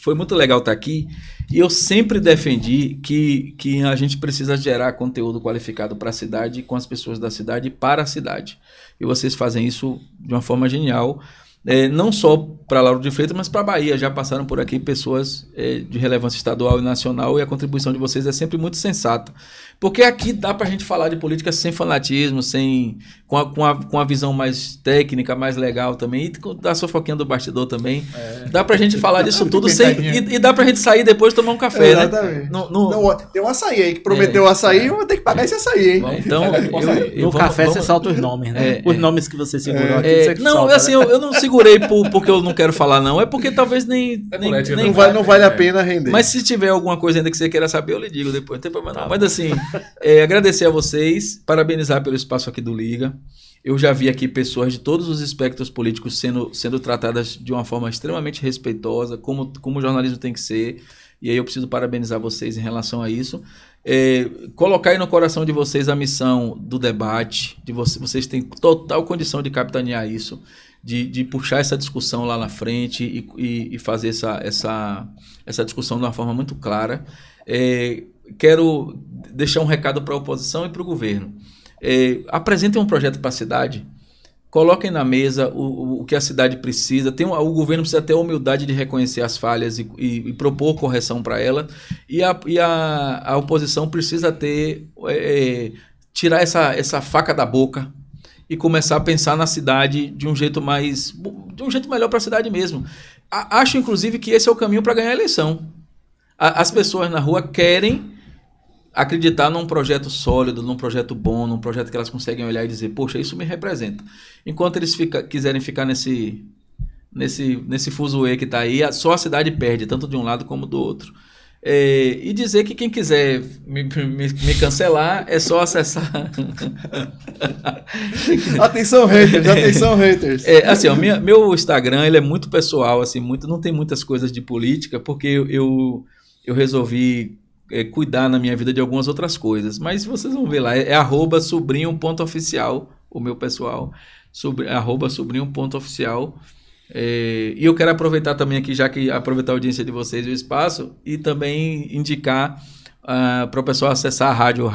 foi muito legal estar aqui. E eu sempre defendi que a gente precisa gerar conteúdo qualificado para a cidade, com as pessoas da cidade e para a cidade. E vocês fazem isso de uma forma genial. Não só para Lauro de Freitas, mas para a Bahia. Já passaram por aqui pessoas de relevância estadual e nacional, e a contribuição de vocês é sempre muito sensata. Porque aqui dá para a gente falar de política sem fanatismo, com a visão mais técnica, mais legal também, e da fofoquinha do bastidor também. Dá para a gente falar disso tudo e dá para a gente sair depois e tomar um café, né? Exatamente. No- Não, tem um açaí aí que prometeu açaí, eu vou ter que pagar esse açaí, hein? Então, No café você solta os nomes, né? Os nomes que você segurou aqui, você que não, solta, assim, né? eu não segurei porque eu não quero falar, não. É porque talvez nem por ética, nem Não vale a pena render. Mas se tiver alguma coisa ainda que você queira saber, eu lhe digo depois, não tem problema não. Mas assim, agradecer a vocês, parabenizar pelo espaço aqui do Liga. Eu já vi aqui pessoas de todos os espectros políticos sendo tratadas de uma forma extremamente respeitosa, como o jornalismo tem que ser. E aí eu preciso parabenizar vocês em relação a isso. Colocar aí no coração de vocês a missão do debate, vocês têm total condição de capitanear isso. de puxar essa discussão lá na frente e fazer essa discussão de uma forma muito clara. Quero deixar um recado para a oposição e para o governo. Apresentem um projeto para a cidade, coloquem na mesa o que a cidade precisa. O governo precisa ter a humildade de reconhecer as falhas e propor correção para ela. E a oposição precisa tirar essa faca da boca e começar a pensar na cidade de um jeito melhor para a cidade mesmo. Acho, inclusive, que esse é o caminho para ganhar a eleição. As pessoas na rua querem acreditar num projeto sólido, num projeto bom, num projeto que elas conseguem olhar e dizer, poxa, isso me representa. Enquanto eles quiserem ficar nesse fuzuê que está aí, só a cidade perde, tanto de um lado como do outro. E dizer que quem quiser me cancelar é só acessar. Atenção, haters. Assim, meu Instagram ele é muito pessoal, assim, não tem muitas coisas de política, porque eu resolvi cuidar na minha vida de algumas outras coisas. Mas vocês vão ver lá, é @sobrinho.oficial, o meu pessoal, @sobrinho.oficial. E eu quero aproveitar também aqui, aproveitar a audiência de vocês e o espaço, e também indicar para o pessoal acessar a rádio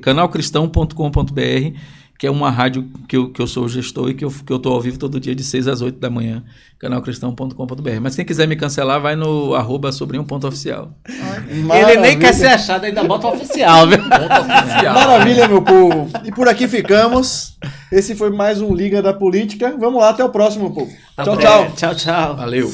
canalcristão.com.br, que é uma rádio que eu sou gestor e que eu estou ao vivo todo dia de 6 às 8 da manhã, canalcristão.com.br. Mas quem quiser me cancelar, vai no @sobrinho.oficial. Ele nem quer ser achado, ainda bota oficial, viu? Maravilha, meu povo. E por aqui ficamos. Esse foi mais um Liga da Política. Vamos lá, até o próximo, povo. Tchau, tchau. Tchau, tchau. Valeu.